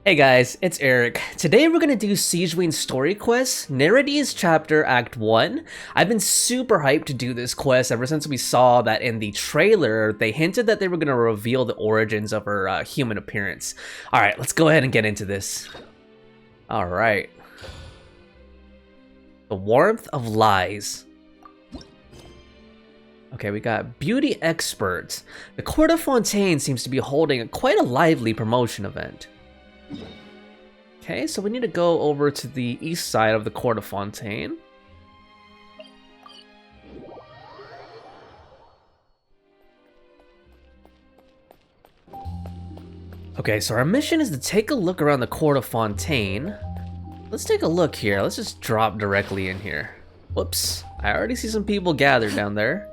Hey guys, it's Eric. Today we're gonna do Sigewinne's story quest, Nereides chapter act 1. I've been super hyped to do this quest ever since we saw that in the trailer they hinted that they were gonna reveal the origins of her human appearance. Alright, let's go ahead and get into this. Alright. The warmth of lies. Okay, we got beauty experts. The Court of Fontaine seems to be holding quite a lively promotion event. Okay, so we need to go over to the east side of the Court of Fontaine. Okay, so our mission is to take a look around the Court of Fontaine. Let's take a look here. Let's just drop directly in here. Whoops, I already see some people gathered down there.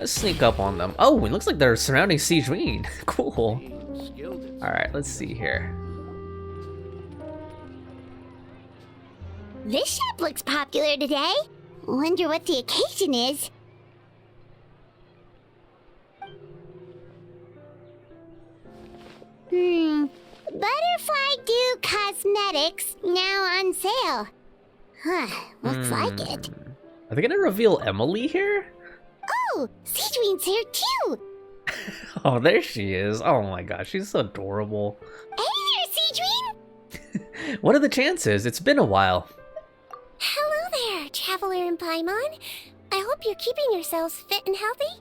Let's sneak up on them. Oh, it looks like they're surrounding Sigewinne. Cool. Alright, let's see here. This shop looks popular today. Wonder what the occasion is. Butterfly Dew Cosmetics now on sale. Huh, looks like it. Are they gonna reveal Emily here? Oh, Sigewinne's here too. Oh, there she is. Oh my gosh, she's so adorable. Hey there, Sigewinne. What are the chances? It's been a while. Hello there, Traveler and Paimon. I hope you're keeping yourselves fit and healthy.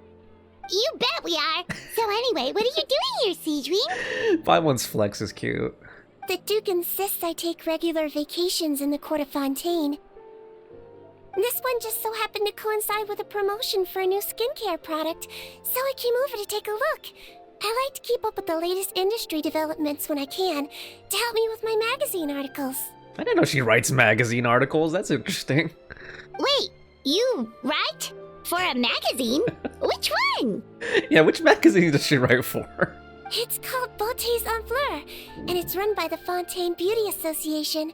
You bet we are. So anyway, what are you doing here, Sigewinne? Paimon's flex is cute. The Duke insists I take regular vacations in the Court of Fontaine. This one just so happened to coincide with a promotion for a new skincare product, so I came over to take a look. I like to keep up with the latest industry developments when I can, to help me with my magazine articles. I didn't know she writes magazine articles. That's interesting. Wait, you write? For a magazine? Which one? Yeah, which magazine does she write for? It's called Beautés en Fleur, and it's run by the Fontaine Beauty Association.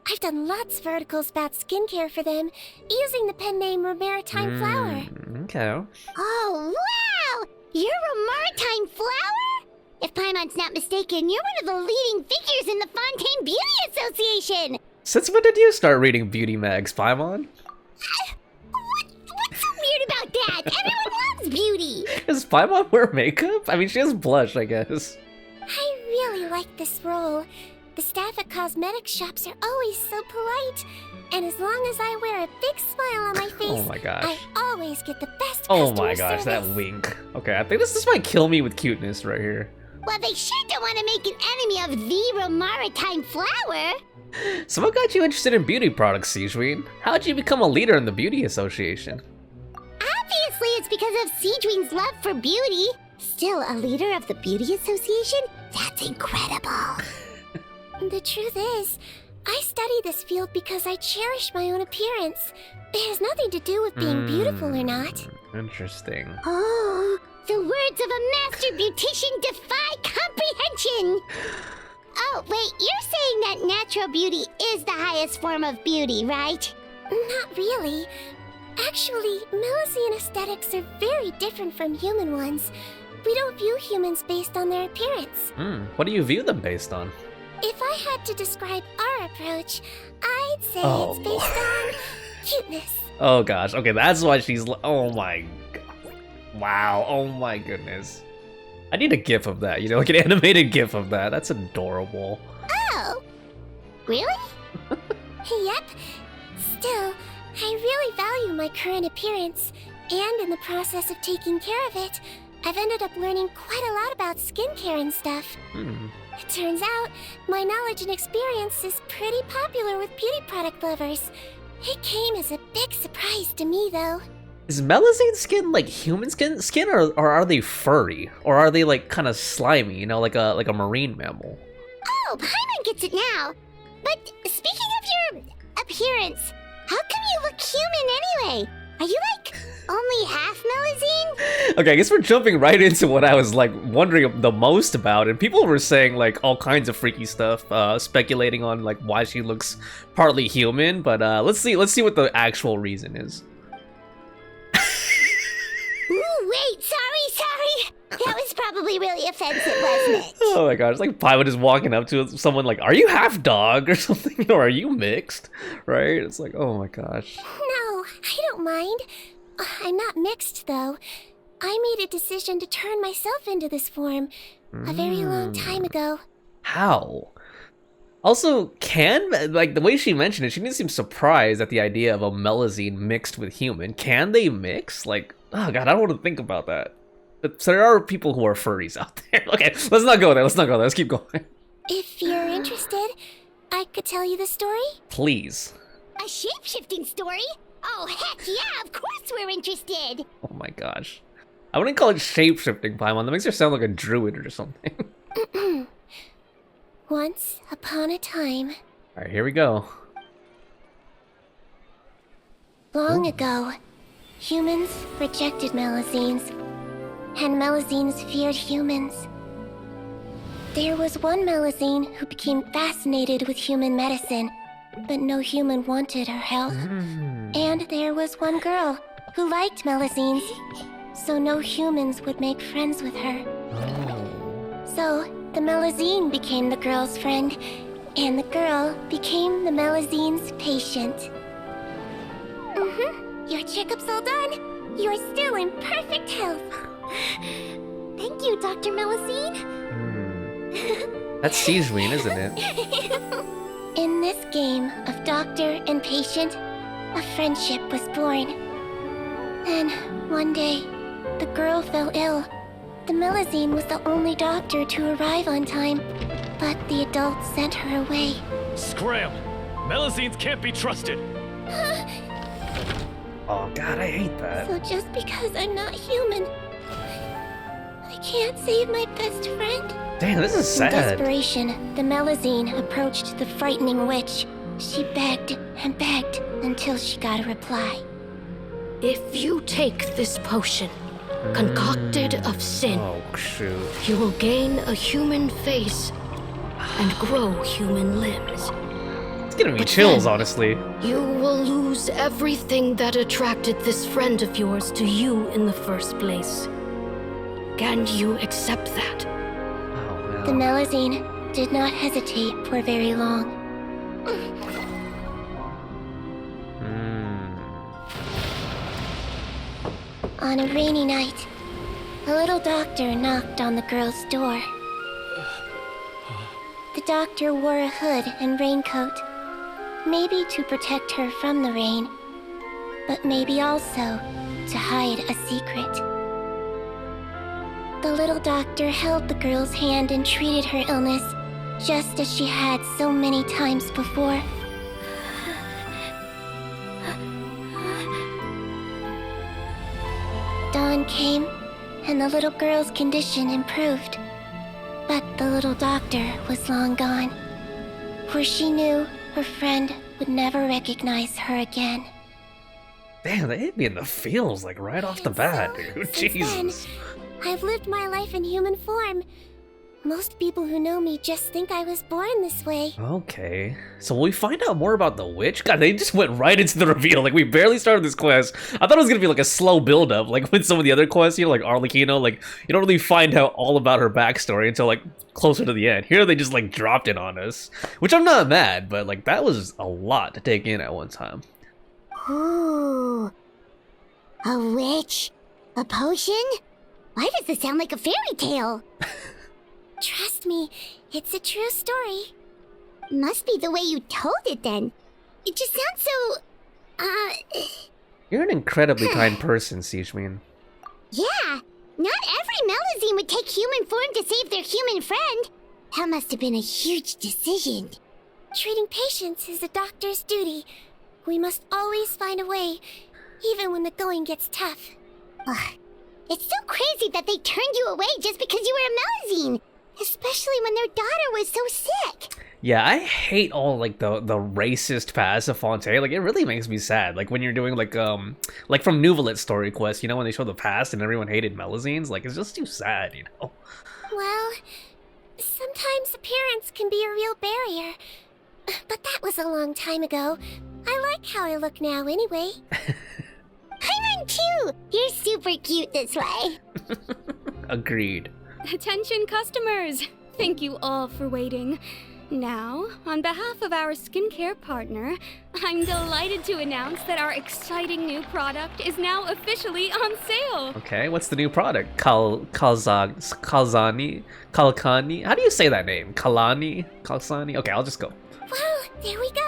I've done lots of articles about skincare for them, using the pen name Maritime Flower. Okay. Oh, wow! You're a Maritime Flower? If Paimon's not mistaken, you're one of the leading figures in the Fontaine Beauty Association! Since when did you start reading beauty mags, Paimon? What's so weird about that? Everyone loves beauty! Does Paimon wear makeup? I mean, she has blush, I guess. I really like this role. The staff at cosmetics shops are always so polite. And as long as I wear a big smile on my face, Oh my gosh. I always get the best Oh customer my gosh, that service. wink. Okay, I think this might kill me with cuteness right here. Well, they sure don't want to make an enemy of the Maritime Flower. So what got you interested in beauty products, Sigewinne? How'd you become a leader in the beauty association? Obviously, it's because of Sigewinne's love for beauty. Still a leader of the Beauty Association? That's incredible. The truth is, I study this field because I cherish my own appearance. It has nothing to do with being beautiful or not. Interesting. Oh, the words of a master beautician defy comprehension! Oh, wait, you're saying that natural beauty is the highest form of beauty, right? Not really. Actually, Melusine aesthetics are very different from human ones. We don't view humans based on their appearance. What do you view them based on? If I had to describe our approach, I'd say Oh, it's based on cuteness. Oh gosh, okay, that's why she's oh my god. Wow, oh my goodness. I need a gif of that, you know, like an animated gif of that. That's adorable. Oh, really? Yep. Still, I really value my current appearance, and in the process of taking care of it, I've ended up learning quite a lot about skincare and stuff. It turns out, my knowledge and experience is pretty popular with beauty product lovers. It came as a big surprise to me, though. Is Melusine skin like human skin or are they furry? Or are they like kind of slimy, you know, like a marine mammal? Oh, Paimon gets it now. But speaking of your appearance, how come you look human anyway? Are you like only half-Melusine? Okay, I guess we're jumping right into what I was like wondering the most about, and people were saying like all kinds of freaky stuff, speculating on like why she looks partly human. But let's see what the actual reason is. Ooh, wait, sorry. That was probably really offensive, wasn't it? Oh my gosh, it's like Paimon just walking up to someone like, are you half dog or something? Or are you mixed? Right? It's like, oh my gosh. No, I don't mind. I'm not mixed, though. I made a decision to turn myself into this form a very long time ago. How? Also, like the way she mentioned it, she didn't seem surprised at the idea of a Melusine mixed with human. Can they mix? Like, oh god, I don't want to think about that. But so there are people who are furries out there. Okay, let's not go there. Let's keep going. If you're interested, I could tell you the story. Please. A shape-shifting story? Oh, heck yeah, of course we're interested. Oh my gosh. I wouldn't call it shape-shifting, Paimon. That makes her sound like a druid or something. Once upon a time. Alright, here we go. Long ago, humans rejected Melusines, and Melusines feared humans. There was one Melusine who became fascinated with human medicine, but no human wanted her help. And there was one girl who liked Melusines, so no humans would make friends with her. So, the Melusine became the girl's friend, and the girl became the Melusine's patient. Your checkup's all done. You're still in perfect health. Thank you, Dr. Melusine. That's Sigewinne, isn't it? In this game of doctor and patient, a friendship was born. Then, one day, the girl fell ill. The Melusine was the only doctor to arrive on time, but the adults sent her away. Scram! Melusines can't be trusted! Oh god, I hate that. So just because I'm not human, I can't save my best friend? Damn, this is In sad. desperation, the Melusine approached the frightening witch. She begged and begged until she got a reply. If you take this potion, concocted of sin, Oh shoot. you will gain a human face and grow human limbs. It's giving me But chills, then- honestly. You will lose everything that attracted this friend of yours to you in the first place. Can you accept that? Oh The no. Melusine did not hesitate for very long. On a rainy night, a little doctor knocked on the girl's door. The doctor wore a hood and raincoat, maybe to protect her from the rain, but maybe also to hide a secret. The little doctor held the girl's hand and treated her illness, just as she had so many times before. Dawn came, and the little girl's condition improved. But the little doctor was long gone, for she knew her friend would never recognize her again. Damn, they hit me in the feels like right off the bat, dude. Since then, Jesus. I've lived my life in human form. Most people who know me just think I was born this way. Okay. So will we find out more about the witch? God, they just went right into the reveal. Like, we barely started this quest. I thought it was gonna be like a slow build-up, like with some of the other quests, you know, like Arlecchino, like, you don't really find out all about her backstory until, like, closer to the end. Here, they just, like, dropped it on us. Which I'm not mad, but, like, that was a lot to take in at one time. Ooh. A witch? A potion? Why does this sound like a fairy tale? Trust me, it's a true story. Must be the way you told it then. It just sounds so... You're an incredibly kind person, Sigewinne. Yeah, not every Melusine would take human form to save their human friend. That must have been a huge decision. Treating patients is a doctor's duty. We must always find a way, even when the going gets tough. Ugh. It's so crazy that they turned you away just because you were a Melusine, especially when their daughter was so sick. Yeah, I hate all like the racist past of Fontaine. Like, it really makes me sad. Like when you're doing like from Nouvelet's story quest, you know, when they show the past and everyone hated Melusines, like it's just too sad, you know. Well, sometimes appearance can be a real barrier. But that was a long time ago. I like how I look now anyway. I run too! You're super cute this way. Agreed. Attention customers! Thank you all for waiting. Now, on behalf of our skincare partner, I'm delighted to announce that our exciting new product is now officially on sale. Okay, what's the new product? Kalzani? Kalkani? How do you say that name? Kalani? Kalsani? Okay, I'll just go. Wow, there we go.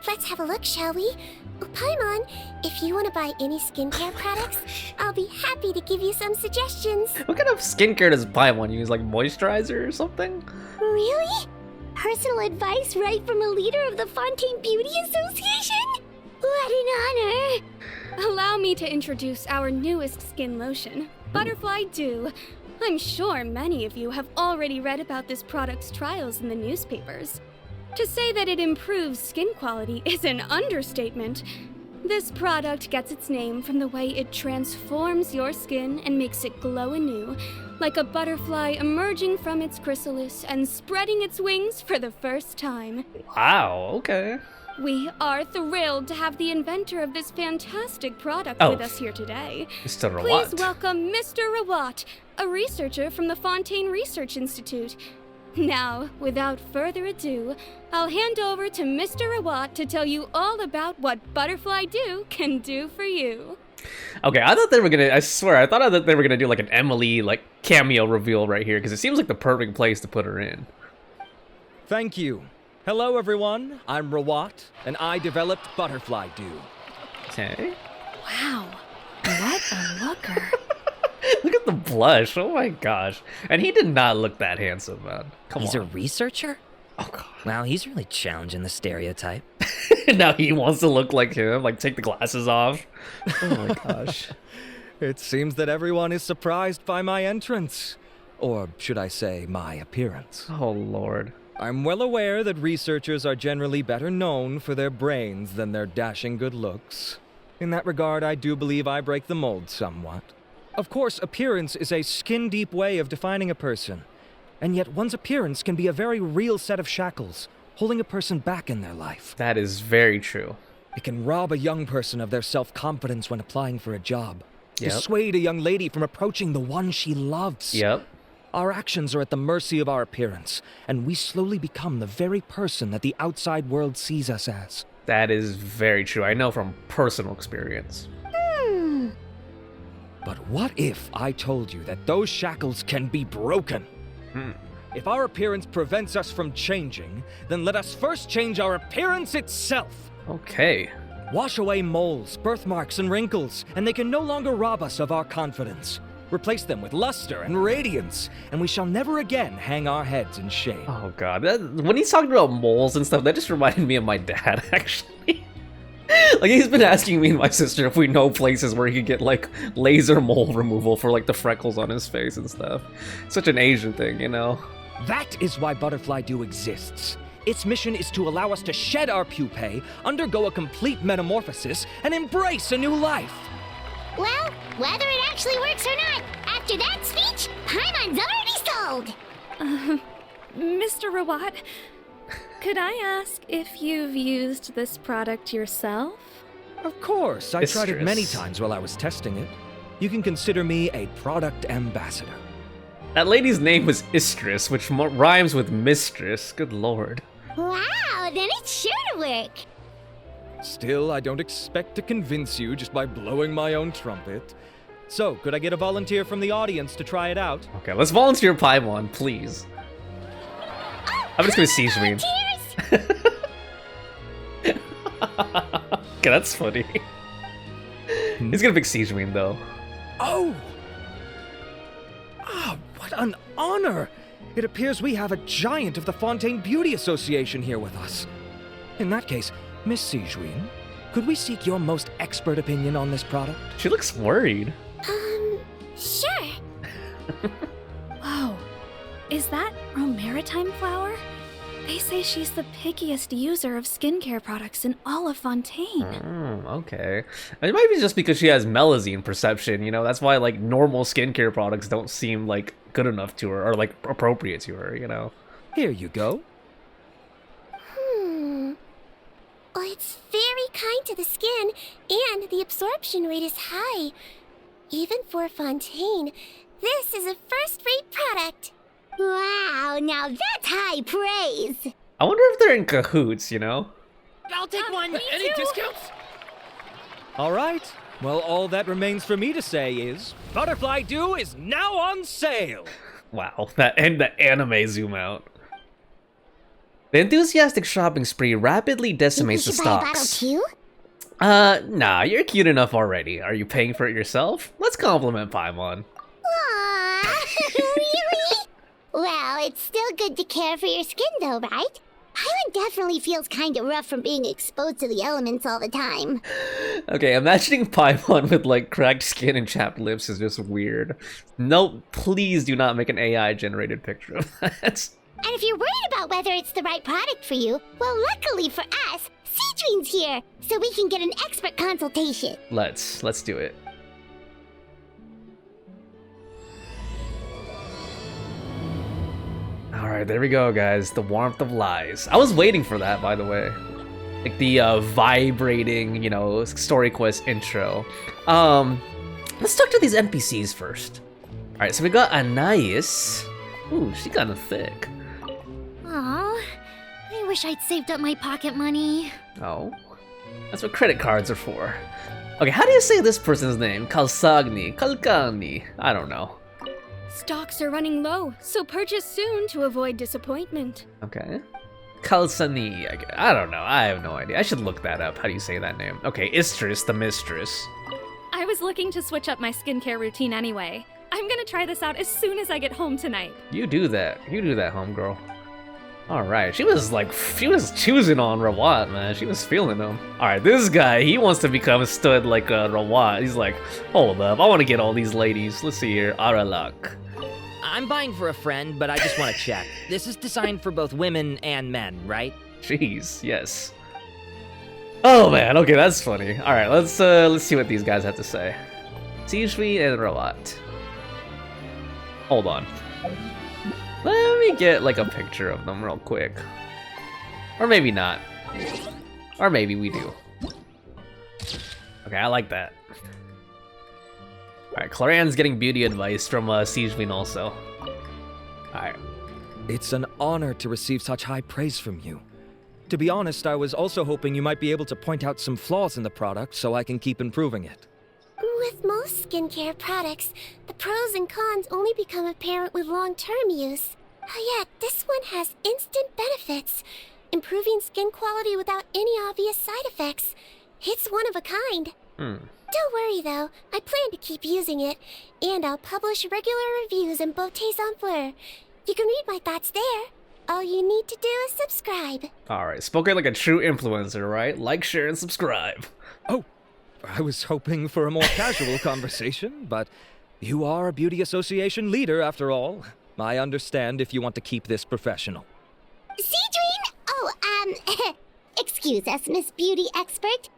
Let's have a look, shall we? Oh, Paimon, if you want to buy any skincare products, I'll be happy to give you some suggestions. What kind of skincare does Paimon use? Like moisturizer or something? Really? Personal advice right from a leader of the Fontaine Beauty Association? What an honor! Allow me to introduce our newest skin lotion, Butterfly Dew. I'm sure many of you have already read about this product's trials in the newspapers. To say that it improves skin quality is an understatement. This product gets its name from the way it transforms your skin and makes it glow anew, like a butterfly emerging from its chrysalis and spreading its wings for the first time. Wow, okay. We are thrilled to have the inventor of this fantastic product with us here today. Mr. Rawat. Please welcome Mr. Rawat, a researcher from the Fontaine Research Institute. Now, without further ado, I'll hand over to Mr. Rawat to tell you all about what Butterfly Dew can do for you. Okay, I thought they were gonna, I swear, I thought that they were gonna do like an Emily, like, cameo reveal right here, because it seems like the perfect place to put her in. Thank you. Hello, everyone. I'm Rawat, and I developed Butterfly Dew. Okay. Wow, what a looker. Look at the blush, oh my gosh. And he did not look that handsome, man. Come He's on. a researcher? Oh god. Wow, he's really challenging the stereotype. Now he wants to look like him, like take the glasses off. Oh my gosh. It seems that everyone is surprised by my entrance. Or should I say, my appearance. Oh lord. I'm well aware that researchers are generally better known for their brains than their dashing good looks. In that regard, I do believe I break the mold somewhat. Of course, appearance is a skin-deep way of defining a person. And yet one's appearance can be a very real set of shackles, holding a person back in their life. That is very true. It can rob a young person of their self-confidence when applying for a job. Yep. Dissuade a young lady from approaching the one she loves. Yep. Our actions are at the mercy of our appearance, and we slowly become the very person that the outside world sees us as. That is very true. I know from personal experience. But what if I told you that those shackles can be broken? If our appearance prevents us from changing, then let us first change our appearance itself. Okay. Wash away moles, birthmarks, and wrinkles, and they can no longer rob us of our confidence. Replace them with luster and radiance, and we shall never again hang our heads in shame. Oh god. When he's talking about moles and stuff, that just reminded me of my dad, actually. Like, he's been asking me and my sister if we know places where he could get, like, laser mole removal for, like, the freckles on his face and stuff. Such an Asian thing, you know? That is why Butterfly Dew exists. Its mission is to allow us to shed our pupae, undergo a complete metamorphosis, and embrace a new life. Well, whether it actually works or not, after that speech, Paimon's already sold. Mr. Rawat, could I ask if you've used this product yourself? Of course, I tried it many Mistress. times while I was testing it. You can consider me a product ambassador. That lady's name was Istress, which rhymes with mistress. Good lord. Wow, then it's sure to work. Still, I don't expect to convince you just by blowing my own trumpet. So, could I get a volunteer from the audience to try it out? Okay, let's volunteer Paimon, please. I'm just gonna Sigewinne. Okay, that's funny. He's gonna pick Sigewinne, though. Oh! Ah, what an honor! It appears we have a giant of the Fontaine Beauty Association here with us. In that case, Miss Sigewinne, could we seek your most expert opinion on this product? She looks worried. Sure. Whoa, is that Maritime flower? They say she's the pickiest user of skincare products in all of Fontaine. Okay. It might be just because she has Melusine perception, you know? That's why, like, normal skincare products don't seem, like, good enough to her, or, like, appropriate to her, you know? Here you go. Well, it's very kind to the skin, and the absorption rate is high. Even for Fontaine, This is a first-rate product. Wow, now that's high praise. I wonder if they're in cahoots, you know? I'll take one. Any discounts? All right. Well, all that remains for me to say is, Butterfly Dew is now on sale. Wow, that and the anime zoom out. The enthusiastic shopping spree rapidly decimates the Think we should buy a bottle stocks. too? Nah, you're cute enough already. Are you paying for it yourself? Let's compliment Paimon. Aww, really? Well, it's still good to care for your skin though, right? Paimon definitely feels kinda rough from being exposed to the elements all the time. Okay, imagining Paimon with like cracked skin and chapped lips is just weird. Nope, please do not make an AI-generated picture of that. And if you're worried about whether it's the right product for you, well, luckily for us, Sigewinne's here, so we can get an expert consultation. Let's do it. Alright, there we go, guys. The warmth of lies. I was waiting for that, by the way. Like the vibrating, you know, story quest intro. Let's talk to these NPCs first. Alright, so we got Anais. Ooh, she kinda thick. Aw, I wish I'd saved up my pocket money. Oh. That's what credit cards are for. Okay, how do you say this person's name? Kalsagni, Kalkani. I don't know. Stocks are running low, so purchase soon to avoid disappointment. Okay. Kalsani, I don't know. I have no idea. I should look that up. How do you say that name? Okay, Istris, the mistress. I was looking to switch up my skincare routine anyway. I'm gonna try this out as soon as I get home tonight. You do that. You do that, homegirl. Alright, she was choosing on Rawat, man. She was feeling him. Alright, this guy, he wants to become a stud like Rawat. He's like, hold up, I want to get all these ladies. Let's see here. Aralak. I'm buying for a friend, but I just want to check. This is designed for both women and men, right? Jeez, yes. Oh man, okay, that's funny. Alright, let's see what these guys have to say. Sigewinne and Rawat. Hold on. Let me get like a picture of them real quick. Or maybe not. Or maybe we do. Okay, I like that. Alright, Cloran's getting beauty advice from Sigewinne also. Alright. It's an honor to receive such high praise from you. To be honest, I was also hoping you might be able to point out some flaws in the product so I can keep improving it. With most skincare products, the pros and cons only become apparent with long-term use. Yet, this one has instant benefits, improving skin quality without any obvious side effects. It's one of a kind. Don't worry though, I plan to keep using it, and I'll publish regular reviews in Beautés en Fleur. You can read my thoughts there. All you need to do is subscribe. Alright, spoken like a true influencer, right? Like, share, and subscribe. Oh, I was hoping for a more casual conversation, but you are a beauty association leader after all. I understand if you want to keep this professional. Sigewinne? Oh, excuse us, Miss Beauty Expert.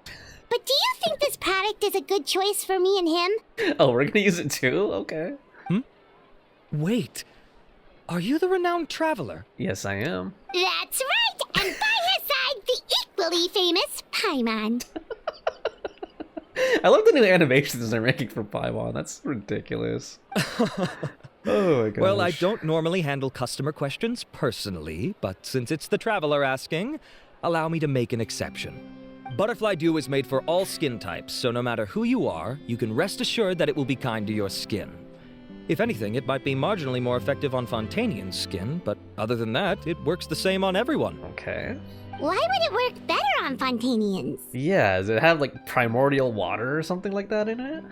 But do you think this product is a good choice for me and him? Oh, we're gonna use it too? Okay. Wait, are you the renowned traveler? Yes, I am. That's right! And by his side, the equally famous Paimon. I love the new animations they're making for Paimon. That's ridiculous. Oh my gosh. Well, I don't normally handle customer questions personally, but since it's the traveler asking, allow me to make an exception. Butterfly Dew is made for all skin types, so no matter who you are, you can rest assured that it will be kind to your skin. If anything, it might be marginally more effective on Fontainian's skin, but other than that, it works the same on everyone. Okay. Why would it work better on Fontainians? Yeah, does it have like primordial water or something like that in it?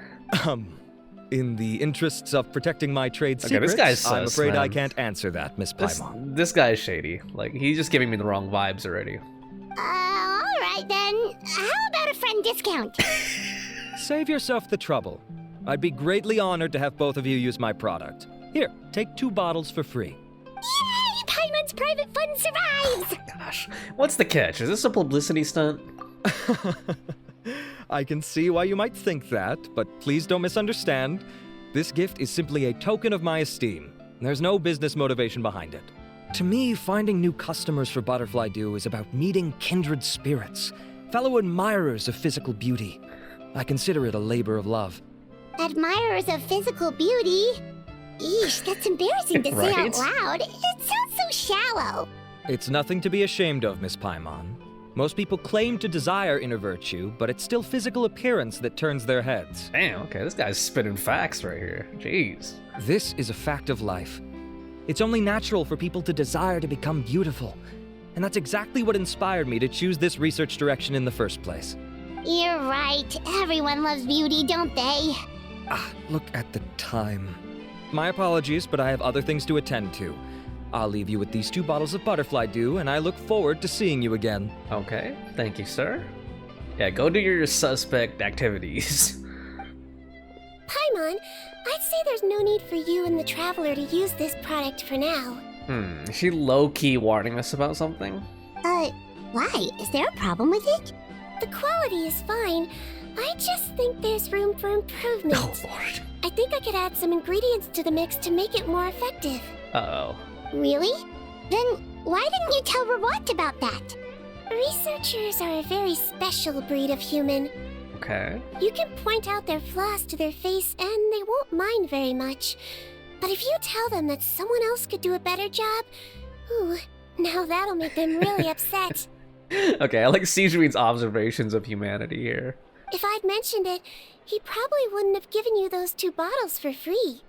In the interests of protecting my trade Okay, secrets, this guy's I'm sus, afraid I man. can't answer that, Miss Paimon. This guy's shady. Like, he's just giving me the wrong vibes already. Alright then. How about a friend discount? Save yourself the trouble. I'd be greatly honored to have both of you use my product. Here, take 2 bottles for free. Yay! Paimon's private fund survives! Gosh, what's the catch? Is this a publicity stunt? I can see why you might think that, but please don't misunderstand. This gift is simply a token of my esteem. There's no business motivation behind it. To me, finding new customers for Butterfly Dew is about meeting kindred spirits, fellow admirers of physical beauty. I consider it a labor of love. Admirers of physical beauty? Eesh, that's embarrassing to say out Right? loud. It sounds so shallow. It's nothing to be ashamed of, Miss Paimon. Most people claim to desire inner virtue, but it's still physical appearance that turns their heads. Damn, okay, this guy's spitting facts right here. Jeez. This is a fact of life. It's only natural for people to desire to become beautiful. And that's exactly what inspired me to choose this research direction in the first place. You're right. Everyone loves beauty, don't they? Look at the time. My apologies, but I have other things to attend to. I'll leave you with these 2 bottles of butterfly dew, and I look forward to seeing you again. Okay, thank you, sir. Yeah, go do your suspect activities. Paimon, I'd say there's no need for you and the Traveler to use this product for now. Is she low-key warning us about something? Why? Is there a problem with it? The quality is fine. I just think there's room for improvement. Oh, Lord. I think I could add some ingredients to the mix to make it more effective. Uh-oh. Really? Then why didn't you tell Rawat about that? Researchers are a very special breed of human. Okay. You can point out their flaws to their face and they won't mind very much. But if you tell them that someone else could do a better job, ooh, now that'll make them really upset. Okay, I like Sigewinne's observations of humanity here. If I'd mentioned it, he probably wouldn't have given you those 2 bottles for free.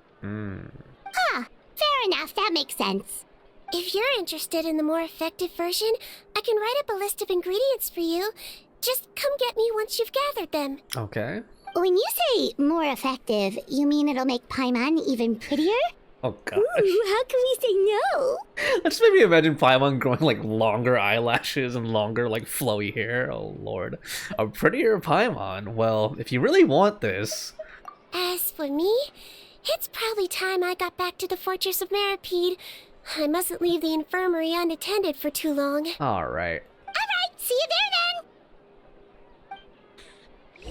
Fair enough, that makes sense. If you're interested in the more effective version, I can write up a list of ingredients for you. Just come get me once you've gathered them. Okay. When you say more effective, you mean it'll make Paimon even prettier? Oh, gosh. Ooh, how can we say no? That just made me imagine Paimon growing, like, longer eyelashes and longer, like, flowy hair. Oh, Lord. A prettier Paimon. Well, if you really want this... As for me, it's probably time I got back to the Fortress of Meropide. I mustn't leave the infirmary unattended for too long. Alright. Alright, see you there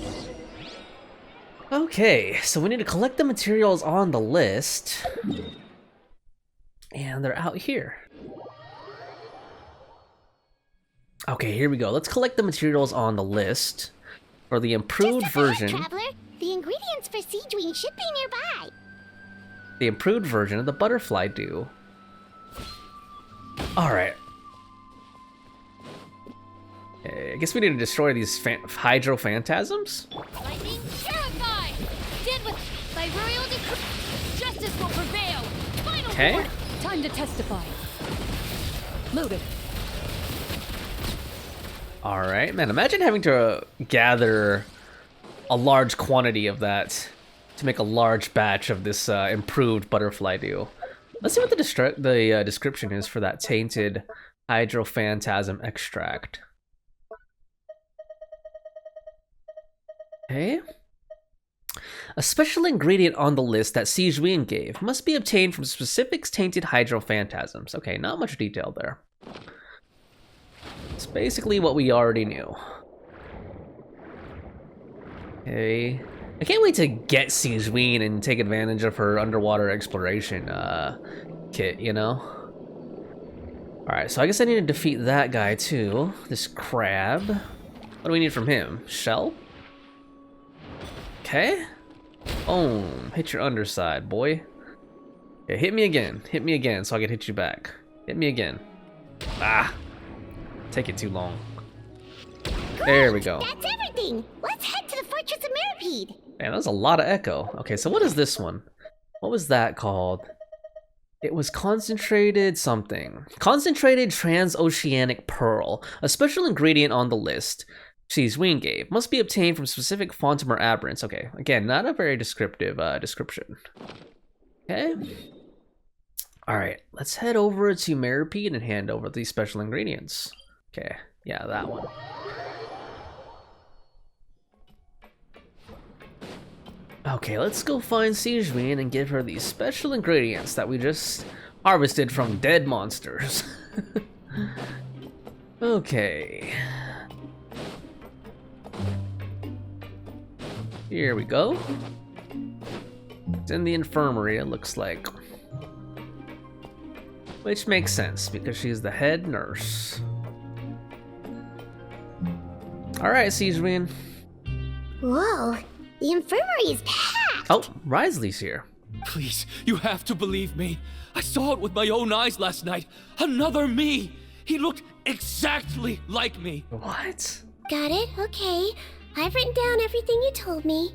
then! Okay, so we need to collect the materials on the list. And they're out here. Okay, here we go. Let's collect the materials on the list for the improved version. Traveler, the ingredients for Sigewinne should be nearby. The improved version of the butterfly dew. Alright. Okay, I guess we need to destroy these hydro phantasms? Lightning terrified! Did with by royal decree. Justice will prevail. Final Okay. report. Time to testify. Loaded. Alright, man, imagine having to gather a large quantity of that to make a large batch of this improved butterfly dew. Let's see what the description is for that tainted hydrophantasm extract. Okay. A special ingredient on the list that Sigewinne gave must be obtained from specific tainted hydrophantasms. Okay, not much detail there. It's basically what we already knew. Okay. I can't wait to get Sigewinne and take advantage of her underwater exploration kit, you know? Alright, so I guess I need to defeat that guy too. This crab. What do we need from him? Shell? Okay. Boom. Hit your underside, boy. Okay, hit me again so I can hit you back. Hit me again. Ah. Take it too long. There we go. That's everything. Let's head to the Fortress of Meropide. Man, that was a lot of echo. Okay, so what is this one? What was that called? It was concentrated something. Concentrated transoceanic pearl. A special ingredient on the list Sigewinne gave. Must be obtained from specific phantom or aberrants. Okay, again, not a very descriptive description. Okay. Alright, let's head over to Meropide and hand over these special ingredients. Okay, yeah, that one. Okay, let's go find Sigewinne and give her these special ingredients that we just harvested from dead monsters. Okay. Here we go. It's in the infirmary, it looks like. Which makes sense, because she's the head nurse. Alright, Sigewinne. Whoa, the infirmary is packed. Oh, Risley's here. Please, you have to believe me. I saw it with my own eyes last night. Another me! He looked exactly like me. What? Got it, okay. I've written down everything you told me.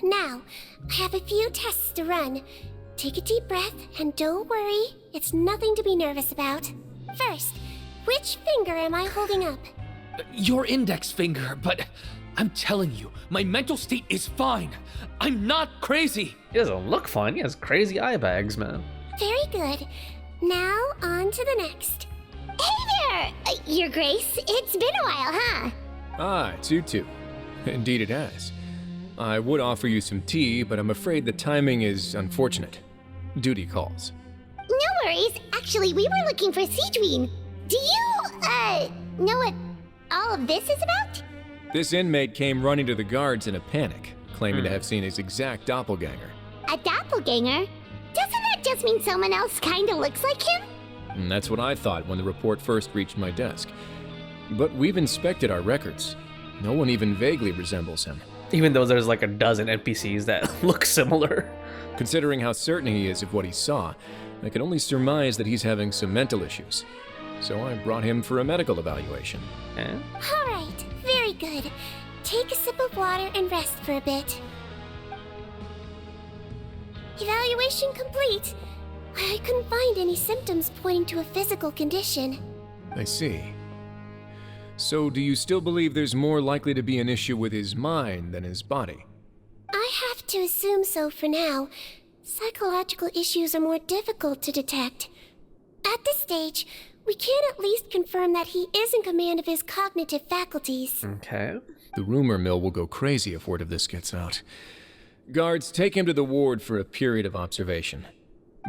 Now, I have a few tests to run. Take a deep breath, and don't worry, it's nothing to be nervous about. First, which finger am I holding up? Your index finger, but I'm telling you, my mental state is fine. I'm not crazy. He doesn't look fine. He has crazy eye bags, man. Very good. Now, on to the next. Hey there, Your Grace. It's been a while, huh? Ah, it's you two. Indeed it has. I would offer you some tea, but I'm afraid the timing is unfortunate. Duty calls. No worries. Actually, we were looking for Sigewinne. Do you, know what all of this is about? This inmate came running to the guards in a panic, claiming to have seen his exact doppelganger. A doppelganger? Doesn't that just mean someone else kinda looks like him? And that's what I thought when the report first reached my desk. But we've inspected our records. No one even vaguely resembles him. Even though there's like a dozen NPCs that look similar. Considering how certain he is of what he saw, I can only surmise that he's having some mental issues. So I brought him for a medical evaluation. Alright, very good. Take a sip of water and rest for a bit. Evaluation complete. I couldn't find any symptoms pointing to a physical condition. I see. So do you still believe there's more likely to be an issue with his mind than his body? I have to assume so for now. Psychological issues are more difficult to detect. At this stage, we can at least confirm that he is in command of his cognitive faculties. Okay. The rumor mill will go crazy if word of this gets out. Guards, take him to the ward for a period of observation.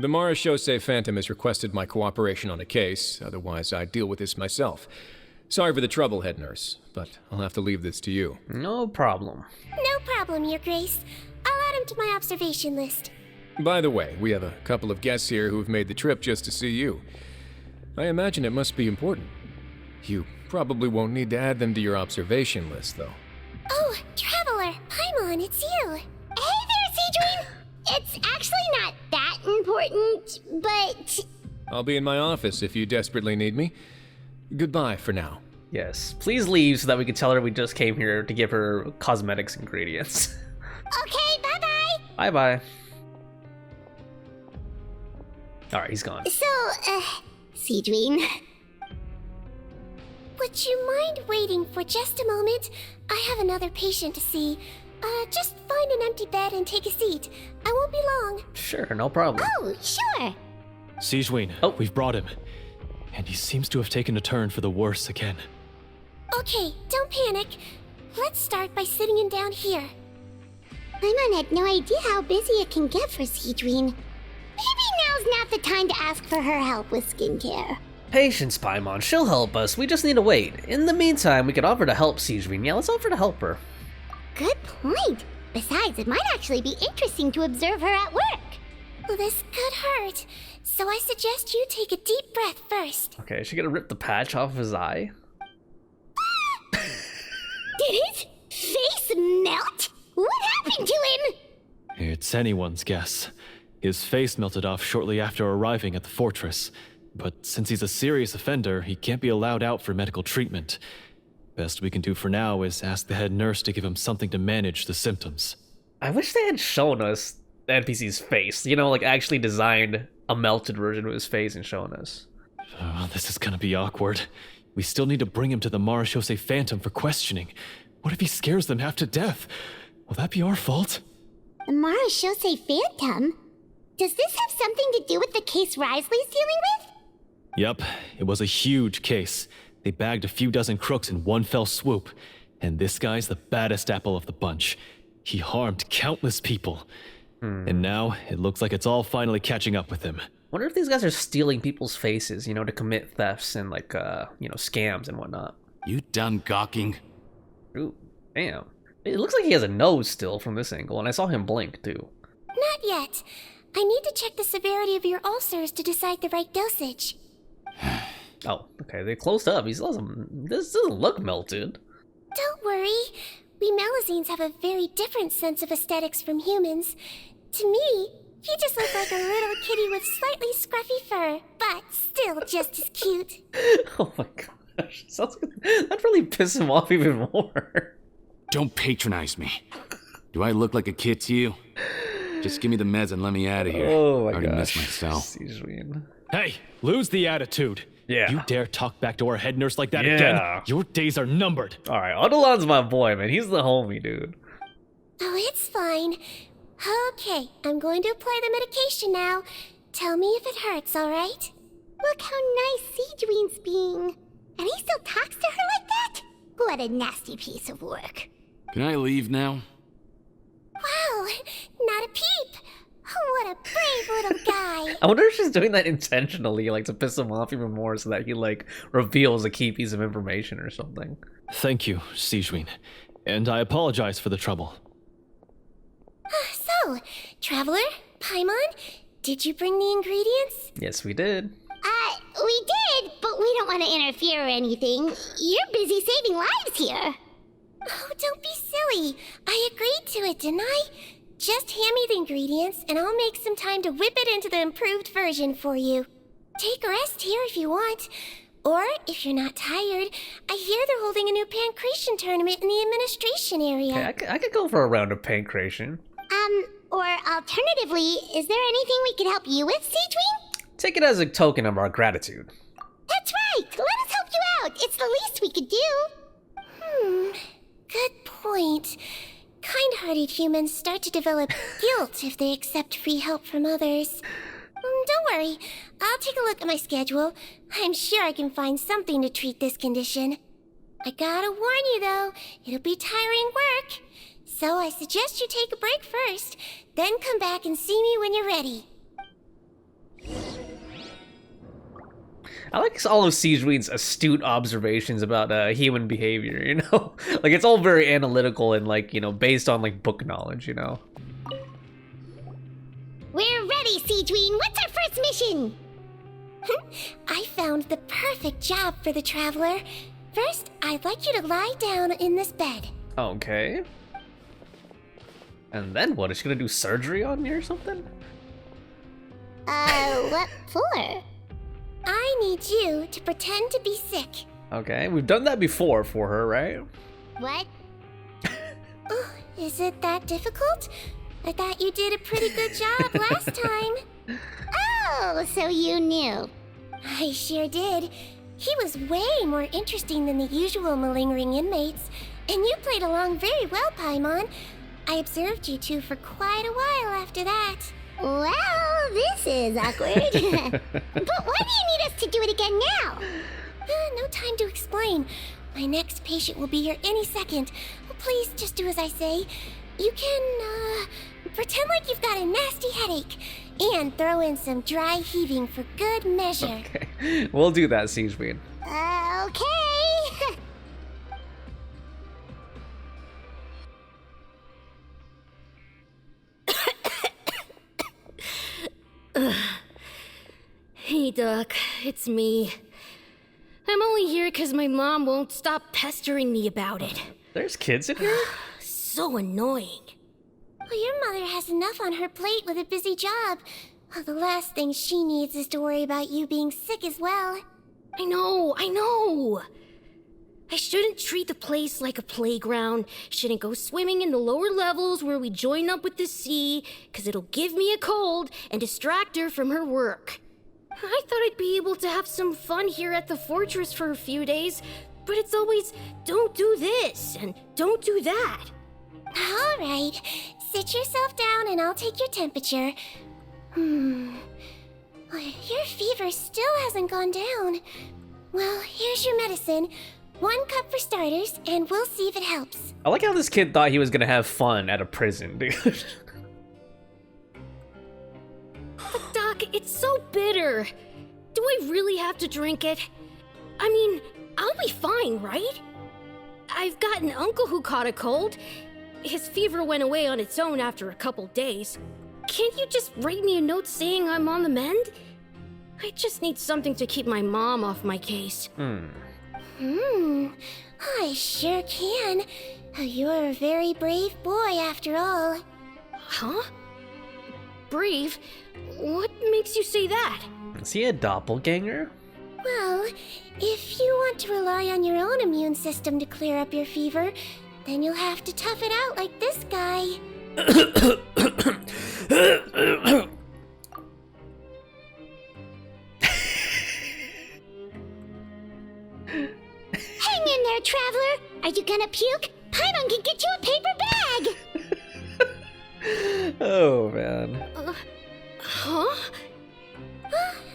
The Maruchausee Phantom has requested my cooperation on a case, otherwise I'd deal with this myself. Sorry for the trouble, head nurse, but I'll have to leave this to you. No problem. No problem, Your Grace. I'll add him to my observation list. By the way, we have a couple of guests here who've made the trip just to see you. I imagine it must be important. You probably won't need to add them to your observation list, though. Oh, Traveler, Paimon, it's you. Hey there, Sigewinne! It's actually not that important, but... I'll be in my office if you desperately need me. Goodbye for now. Yes, please leave so that we can tell her we just came here to give her cosmetics ingredients. Okay, bye-bye! Bye-bye. Alright, he's gone. So, Sigewinne... Would you mind waiting for just a moment? I have another patient to see. Just find an empty bed and take a seat. I won't be long. Sure, no problem. Oh, sure. Sigewinne, we've brought him. And he seems to have taken a turn for the worse again. Okay, don't panic. Let's start by sitting him down here. Paimon had no idea how busy it can get for Sigewinne. Maybe now's not the time to ask for her help with skincare. Patience, Paimon. She'll help us. We just need to wait. In the meantime, we could offer to help Sigewinne. Yeah, let's offer to help her. Good point. Besides, it might actually be interesting to observe her at work. Well, this could hurt, so I suggest you take a deep breath first. Okay, is she gonna rip the patch off of his eye? Did his face melt? What happened to him? It's anyone's guess. His face melted off shortly after arriving at the fortress. But since he's a serious offender, he can't be allowed out for medical treatment. Best we can do for now is ask the head nurse to give him something to manage the symptoms. I wish they had shown us the NPC's face. You know, like actually designed a melted version of his face and shown us. Oh, this is gonna be awkward. We still need to bring him to the Maruchausee Phantom for questioning. What if he scares them half to death? Will that be our fault? The Maruchausee Phantom? Does this have something to do with the case Risley's dealing with? Yep, it was a huge case. They bagged a few dozen crooks in one fell swoop. And this guy's the baddest apple of the bunch. He harmed countless people. And now, it looks like it's all finally catching up with him. Wonder if these guys are stealing people's faces, you know, to commit thefts and like, you know, scams and whatnot. You done gawking? Ooh, damn. It looks like he has a nose still from this angle, and I saw him blink too. Not yet. I need to check the severity of your ulcers to decide the right dosage. Oh, okay, they closed up. This doesn't look melted. Don't worry. We Melusines have a very different sense of aesthetics from humans. To me, He just looks like a little kitty with slightly scruffy fur, but still just as cute. Oh my gosh. That'd really piss him off even more. Don't patronize me. Do I look like a kid to you? Just give me the meds and let me out of here. Oh my I already gosh. missed myself. Sigewinne. Hey, lose the attitude. Yeah. You dare talk back to our head nurse like that Yeah. again? Your days are numbered. Alright, Odilon's my boy, man. He's the homie, dude. Oh, it's fine. Okay, I'm going to apply the medication now. Tell me if it hurts, alright? Look how nice Sigewinne's being. And he still talks to her like that? What a nasty piece of work. Can I leave now? Wow, not a peep. Oh, what a brave little guy. I wonder if she's doing that intentionally, like to piss him off even more so that he like reveals a key piece of information or something. Thank you, Sigewinne. And I apologize for the trouble. So, Traveler, Paimon, did you bring the ingredients? Yes, we did. We did, but we don't want to interfere or anything. You're busy saving lives here. Oh, don't be silly. I agreed to it, didn't I? Just hand me the ingredients, and I'll make some time to whip it into the improved version for you. Take a rest here if you want. Or, if you're not tired, I hear they're holding a new pancreation tournament in the administration area. Okay, I could go for a round of pancreation. Or alternatively, is there anything we could help you with, Sigewinne? Take it as a token of our gratitude. That's right! Let us help you out! It's the least we could do! Good point. Kind-hearted humans start to develop guilt if they accept free help from others. Don't worry, I'll take a look at my schedule. I'm sure I can find something to treat this condition. I gotta warn you though, it'll be tiring work. So I suggest you take a break first, then come back and see me when you're ready. I like all of Sigewinne's astute observations about human behavior, you know? Like, it's all very analytical and, like, you know, based on, like, book knowledge, you know? We're ready, Sigewinne! What's our first mission? I found the perfect job for the Traveler. First, I'd like you to lie down in this bed. Okay. And then what? Is she gonna do surgery on me or something? What for? I need you to pretend to be sick. Okay, we've done that before for her, right? What? Oh, is it that difficult? I thought you did a pretty good job last time. Oh, so you knew. I sure did. He was way more interesting than the usual malingering inmates, and you played along very well, Paimon. I observed you two for quite a while after that. Well, this is awkward. But why do you need us to do it again now? No time to explain. My next patient will be here any second. Please just do as I say. You can, pretend like you've got a nasty headache, and throw in some dry heaving for good measure. Okay, we'll do that, Sigewinne. Okay. Hey, Doc, it's me. I'm only here because my mom won't stop pestering me about it. There's kids in here? So annoying. Well, your mother has enough on her plate with a busy job. Well, the last thing she needs is to worry about you being sick as well. I know. I shouldn't treat the place like a playground. Shouldn't go swimming in the lower levels where we join up with the sea, because it'll give me a cold and distract her from her work. I thought I'd be able to have some fun here at the fortress for a few days, but it's always, don't do this and don't do that. All right, sit yourself down and I'll take your temperature. Your fever still hasn't gone down. Well, here's your medicine. 1 cup for starters, and we'll see if it helps. I like how this kid thought he was gonna have fun at a prison, dude. But Doc, it's so bitter. Do I really have to drink it? I mean, I'll be fine, right? I've got an uncle who caught a cold. His fever went away on its own after a couple days. Can't you just write me a note saying I'm on the mend? I just need something to keep my mom off my case. I sure can. You're a very brave boy after all. Huh? brave. What makes you say that? Is he a doppelganger? Well, if you want to rely on your own immune system to clear up your fever, then you'll have to tough it out like this guy. Hang in there, traveler! Are you gonna puke? Paimon can get you a paper bag! Oh, man. Huh?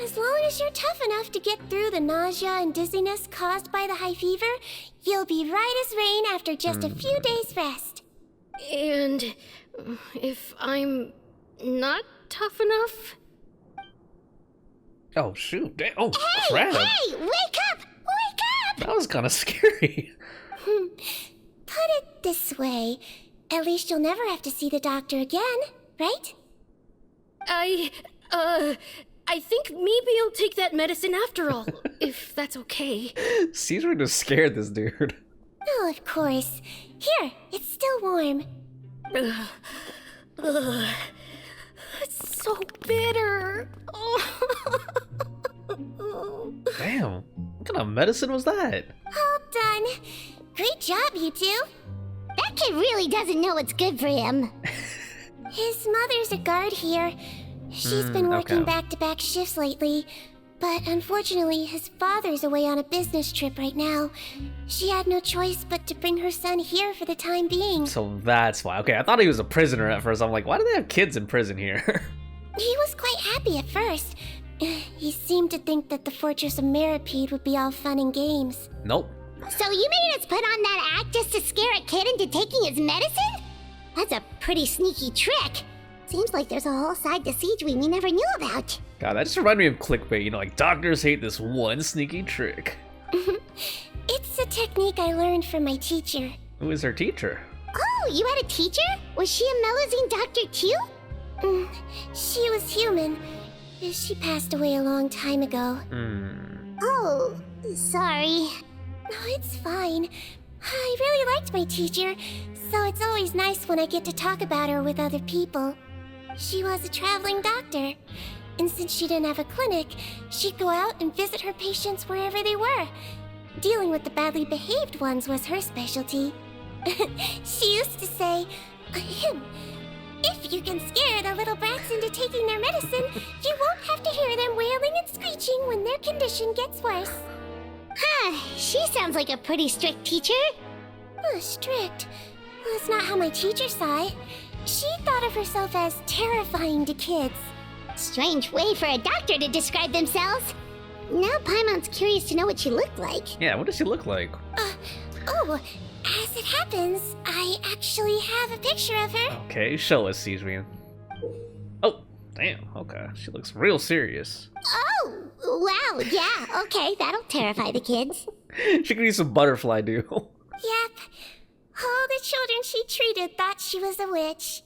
As long as you're tough enough to get through the nausea and dizziness caused by the high fever, you'll be right as rain after just a few days rest. And if I'm not tough enough? Oh, shoot. Oh, Hey, crap. hey! Wake up! Wake up! That was kind of scary. Put it this way, at least you'll never have to see the doctor again, right? I think maybe I'll take that medicine after all, if that's okay. Sigewinne just scared this dude. Oh, of course. Here, it's still warm. It's so bitter. Damn. What kind of medicine was that? All done. Great job, you two. That kid really doesn't know what's good for him. His mother's a guard here. She's been working okay. back-to-back shifts lately, but unfortunately his father's away on a business trip right now. She had no choice but to bring her son here for the time being. So that's why. Okay, I thought he was a prisoner at first. I'm like, why do they have kids in prison here? He was quite happy at first. He seemed to think that the Fortress of Meropide would be all fun and games. Nope. So you made us put on that act just to scare a kid into taking his medicine? That's a pretty sneaky trick. Seems like there's a whole side to Sigewinne we never knew about. God, that just reminded me of clickbait. You know, like, doctors hate this one sneaky trick. It's a technique I learned from my teacher. Who is her teacher? Oh, you had a teacher? Was she a Melusine doctor too? She was human. She passed away a long time ago. Oh, sorry. No, it's fine. I really liked my teacher, so it's always nice when I get to talk about her with other people. She was a traveling doctor, and since she didn't have a clinic, she'd go out and visit her patients wherever they were. Dealing with the badly behaved ones was her specialty. She used to say, if you can scare the little brats into taking their medicine, you won't have to hear them wailing and screeching when their condition gets worse. Huh, she sounds like a pretty strict teacher. Strict? That's not how my teacher saw it. She thought of herself as terrifying to kids. Strange way for a doctor to describe themselves. Now Paimon's curious to know what she looked like. Yeah, what does she look like? As it happens, I actually have a picture of her. Okay, show us, Sigewinne. Oh, damn, okay. She looks real serious. Oh, wow, yeah, okay, that'll terrify the kids. She could use some butterfly dew. Yep. All the children she treated thought she was a witch.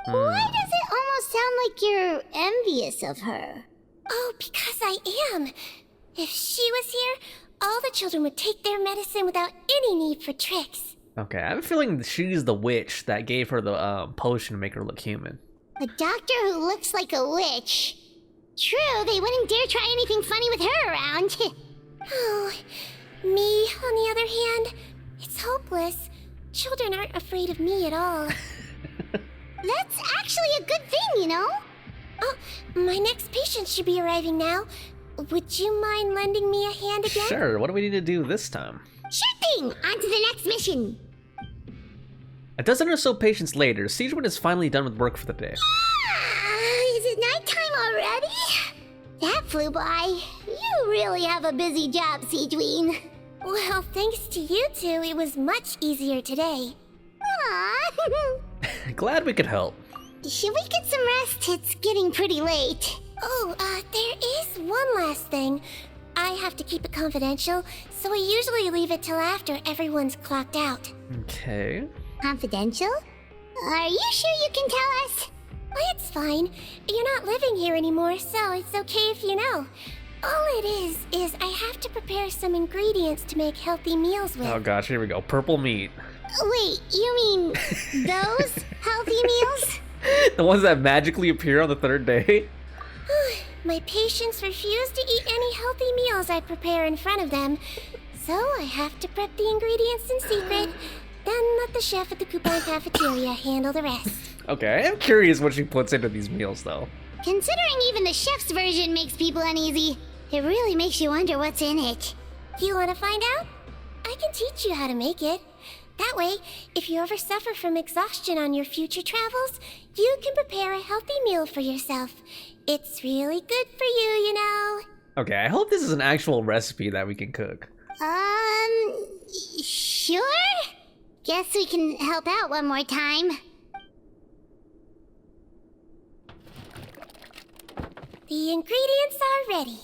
Why does it almost sound like you're envious of her? Oh, because I am. If she was here, all the children would take their medicine without any need for tricks. Okay, I have a feeling she's the witch that gave her the potion to make her look human. A doctor who looks like a witch. True, they wouldn't dare try anything funny with her around. Oh, me, on the other hand, it's hopeless. Children aren't afraid of me at all. That's actually a good thing, you know? Oh, my next patient should be arriving now. Would you mind lending me a hand again? Sure, what do we need to do this time? Sure thing! On to the next mission! A dozen or so patients later, Sigewinne is finally done with work for the day. Is it nighttime already? That flew by. You really have a busy job, Sigewinne. Well, thanks to you two, it was much easier today. Aww. Glad we could help. Should we get some rest? It's getting pretty late. Oh, there is one last thing. I have to keep it confidential, so I usually leave it till after everyone's clocked out. Okay. Confidential? Are you sure you can tell us? Oh, it's fine. You're not living here anymore, so it's okay if you know. All it is I have to prepare some ingredients to make healthy meals with. Oh gosh, here we go. Purple meat. Wait, you mean those healthy meals? The ones that magically appear on the third day? My patients refuse to eat any healthy meals I prepare in front of them, so I have to prep the ingredients in secret, then let the chef at the coupon cafeteria handle the rest. Okay, I am curious what she puts into these meals, though. Considering even the chef's version makes people uneasy, it really makes you wonder what's in it. You want to find out? I can teach you how to make it. That way, if you ever suffer from exhaustion on your future travels, you can prepare a healthy meal for yourself. It's really good for you, you know. Okay, I hope this is an actual recipe that we can cook. Sure? Guess we can help out one more time. The ingredients are ready.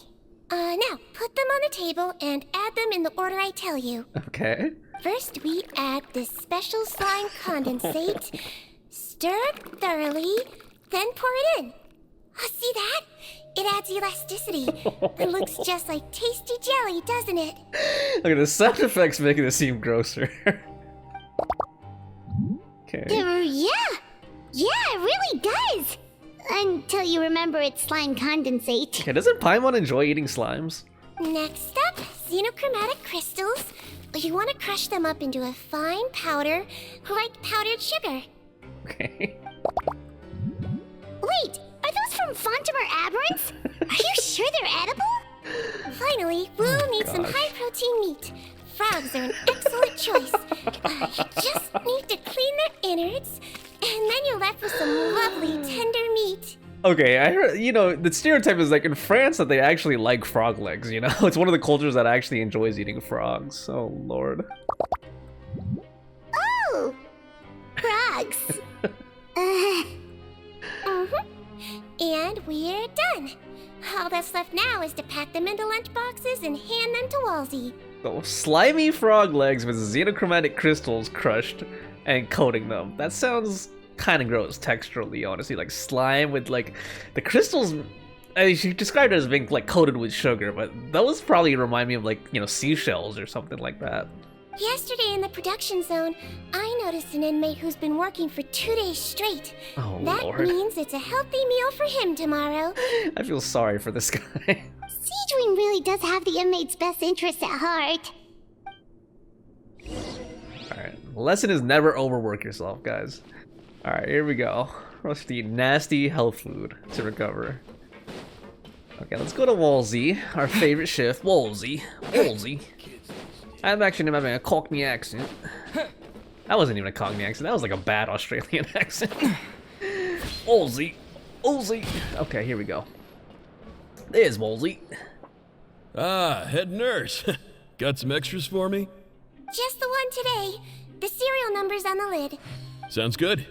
Now, put them on the table and add them in the order I tell you. Okay. First, we add this special slime condensate, stir it thoroughly, then pour it in. See that? It adds elasticity. It looks just like tasty jelly, doesn't it? Okay, the sound effects making this seem grosser. Okay. Yeah, it really does. Until you remember it's slime condensate. Okay, doesn't Paimon enjoy eating slimes? Next up, xenochromatic crystals. You want to crush them up into a fine powder, like powdered sugar. Okay. Wait, are those from Phantom or Aberrants? Are you sure they're edible? Finally, we'll need some high-protein meat. Frogs are an excellent choice. You just need to clean their innards, and then you're left with some lovely, tender meat. Okay, I heard, you know, the stereotype is like in France that they actually like frog legs, you know? It's one of the cultures that actually enjoys eating frogs. Oh, Lord. Oh! Frogs. And we're done. All that's left now is to pack them into lunch boxes and hand them to Wolsey. So, slimy frog legs with xenochromatic crystals crushed and coating them. That sounds kind of gross texturally, honestly. Like slime with like the crystals. I mean, she described it as being like coated with sugar, but those probably remind me of like, you know, seashells or something like that. Yesterday in the production zone, I noticed an inmate who's been working for 2 days straight. Oh, that Lord. means it's a healthy meal for him tomorrow. I feel sorry for this guy. Sigewinne really does have the inmate's best interests at heart. Alright, lesson is never overwork yourself, guys. Alright, here we go. Let's eat nasty health food to recover. Okay, let's go to Wolsey, our favorite chef. Wolsey. I'm actually having a Cockney accent. That wasn't even a Cockney accent, that was like a bad Australian accent. Wolsey. Okay, here we go. There's Wolsey. Ah, head nurse. Got some extras for me? Just the one today. The serial number's on the lid. Sounds good.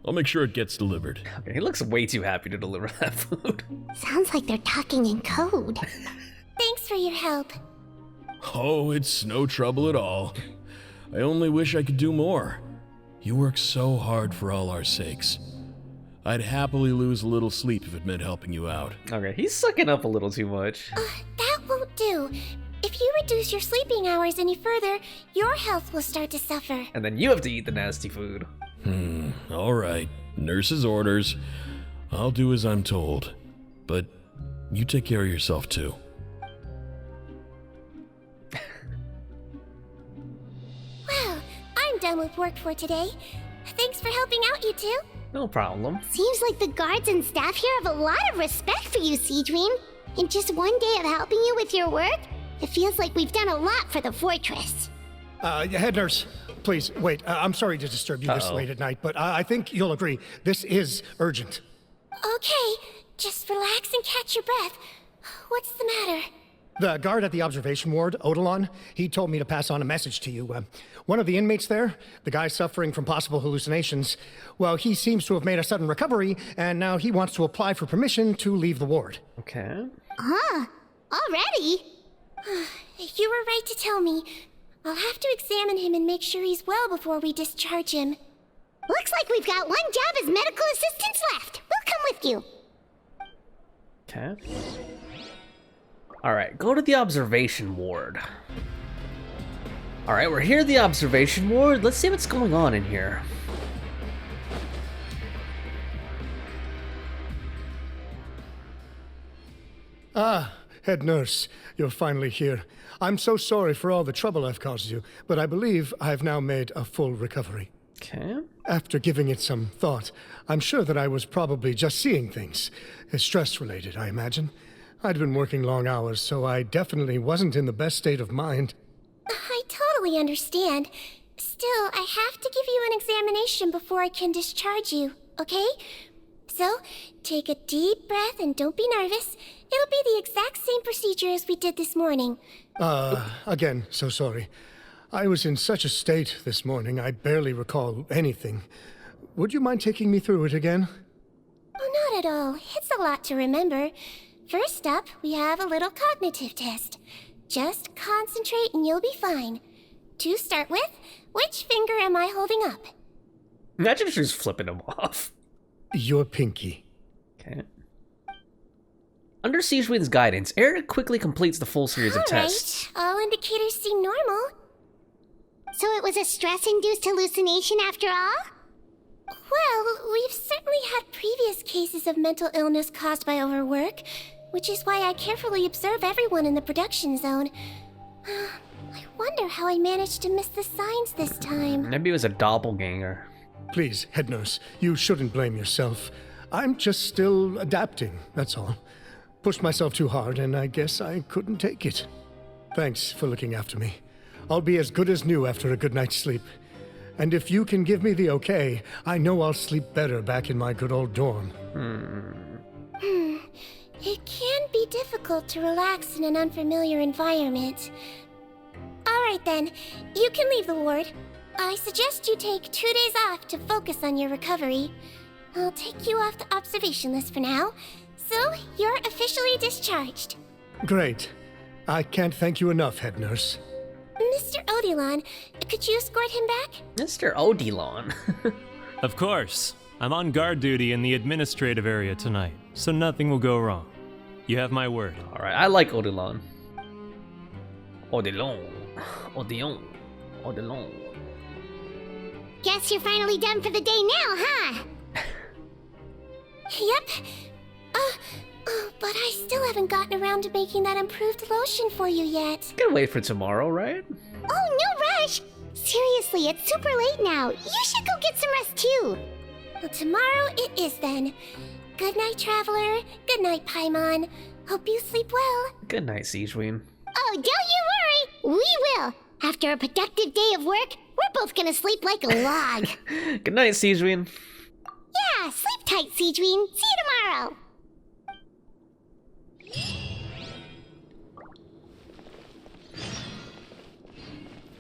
I'll make sure it gets delivered. Okay, he looks way too happy to deliver that food. Sounds like they're talking in code. Thanks for your help. Oh, it's no trouble at all. I only wish I could do more. You work so hard for all our sakes. I'd happily lose a little sleep if it meant helping you out. Okay, he's sucking up a little too much. That won't do. If you reduce your sleeping hours any further, your health will start to suffer. And then you have to eat the nasty food. All right. Nurse's orders. I'll do as I'm told. But you take care of yourself too. Well, I'm done with work for today. Thanks for helping out, you two. No problem. Seems like the guards and staff here have a lot of respect for you, Sigewinne. In just one day of helping you with your work, it feels like we've done a lot for the fortress. Head nurse, please, wait. I'm sorry to disturb you this late at night, but I think you'll agree. This is urgent. Okay, just relax and catch your breath. What's the matter? The guard at the observation ward, Odilon, he told me to pass on a message to you. One of the inmates there, the guy suffering from possible hallucinations, well, he seems to have made a sudden recovery, and now he wants to apply for permission to leave the ward. Okay. Huh? Already? You were right to tell me. I'll have to examine him and make sure he's well before we discharge him. Looks like we've got one job as medical assistants left. We'll come with you. Okay. Alright, go to the observation ward. Alright, we're here at the observation ward. Let's see what's going on in here. Head nurse, you're finally here. I'm so sorry for all the trouble I've caused you, but I believe I've now made a full recovery. Okay. After giving it some thought, I'm sure that I was probably just seeing things. Stress-related, I imagine. I'd been working long hours, so I definitely wasn't in the best state of mind. I totally understand. Still, I have to give you an examination before I can discharge you, okay? So, take a deep breath and don't be nervous. It'll be the exact same procedure as we did this morning. Again, so sorry. I was in such a state this morning, I barely recall anything. Would you mind taking me through it again? Oh, not at all. It's a lot to remember. First up, we have a little cognitive test. Just concentrate and you'll be fine. To start with, which finger am I holding up? Imagine if she's flipping him off. Your pinky. Okay. Under Sigewinne's guidance, Eric quickly completes the full series of tests. All indicators seem normal. So it was a stress-induced hallucination after all? Well, we've certainly had previous cases of mental illness caused by overwork, which is why I carefully observe everyone in the production zone. I wonder how I managed to miss the signs this time. Maybe it was a doppelganger. Please, head nurse, you shouldn't blame yourself. I'm just still adapting, that's all. Pushed myself too hard, and I guess I couldn't take it. Thanks for looking after me. I'll be as good as new after a good night's sleep. And if you can give me the okay, I know I'll sleep better back in my good old dorm. It can be difficult to relax in an unfamiliar environment. Alright then, you can leave the ward. I suggest you take 2 days off to focus on your recovery. I'll take you off the observation list for now, so you're officially discharged. Great. I can't thank you enough, head nurse. Mr. Odilon, could you escort him back? Mr. Odilon. Of course. I'm on guard duty in the administrative area tonight, so nothing will go wrong. You have my word. Alright, I like Odilon. Odilon. Odilon. Odilon. Guess you're finally done for the day now, huh? Yep. But I still haven't gotten around to making that improved lotion for you yet. You can wait for tomorrow, right? Oh, no rush! Seriously, it's super late now. You should go get some rest too. Well, tomorrow it is then. Good night, Traveler. Good night, Paimon. Hope you sleep well. Good night, Sigewinne. Oh, don't you worry. We will. After a productive day of work, we're both gonna sleep like a log. Good night, Sigewinne. Yeah, sleep tight, Sigewinne. See you tomorrow.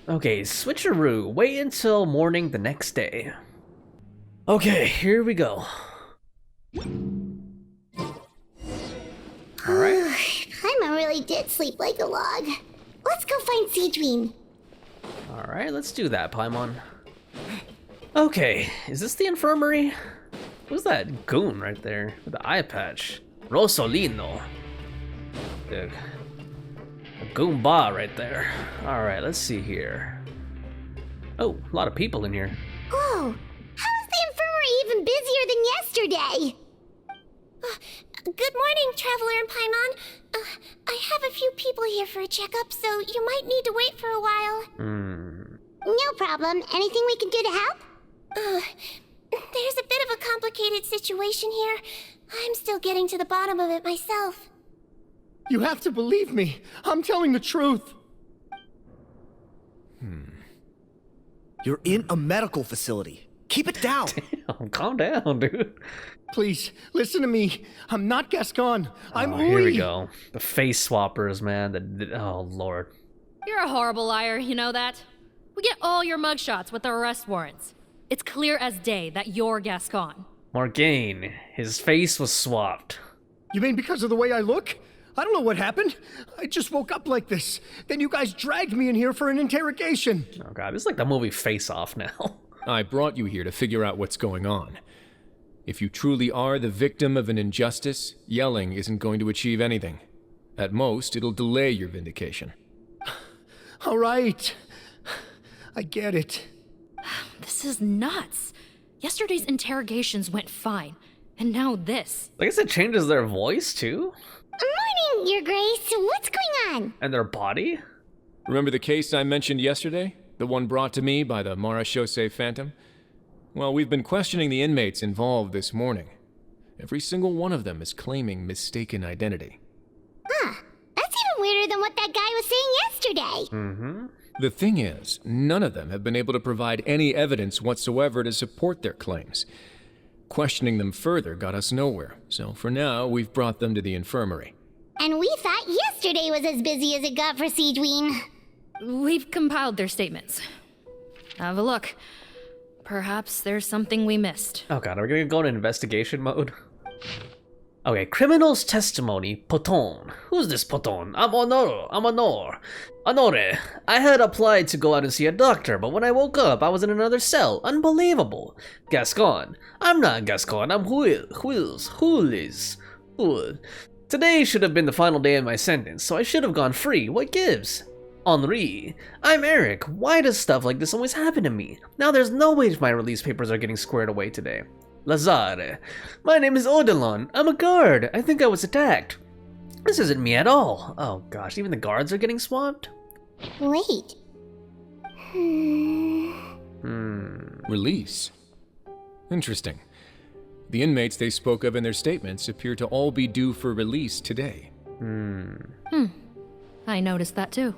Okay, switcheroo. Wait until morning the next day. Okay, here we go. Alright. Paimon really did sleep like a log. Let's go find Sigewinne. Alright, let's do that, Paimon. Okay, is this the infirmary? Who's that goon right there with the eye patch? Rosolino. The Goomba right there. Alright, let's see here. Oh, a lot of people in here. Whoa, how is the infirmary even busier than yesterday? Good morning, Traveler and Paimon. I have a few people here for a checkup, so you might need to wait for a while. No problem. Anything we can do to help? There's a bit of a complicated situation here. I'm still getting to the bottom of it myself. You have to believe me. I'm telling the truth. You're in a medical facility. Keep it down. Damn, calm down, dude. Please, listen to me. I'm not Gascon. I'm Uri. Here we go. The face swappers, man. Oh, Lord. You're a horrible liar, you know that? We get all your mugshots with the arrest warrants. It's clear as day that you're Gascon. Morgaine, his face was swapped. You mean because of the way I look? I don't know what happened. I just woke up like this. Then you guys dragged me in here for an interrogation. Oh god, this is like the movie Face Off now. I brought you here to figure out what's going on. If you truly are the victim of an injustice, yelling isn't going to achieve anything. At most, it'll delay your vindication. All right. I get it. This is nuts. Yesterday's interrogations went fine, and now this. I guess it changes their voice too. Morning, morning, Your Grace. What's going on? And their body? Remember the case I mentioned yesterday? The one brought to me by the Maruchausee Phantom? Well, we've been questioning the inmates involved this morning. Every single one of them is claiming mistaken identity. Huh. That's even weirder than what that guy was saying yesterday. Mm-hmm. The thing is, none of them have been able to provide any evidence whatsoever to support their claims. Questioning them further got us nowhere, so for now, we've brought them to the infirmary. And we thought yesterday was as busy as it got for Sigewinne. We've compiled their statements. Have a look. Perhaps there's something we missed. Oh god, are we gonna go into investigation mode? Okay, criminal's testimony, Poton. Who's this Poton? I'm Honor. Honore. I had applied to go out and see a doctor, but when I woke up, I was in another cell. Unbelievable. Gascon. I'm not Gascon, I'm Jules. Today should have been the final day of my sentence, so I should have gone free. What gives? Henri. I'm Eric. Why does stuff like this always happen to me? Now there's no way my release papers are getting squared away today. Lazare. My name is Odilon. I'm a guard. I think I was attacked. This isn't me at all. Oh gosh, even the guards are getting swamped? Wait. Release? Interesting. The inmates they spoke of in their statements appear to all be due for release today. I noticed that too.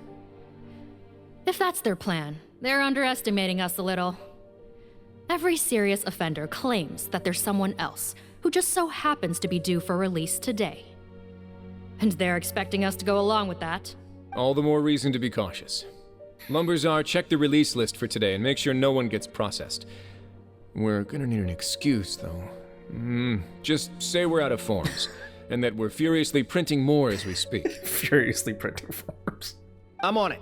If that's their plan, they're underestimating us a little. Every serious offender claims that there's someone else who just so happens to be due for release today. And they're expecting us to go along with that. All the more reason to be cautious. Lumberzar, check the release list for today and make sure no one gets processed. We're gonna need an excuse, though. Just say we're out of forms, and that we're furiously printing more as we speak. Furiously printing forms. I'm on it.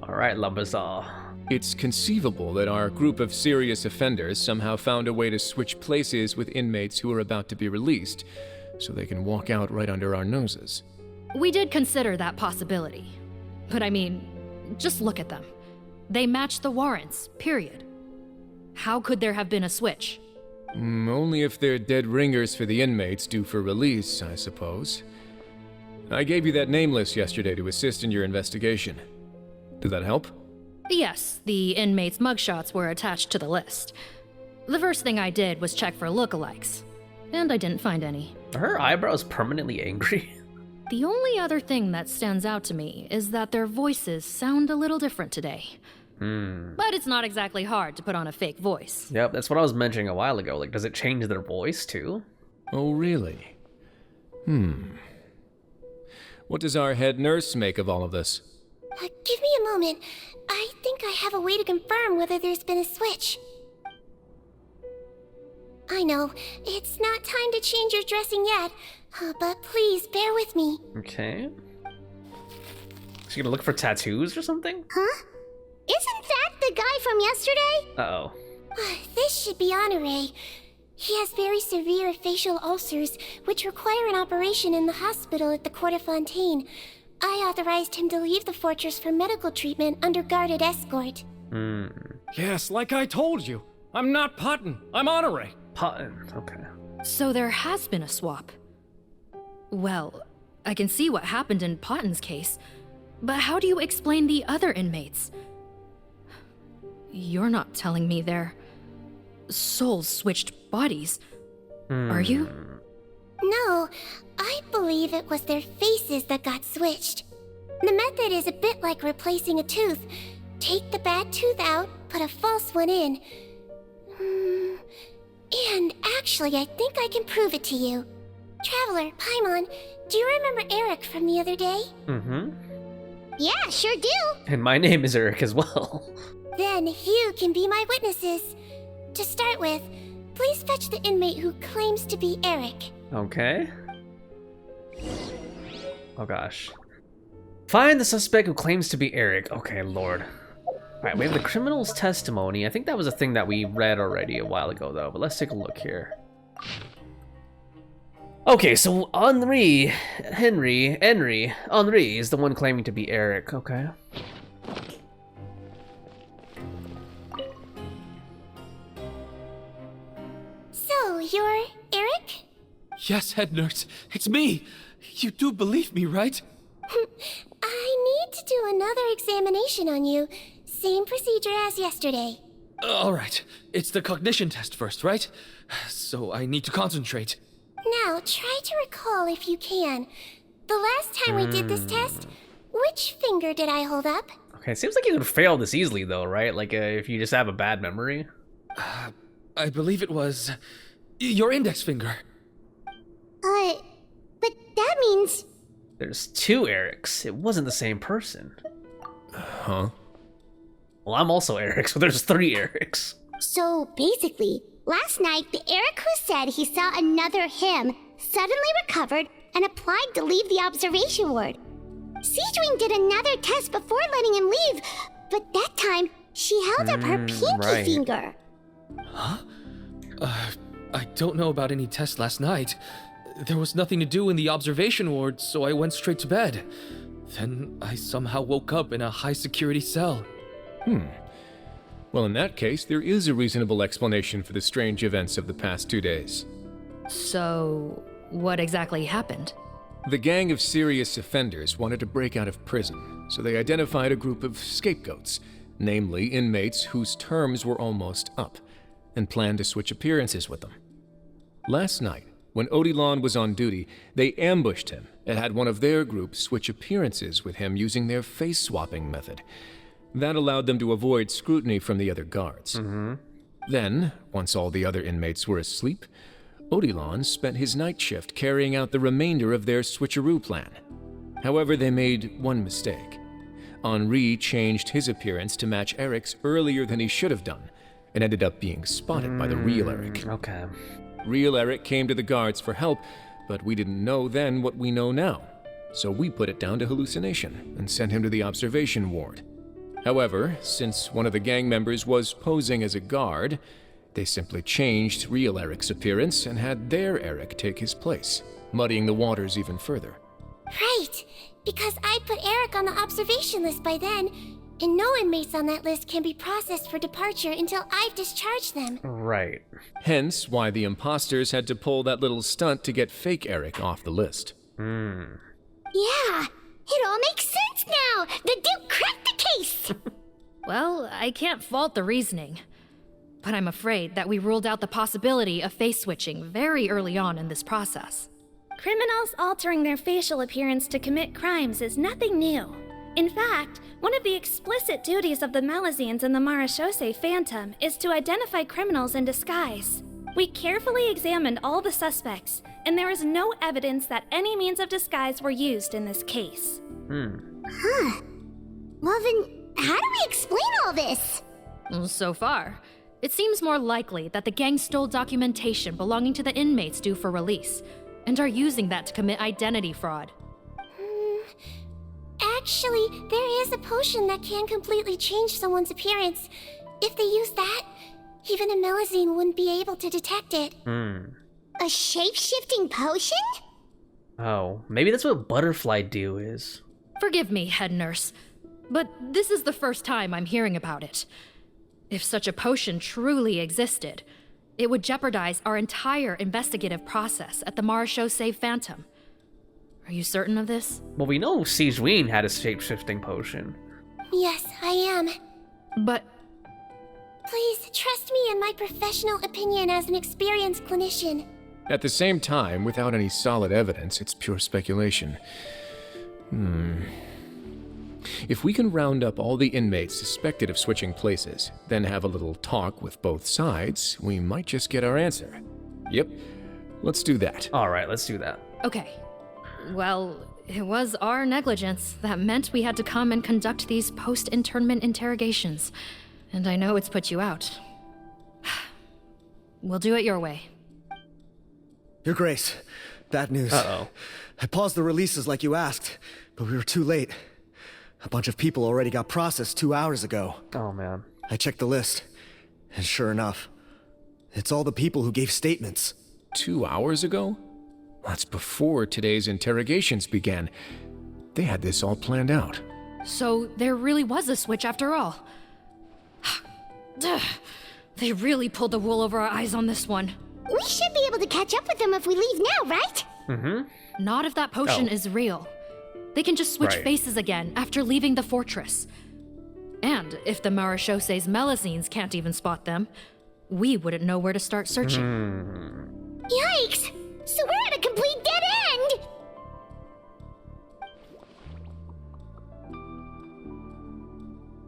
Alright, Lumberzar. It's conceivable that our group of serious offenders somehow found a way to switch places with inmates who are about to be released, so they can walk out right under our noses. We did consider that possibility. But I mean, just look at them. They match the warrants, period. How could there have been a switch? Only if they're dead ringers for the inmates due for release, I suppose. I gave you that name list yesterday to assist in your investigation. Did that help? Yes, the inmates' mugshots were attached to the list. The first thing I did was check for lookalikes, and I didn't find any. Are her eyebrows permanently angry? The only other thing that stands out to me is that their voices sound a little different today. But it's not exactly hard to put on a fake voice. Yep, that's what I was mentioning a while ago. Like, does it change their voice too? Oh, really? What does our head nurse make of all of this? Give me a moment. I think I have a way to confirm whether there's been a switch. I know, it's not time to change your dressing yet, but please bear with me. Okay. Is she gonna look for tattoos or something? Huh? Isn't that the guy from yesterday? Uh-oh. This should be Honore. He has very severe facial ulcers, which require an operation in the hospital at the Court of Fontaine. I authorized him to leave the fortress for medical treatment under guarded escort. Yes, like I told you. I'm not Potton. I'm Honore. Potton, okay. So there has been a swap. Well, I can see what happened in Potton's case, but how do you explain the other inmates? You're not telling me their souls switched bodies, are you? No, I believe it was their faces that got switched. The method is a bit like replacing a tooth. Take the bad tooth out, put a false one in. And actually, I think I can prove it to you. Traveler, Paimon, do you remember Eric from the other day? Yeah, sure do. And my name is Eric as well. Then you can be my witnesses. To start with, please fetch the inmate who claims to be Eric. Okay. Oh gosh. Find the suspect who claims to be Eric. Okay, Lord. Alright, we have the criminal's testimony. I think that was a thing that we read already a while ago, though, but let's take a look here. Okay, so Henri is the one claiming to be Eric, okay. So, you're Eric? Yes, head nurse, it's me. You do believe me, right? I need to do another examination on you. Same procedure as yesterday. All right, it's the cognition test first, right? So I need to concentrate. Now, try to recall if you can. The last time we did this test, which finger did I hold up? Okay, it seems like you could fail this easily, though, right? Like, if you just have a bad memory. I believe it was your index finger. But that means... There's two Erics. It wasn't the same person. Huh? Well, I'm also Eric, so there's 3 Erics. So basically, last night the Eric who said he saw another him suddenly recovered and applied to leave the observation ward. Sigewinne did another test before letting him leave, but that time she held up her pinky finger. Huh? I don't know about any test last night. There was nothing to do in the observation ward, so I went straight to bed. Then I somehow woke up in a high-security cell. Well, in that case, there is a reasonable explanation for the strange events of the past 2 days. So, what exactly happened? The gang of serious offenders wanted to break out of prison, so they identified a group of scapegoats, namely inmates whose terms were almost up, and planned to switch appearances with them. Last night, when Odilon was on duty, they ambushed him and had one of their group switch appearances with him using their face-swapping method. That allowed them to avoid scrutiny from the other guards. Then, once all the other inmates were asleep, Odilon spent his night shift carrying out the remainder of their switcheroo plan. However, they made one mistake. Henri changed his appearance to match Eric's earlier than he should have done, and ended up being spotted by the real Eric. Okay. Real Eric came to the guards for help, but we didn't know then what we know now. So we put it down to hallucination and sent him to the observation ward. However, since one of the gang members was posing as a guard, they simply changed real Eric's appearance and had their Eric take his place, muddying the waters even further. Right, because I put Eric on the observation list by then, and no inmates on that list can be processed for departure until I've discharged them. Right. Hence why the imposters had to pull that little stunt to get fake Eric off the list. Yeah, it all makes sense now! The Duke cracked the case! Well, I can't fault the reasoning. But I'm afraid that we ruled out the possibility of face switching very early on in this process. Criminals altering their facial appearance to commit crimes is nothing new. In fact, one of the explicit duties of the Melusines in the Maruchausee Phantom is to identify criminals in disguise. We carefully examined all the suspects, and there is no evidence that any means of disguise were used in this case. Huh. Well then, how do we explain all this? So far, it seems more likely that the gang stole documentation belonging to the inmates due for release, and are using that to commit identity fraud. Actually, there is a potion that can completely change someone's appearance. If they use that, even a Melusine wouldn't be able to detect it. A shape-shifting potion? Oh, maybe that's what butterfly dew is. Forgive me, head nurse, but this is the first time I'm hearing about it. If such a potion truly existed, it would jeopardize our entire investigative process at the Maruchausee Phantom. Are you certain of this? Well, we know Sigewinne had a shape-shifting potion. Yes, I am. But... Please, trust me in my professional opinion as an experienced clinician. At the same time, without any solid evidence, it's pure speculation. If we can round up all the inmates suspected of switching places, then have a little talk with both sides, we might just get our answer. Yep, let's do that. Alright, let's do that. Okay. Well, it was our negligence that meant we had to come and conduct these post-internment interrogations. And I know it's put you out. We'll do it your way. Your Grace, bad news. I paused the releases like you asked, but we were too late. A bunch of people already got processed 2 hours ago. Oh, man. I checked the list, and sure enough, it's all the people who gave statements. 2 hours ago? That's before today's interrogations began. They had this all planned out. So there really was a switch after all. They really pulled the wool over our eyes on this one. We should be able to catch up with them if we leave now, right? Mm-hmm. Not if that potion is real. They can just switch Right. faces again after leaving the fortress. And if the Maruchausee's Melusines can't even spot them, we wouldn't know where to start searching. Yikes! So we're at a complete dead end!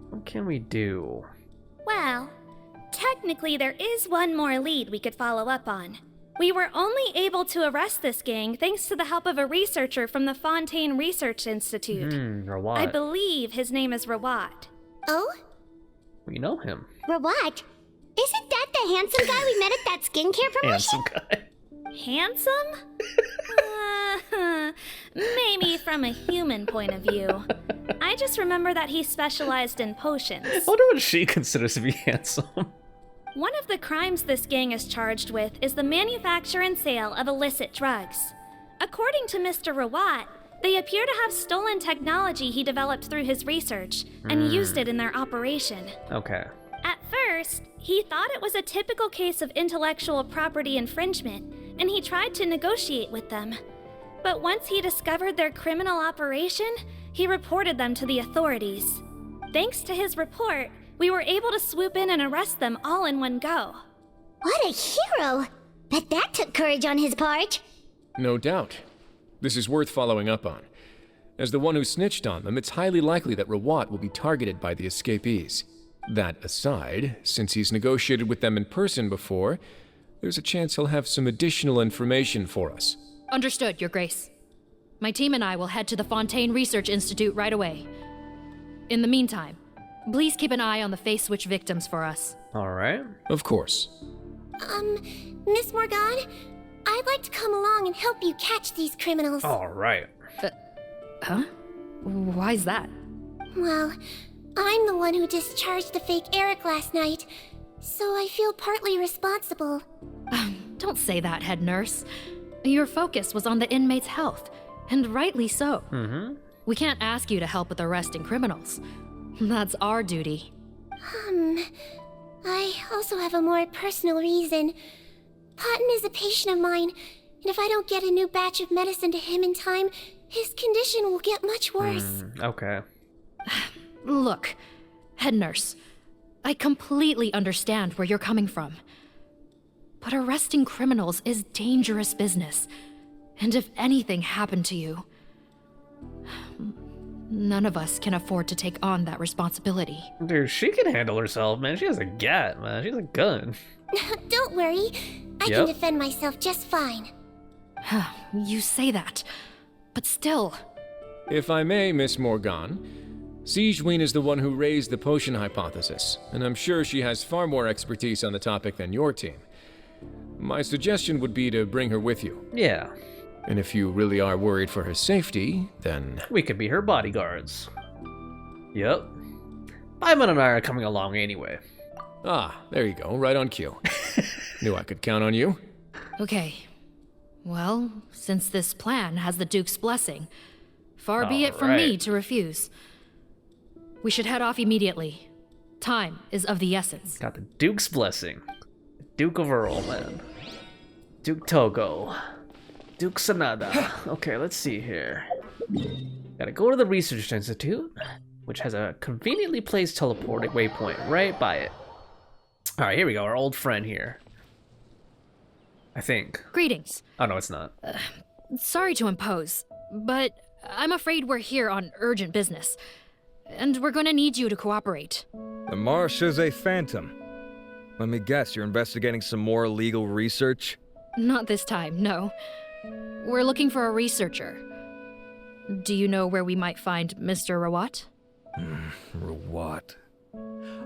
What can we do? Well, technically there is one more lead we could follow up on. We were only able to arrest this gang thanks to the help of a researcher from the Fontaine Research Institute. Rawat. I believe his name is Rawat. Oh? We know him. Rawat? Isn't that the handsome guy we met at that skincare promotion? Handsome guy. Handsome? Maybe from a human point of view. I just remember that he specialized in potions. I wonder what she considers to be handsome. One of the crimes this gang is charged with is the manufacture and sale of illicit drugs. According to Mr. Rawat, they appear to have stolen technology he developed through his research and used it in their operation. Okay. At first, he thought it was a typical case of intellectual property infringement, and he tried to negotiate with them. But once he discovered their criminal operation, he reported them to the authorities. Thanks to his report, we were able to swoop in and arrest them all in one go. What a hero! Bet that took courage on his part. No doubt. This is worth following up on. As the one who snitched on them, it's highly likely that Rawat will be targeted by the escapees. That aside, since he's negotiated with them in person before, there's a chance he'll have some additional information for us. Understood, Your Grace. My team and I will head to the Fontaine Research Institute right away. In the meantime, please keep an eye on the face switch victims for us. All right. Of course. Miss Morgane, I'd like to come along and help you catch these criminals. All right. Huh? Why's that? Well, I'm the one who discharged the fake Eric last night, so I feel partly responsible. Don't say that, head nurse. Your focus was on the inmates' health, and rightly so. We can't ask you to help with arresting criminals. That's our duty. I also have a more personal reason. Cotton is a patient of mine, and if I don't get a new batch of medicine to him in time, his condition will get much worse. Okay. Look, head nurse, I completely understand where you're coming from. But arresting criminals is dangerous business. And if anything happened to you, none of us can afford to take on that responsibility. Dude, she can handle herself, man. She has a gat, man. She's a gun. Don't worry, I can defend myself just fine. You say that, but still. If I may, Miss Morgane, Sigewinne is the one who raised the potion hypothesis, and I'm sure she has far more expertise on the topic than your team. My suggestion would be to bring her with you. Yeah. And if you really are worried for her safety, then... we could be her bodyguards. Yep. Paimon and I are coming along anyway. Ah, there you go, right on cue. Knew I could count on you. Okay. Well, since this plan has the Duke's blessing, far be it from me to refuse. We should head off immediately. Time is of the essence. Got the Duke's blessing. Duke of Earl, man. Duke Togo. Duke Sanada. Okay, let's see here. Gotta go to the Research Institute, which has a conveniently placed teleporting waypoint right by it. Alright, here we go, our old friend here. I think. Greetings. Oh, no, it's not. Sorry to impose, but I'm afraid we're here on urgent business. And we're gonna need you to cooperate. The Maruchausee Phantom. Let me guess, you're investigating some more illegal research? Not this time, no. We're looking for a researcher. Do you know where we might find Mr. Rawat? Rawat.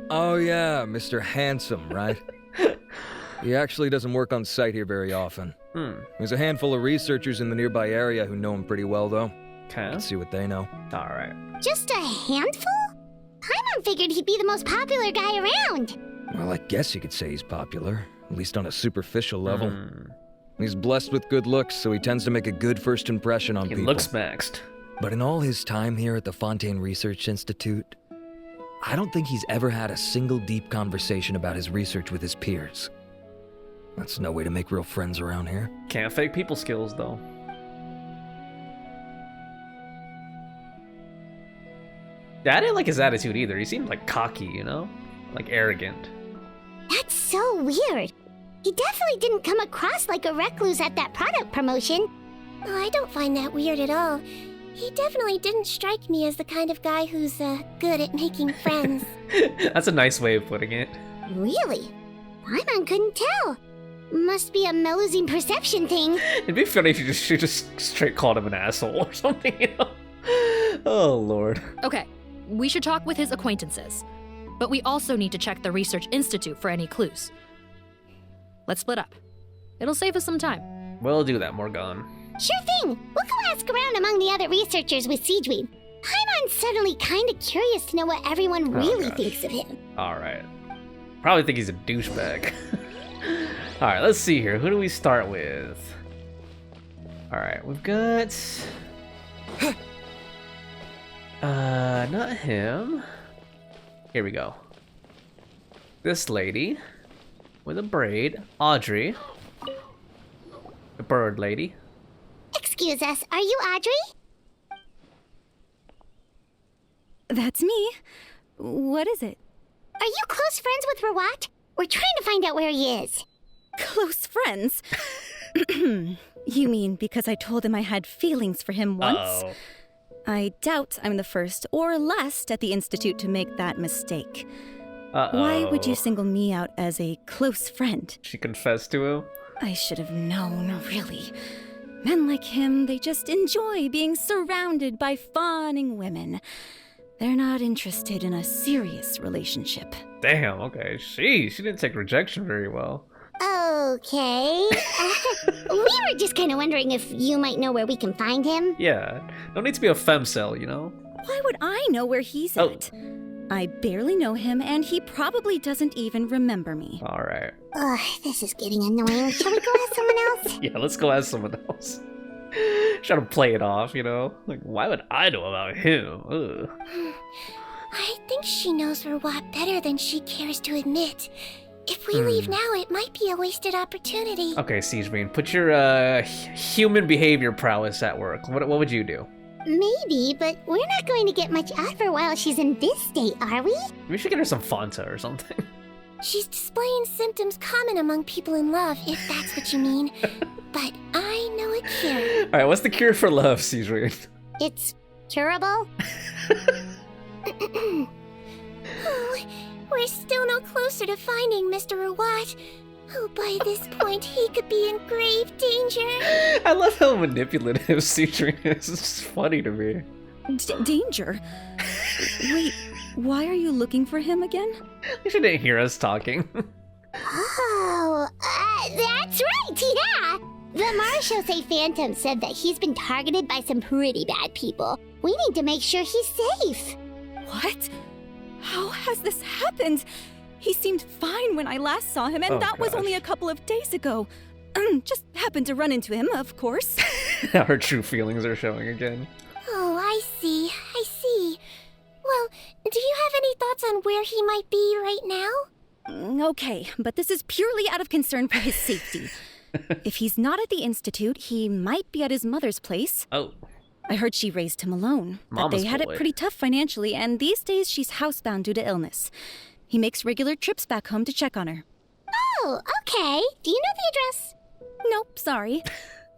Oh yeah, Mr. Handsome, right? He actually doesn't work on site here very often. There's a handful of researchers in the nearby area who know him pretty well, though. Okay. Let's see what they know. Alright. Just a handful? Paimon figured he'd be the most popular guy around. Well, I guess you could say he's popular, at least on a superficial level. He's blessed with good looks, so he tends to make a good first impression on people. He looks maxed. But in all his time here at the Fontaine Research Institute, I don't think he's ever had a single deep conversation about his research with his peers. That's no way to make real friends around here. Can't fake people skills, though. Yeah, I didn't like his attitude either. He seemed like cocky, you know? Like arrogant. That's so weird. He definitely didn't come across like a recluse at that product promotion. Oh, I don't find that weird at all. He definitely didn't strike me as the kind of guy who's good at making friends. That's a nice way of putting it. Really? Paimon couldn't tell. Must be a Melusine perception thing. It'd be funny if you just straight called him an asshole or something, you know? Oh, Lord. Okay, we should talk with his acquaintances. But we also need to check the Research Institute for any clues. Let's split up. It'll save us some time. We'll do that, Morgan. Sure thing. We'll go ask around among the other researchers with Sigewinne. Paimon's suddenly kind of curious to know what everyone really thinks of him. Alright. Probably think he's a douchebag. Alright, let's see here. Who do we start with? Alright, we've got... not him. Here we go. This lady with a braid, Audrey. The bird lady. Excuse us, are you Audrey? That's me. What is it? Are you close friends with Rawat? We're trying to find out where he is. Close friends? You mean because I told him I had feelings for him once? Uh-oh. I doubt I'm the first or last at the Institute to make that mistake. Uh-oh. Why would you single me out as a close friend? She confessed to him? I should have known, really. Men like him, they just enjoy being surrounded by fawning women. They're not interested in a serious relationship. Damn, okay. She didn't take rejection very well. Okay. We were just kind of wondering if you might know where we can find him. Yeah, don't need to be a femcel, you know? Why would I know where he's at? I barely know him, and he probably doesn't even remember me. Alright. Ugh, this is getting annoying. Shall we go ask someone else? Yeah, let's go ask someone else. Try to play it off, you know? Like, why would I know about him? Ugh. I think she knows Rawat better than she cares to admit. If we leave now, it might be a wasted opportunity. Okay, Sigewinne, put your human behavior prowess at work. What would you do? Maybe, but we're not going to get much out of her while she's in this state, are we? We should get her some Fanta or something. She's displaying symptoms common among people in love, if that's what you mean. But I know a cure. Alright, what's the cure for love, Sigewinne? It's curable? Oh, we're still no closer to finding Mr. Rawat. Oh, by this point, he could be in grave danger. I love how manipulative Sigewinne is. It's funny to me. Danger? Wait, why are you looking for him again? You didn't hear us talking. Oh, that's right, yeah! The Maruchausee Phantom said that he's been targeted by some pretty bad people. We need to make sure he's safe. What? How has this happened? He seemed fine when I last saw him, and that was only a couple of days ago. Just happened to run into him, of course. Her true feelings are showing again. Oh, I see. Well, do you have any thoughts on where he might be right now? Okay, but this is purely out of concern for his safety. If he's not at the Institute, he might be at his mother's place. Oh. I heard she raised him alone. But Mama's they had boy. it pretty tough financially, and these days she's housebound due to illness. He makes regular trips back home to check on her. Oh, okay. Do you know the address? Nope, sorry.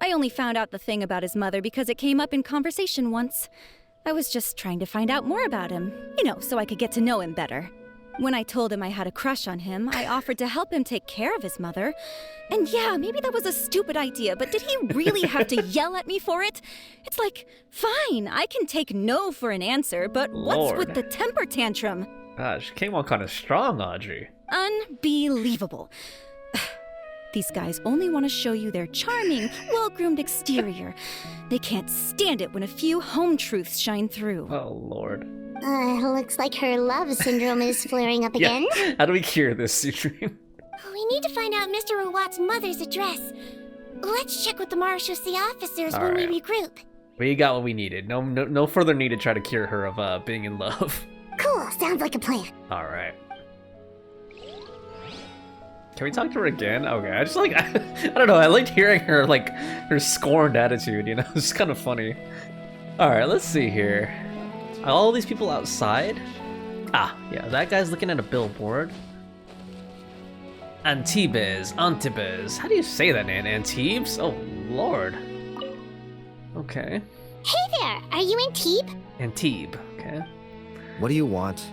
I only found out the thing about his mother because it came up in conversation once. I was just trying to find out more about him, so I could get to know him better. When I told him I had a crush on him, I offered to help him take care of his mother. And yeah, maybe that was a stupid idea, but did he really have to yell at me for it? It's like, fine, I can take no for an answer, but what's with the temper tantrum? She came on kind of strong, Audrey. Unbelievable. These guys only want to show you their charming, well-groomed exterior. They can't stand it when a few home truths shine through. Oh, Lord. Looks like her love syndrome is flaring up again. How do we cure this, Sigewinne? We need to find out Mr. Rawat's mother's address. Let's check with the Maruchausee officers when we regroup. We got what we needed. No further need to try to cure her of being in love. Cool, sounds like a plan. Alright. Can we talk to her again? Okay, I just like, I don't know, I liked hearing her, like, her scorned attitude, you know? It's kind of funny. Alright, let's see here. Are all these people outside? Ah, yeah, that guy's looking at a billboard. Antibes. How do you say that name? Antibes? Oh, lord. Okay. Hey there, are you Antibes? Antibes, okay. What do you want?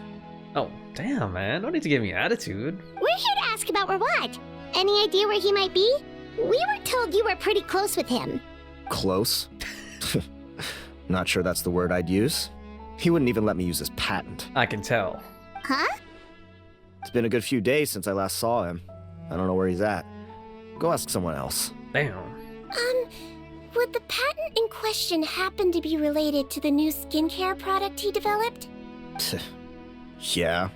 Oh, damn, man. No need to give me attitude. We're here to ask about Rawat. Any idea where he might be? We were told you were pretty close with him. Close? Not sure that's the word I'd use. He wouldn't even let me use his patent. I can tell. Huh? It's been a good few days since I last saw him. I don't know where he's at. Go ask someone else. Damn. Would the patent in question happen to be related to the new skincare product he developed? Yeah,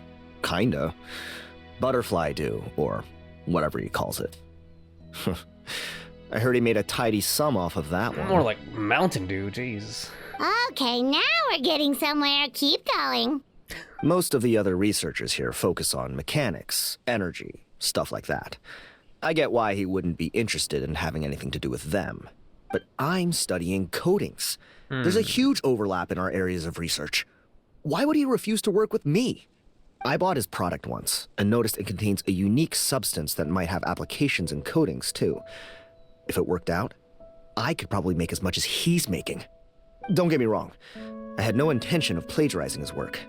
kinda. Butterfly dew, or whatever he calls it. I heard he made a tidy sum off of that one. More like Mountain Dew, jeez. Okay, now we're getting somewhere. Keep going. Most of the other researchers here focus on mechanics, energy, stuff like that. I get why he wouldn't be interested in having anything to do with them. But I'm studying coatings. There's a huge overlap in our areas of research. Why would he refuse to work with me? I bought his product once and noticed it contains a unique substance that might have applications in coatings too. If it worked out, I could probably make as much as he's making. Don't get me wrong, I had no intention of plagiarizing his work.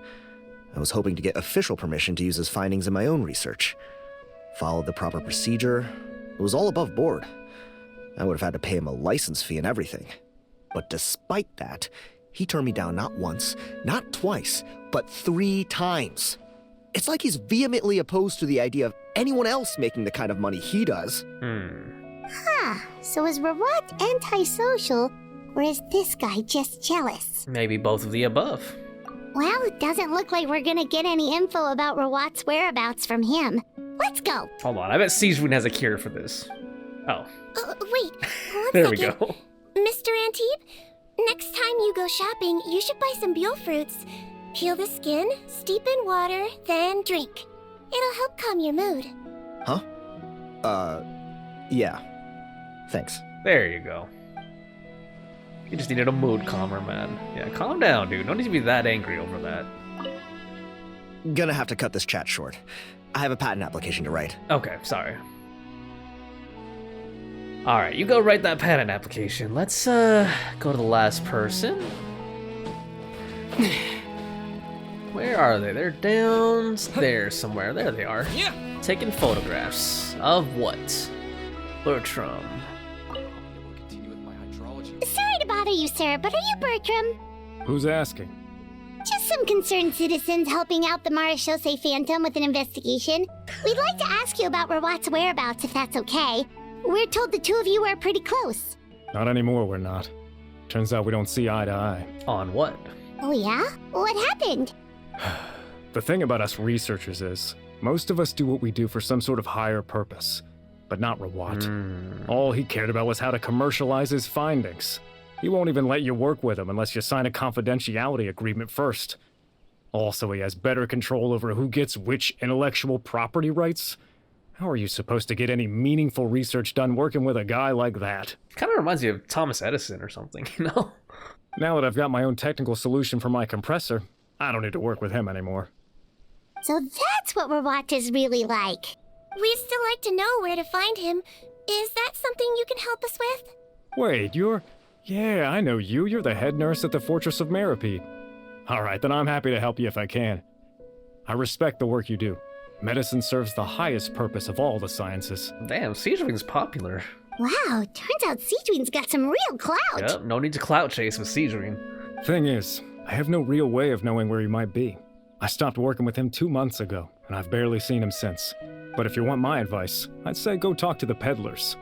I was hoping to get official permission to use his findings in my own research. Followed the proper procedure. It was all above board. I would have had to pay him a license fee and everything. But despite that, he turned me down not once, not twice, but 3 times. It's like he's vehemently opposed to the idea of anyone else making the kind of money he does. Huh, so is Rawat antisocial, or is this guy just jealous? Maybe both of the above. Well, it doesn't look like we're gonna get any info about Rawat's whereabouts from him. Let's go. Hold on, I bet Sigewinne has a cure for this. Oh. Wait, one There second. we go. Mr. Antibes, next time you go shopping, you should buy some Buell fruits. Peel the skin, steep in water, then drink. It'll help calm your mood. Huh? Yeah. Thanks. There you go. You just needed a mood calmer, man. Yeah, calm down, dude. No need to be that angry over that. Gonna have to cut this chat short. I have a patent application to write. Okay, sorry. Alright, you go write that patent application. Let's, go to the last person. Where are they? They're down there somewhere. There they are. Yeah. Taking photographs. Of what? Bertram. Sorry to bother you, sir, but are you Bertram? Who's asking? Just some concerned citizens helping out the Maruchausee Phantom with an investigation. We'd like to ask you about Rawat's whereabouts, if that's okay. We're told the 2 of you are pretty close. Not anymore, we're not. Turns out we don't see eye to eye. On what? Oh yeah? What happened? The thing about us researchers is, most of us do what we do for some sort of higher purpose. But not Rawat. All he cared about was how to commercialize his findings. He won't even let you work with him unless you sign a confidentiality agreement first. Also, he has better control over who gets which intellectual property rights. How are you supposed to get any meaningful research done working with a guy like that? Kind of reminds me of Thomas Edison or something, you know? Now that I've got my own technical solution for my compressor, I don't need to work with him anymore. So that's what Rawat is really like. We'd still like to know where to find him. Is that something you can help us with? Wait, you're... Yeah, I know you. You're the head nurse at the Fortress of Meropide. Alright, then I'm happy to help you if I can. I respect the work you do. Medicine serves the highest purpose of all the sciences. Damn, Sigewinne's popular. Wow, turns out Sigewinne's got some real clout. Yep, no need to clout chase with Sigewinne. Thing is, I have no real way of knowing where he might be. I stopped working with him 2 months ago, and I've barely seen him since. But if you want my advice, I'd say go talk to the peddlers.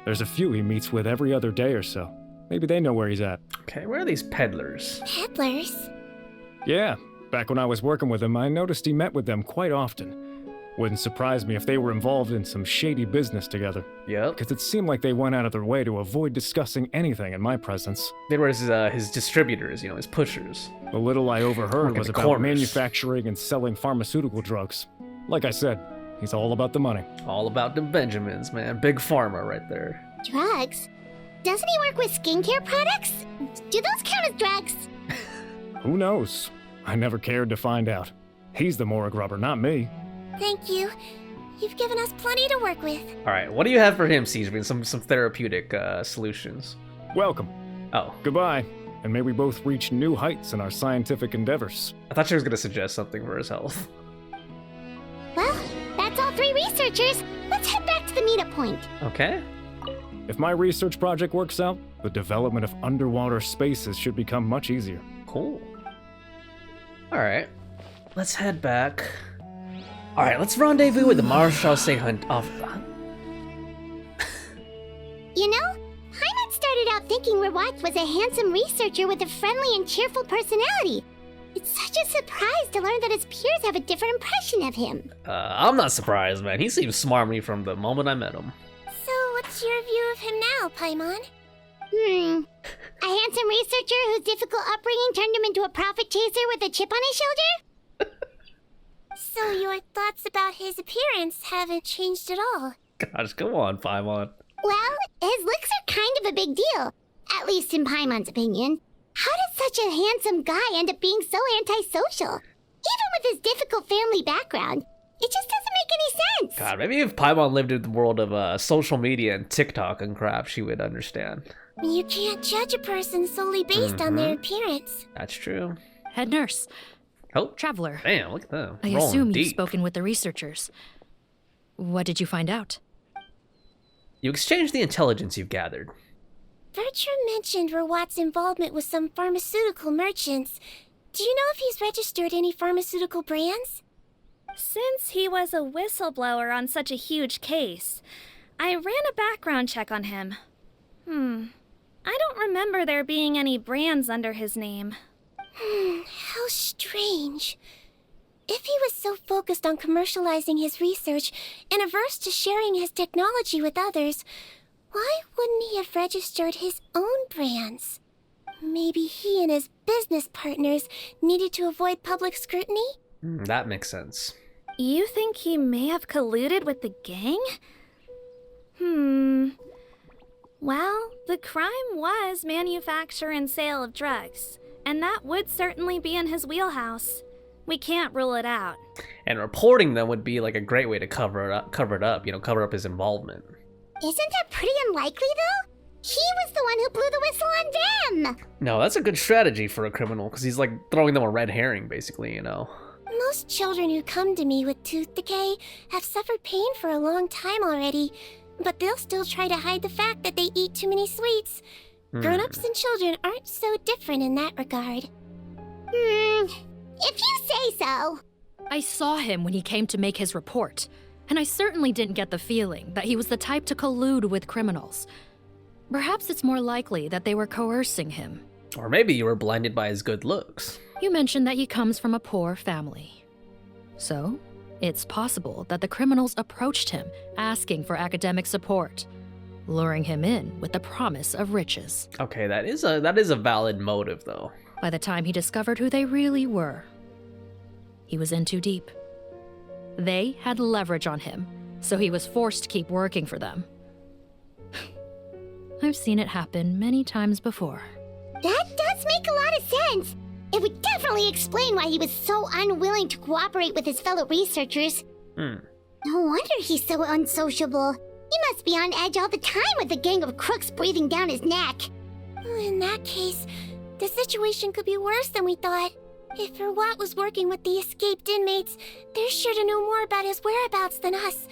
There's a few he meets with every other day or so. Maybe they know where he's at. Okay, where are these peddlers? Peddlers? Yeah, back when I was working with him, I noticed he met with them quite often. Wouldn't surprise me if they were involved in some shady business together. Yep. Because it seemed like they went out of their way to avoid discussing anything in my presence. They were his distributors, you know, his pushers. The little I overheard Working was the about corners. manufacturing and selling pharmaceutical drugs. Like I said, He's all about the money. All about the Benjamins, man. Big pharma right there. Drugs? Doesn't he work with skincare products? Do those count as drugs? Who knows? I never cared to find out. He's the morgue rubber, not me. Thank you. You've given us plenty to work with. All right, what do you have for him, Sigewinne? Some therapeutic solutions. Welcome. Oh. Goodbye. And may we both reach new heights in our scientific endeavors. I thought she was going to suggest something for his health. Well, that's all 3 researchers. Let's head back to the meetup point. Okay. If my research project works out, the development of underwater spaces should become much easier. Cool. All right. Let's head back. All right, let's rendezvous with the Maruchausee hunt off. You know, Paimon started out thinking Rawat was a handsome researcher with a friendly and cheerful personality. It's such a surprise to learn that his peers have a different impression of him. I'm not surprised, man. He seems smarmy from the moment I met him. So, what's your view of him now, Paimon? A handsome researcher whose difficult upbringing turned him into a profit chaser with a chip on his shoulder? So your thoughts about his appearance haven't changed at all? Gosh, come on, Paimon. Well, his looks are kind of a big deal. At least in Paimon's opinion. How did such a handsome guy end up being so antisocial? Even with his difficult family background, it just doesn't make any sense. God, maybe if Paimon lived in the world of social media and TikTok and crap, she would understand. You can't judge a person solely based on their appearance. That's true. Head nurse. Oh. Traveler. Damn, look at that. I assume you've spoken with the researchers. What did you find out? You exchanged the intelligence you've gathered. Bertram mentioned Rawat's involvement with some pharmaceutical merchants. Do you know if he's registered any pharmaceutical brands? Since he was a whistleblower on such a huge case, I ran a background check on him. I don't remember there being any brands under his name. How strange. If he was so focused on commercializing his research and averse to sharing his technology with others, why wouldn't he have registered his own brands? Maybe he and his business partners needed to avoid public scrutiny? That makes sense. You think he may have colluded with the gang? Well, the crime was manufacture and sale of drugs, and that would certainly be in his wheelhouse. We can't rule it out. And reporting them would be like a great way to cover it up, cover up his involvement. Isn't that pretty unlikely, though? He was the one who blew the whistle on them! No, that's a good strategy for a criminal, because he's like throwing them a red herring, basically, Most children who come to me with tooth decay have suffered pain for a long time already, but they'll still try to hide the fact that they eat too many sweets. Grown-ups and children aren't so different in that regard. If you say so. I saw him when he came to make his report, and I certainly didn't get the feeling that he was the type to collude with criminals. Perhaps it's more likely that they were coercing him. Or maybe you were blinded by his good looks. You mentioned that he comes from a poor family. So, it's possible that the criminals approached him asking for academic support, luring him in with the promise of riches. Okay, that is a valid motive, though. By the time he discovered who they really were, he was in too deep. They had leverage on him, so he was forced to keep working for them. I've seen it happen many times before. That does make a lot of sense. It would definitely explain why he was so unwilling to cooperate with his fellow researchers. No wonder he's so unsociable. He must be on edge all the time with a gang of crooks breathing down his neck. In that case, the situation could be worse than we thought. If Rawat was working with the escaped inmates, they're sure to know more about his whereabouts than us.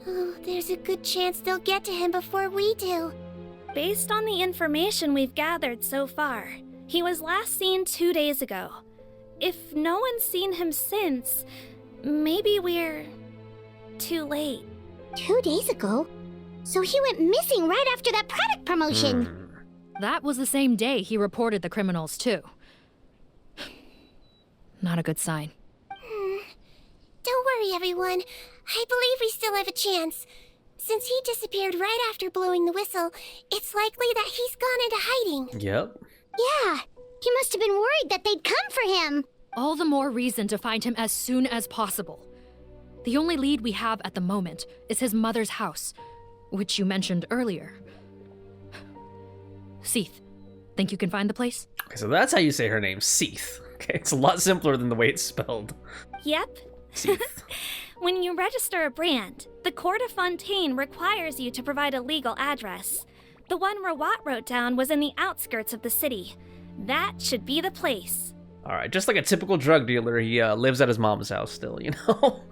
Oh, there's a good chance they'll get to him before we do. Based on the information we've gathered so far, he was last seen 2 days ago. If no one's seen him since, maybe we're too late. 2 days ago? So he went missing right after that product promotion. That was the same day he reported the criminals, too. Not a good sign. Don't worry, everyone. I believe we still have a chance. Since he disappeared right after blowing the whistle, it's likely that he's gone into hiding. Yep. Yeah, he must have been worried that they'd come for him. All the more reason to find him as soon as possible. The only lead we have at the moment is his mother's house, which you mentioned earlier. Seath, think you can find the place? Okay, so that's how you say her name, Seath. Okay, it's a lot simpler than the way it's spelled. Yep. When you register a brand, the Court of Fontaine requires you to provide a legal address. The one Rawat wrote down was in the outskirts of the city. That should be the place. Alright, just like a typical drug dealer, he lives at his mom's house still, you know?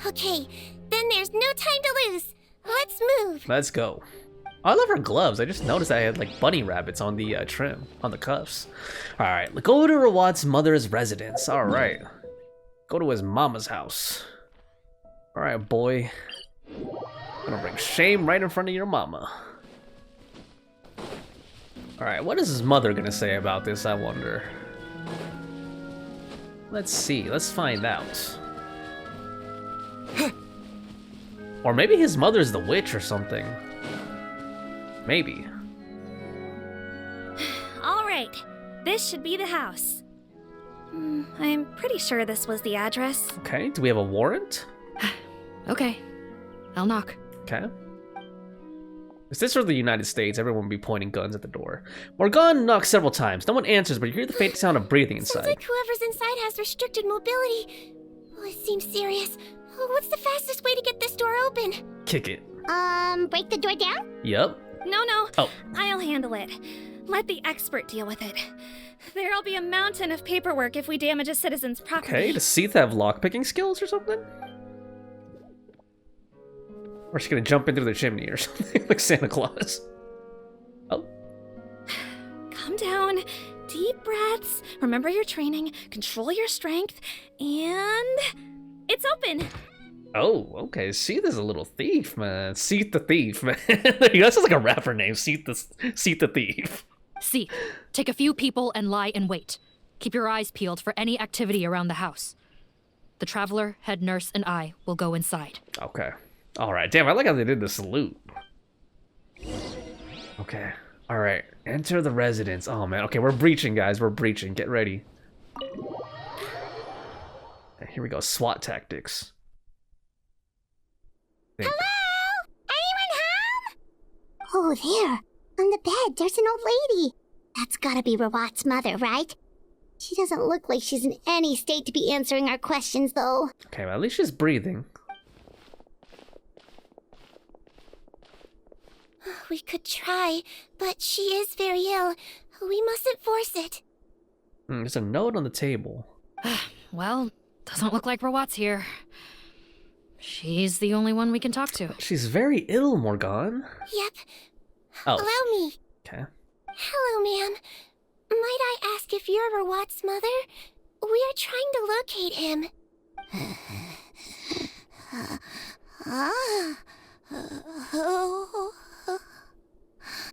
Okay, then there's no time to lose. Let's move. Let's go. I love her gloves. I just noticed I had like bunny rabbits on the trim, on the cuffs. Alright, go to Rawat's mother's residence. Alright. Go to his mama's house. Alright, boy. Gonna bring shame right in front of your mama. Alright, what is his mother gonna say about this, I wonder? Let's see, let's find out. Or maybe his mother's the witch or something. Maybe. All right, this should be the house. I'm pretty sure this was the address. Okay, do we have a warrant? Okay, I'll knock. Okay. If this were the United States, everyone would be pointing guns at the door. Morgan knocks several times. No one answers, but you hear the faint sound of breathing inside. Sounds like whoever's inside has restricted mobility. Oh, it seems serious. Oh, what's the fastest way to get this door open? Kick it. Break the door down? Yup. No. Oh. I'll handle it. Let the expert deal with it. There'll be a mountain of paperwork if we damage a citizen's property. Okay, does Seath have lockpicking skills or something? Or is she gonna jump in through the chimney or something, like Santa Claus? Oh. Calm down. Deep breaths. Remember your training. Control your strength. And... it's open. Oh, okay. Seath is a little thief, man. Seath the Thief, man. That sounds like a rapper name. Seath the Thief. Seath, take a few people and lie in wait. Keep your eyes peeled for any activity around the house. The Traveler, head nurse, and I will go inside. Okay. Alright. Damn, I like how they did the salute. Okay. Alright. Enter the residence. Oh, man. Okay, we're breaching, guys. We're breaching. Get ready. Okay, here we go. SWAT tactics. Hello? Anyone home? Oh, there. On the bed, there's an old lady. That's gotta be Rawat's mother, right? She doesn't look like she's in any state to be answering our questions, though. Okay, well, at least she's breathing. We could try, but she is very ill. We mustn't force it. There's a note on the table. Well, doesn't look like Rawat's here. She's the only one we can talk to. She's very ill, Morgan. Yep. Oh. Allow me. Okay. Hello, ma'am. Might I ask if you're Rawat's mother? We are trying to locate him.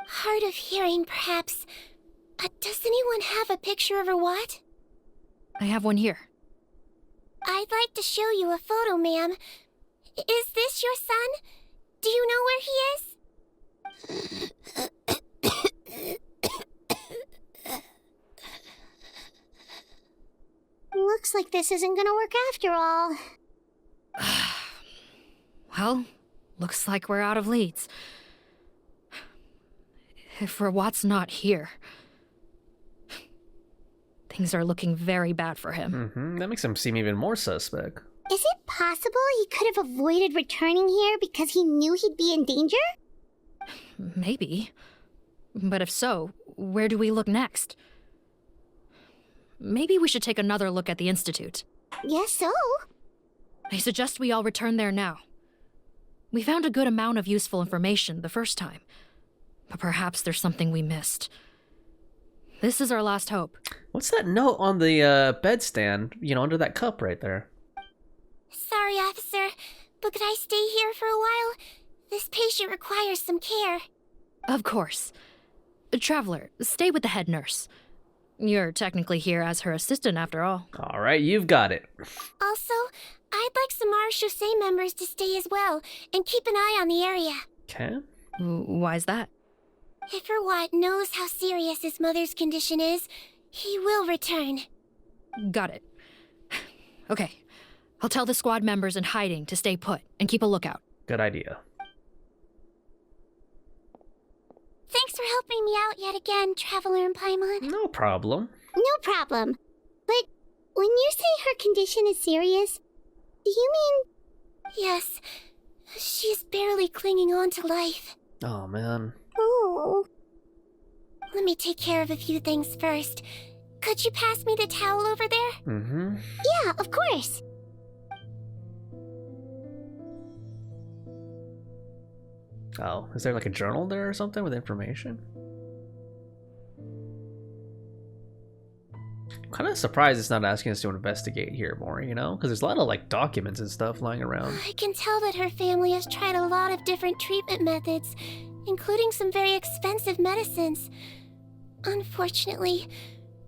Hard of hearing, perhaps. Does anyone have a picture of Rawat? I have one here. I'd like to show you a photo, ma'am. Is this your son? Do you know where he is? Looks like this isn't gonna work after all. Well, looks like we're out of leads. If Rawat's not here, things are looking very bad for him. That makes him seem even more suspect. Is it possible he could have avoided returning here because he knew he'd be in danger? Maybe. But if so, where do we look next? Maybe we should take another look at the Institute. Yes, so. I suggest we all return there now. We found a good amount of useful information the first time, but perhaps there's something we missed. This is our last hope. What's that note on the bedstand, you know, under that cup right there? Sorry, officer, but could I stay here for a while? This patient requires some care. Of course. Traveler, stay with the head nurse. You're technically here as her assistant after all. All right, you've got it. Also, I'd like some Maruchausee members to stay as well and keep an eye on the area. Okay. Why's that? If Rawat knows how serious his mother's condition is, he will return. Got it. Okay. I'll tell the squad members in hiding to stay put and keep a lookout. Good idea. Thanks for helping me out yet again, Traveler and Paimon. No problem. No problem. But when you say her condition is serious, do you mean... Yes. She's barely clinging on to life. Oh, man. Oh. Let me take care of a few things first. Could you pass me the towel over there? Mm-hmm. Yeah, of course. Oh, is there like a journal there or something with information? I'm kind of surprised it's not asking us to investigate here more, you know? Because there's a lot of like documents and stuff lying around. I can tell that her family has tried a lot of different treatment methods, including some very expensive medicines. Unfortunately,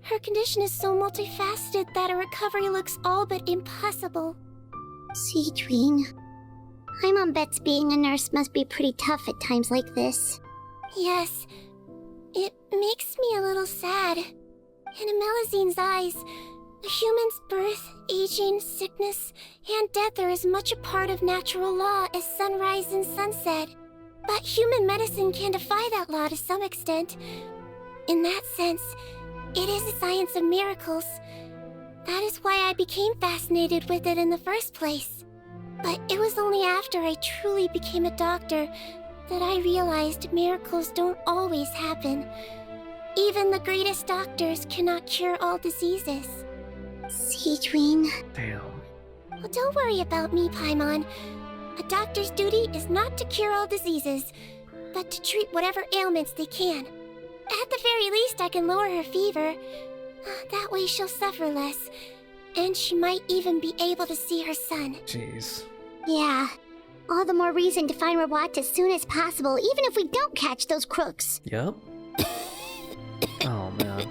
her condition is so multifaceted that a recovery looks all but impossible. Sigewinne, Paimon bets being a nurse must be pretty tough at times like this. Yes, it makes me a little sad. In a Melusine's eyes, a human's birth, aging, sickness, and death are as much a part of natural law as sunrise and sunset. But human medicine can defy that law to some extent. In that sense, it is a science of miracles. That is why I became fascinated with it in the first place. But it was only after I truly became a doctor that I realized miracles don't always happen. Even the greatest doctors cannot cure all diseases. Sigewinne. Damn. Well, don't worry about me, Paimon. A doctor's duty is not to cure all diseases, but to treat whatever ailments they can. At the very least, I can lower her fever. That way she'll suffer less, and she might even be able to see her son. Jeez. Yeah. All the more reason to find Rawat as soon as possible, even if we don't catch those crooks. Yep. Oh, man.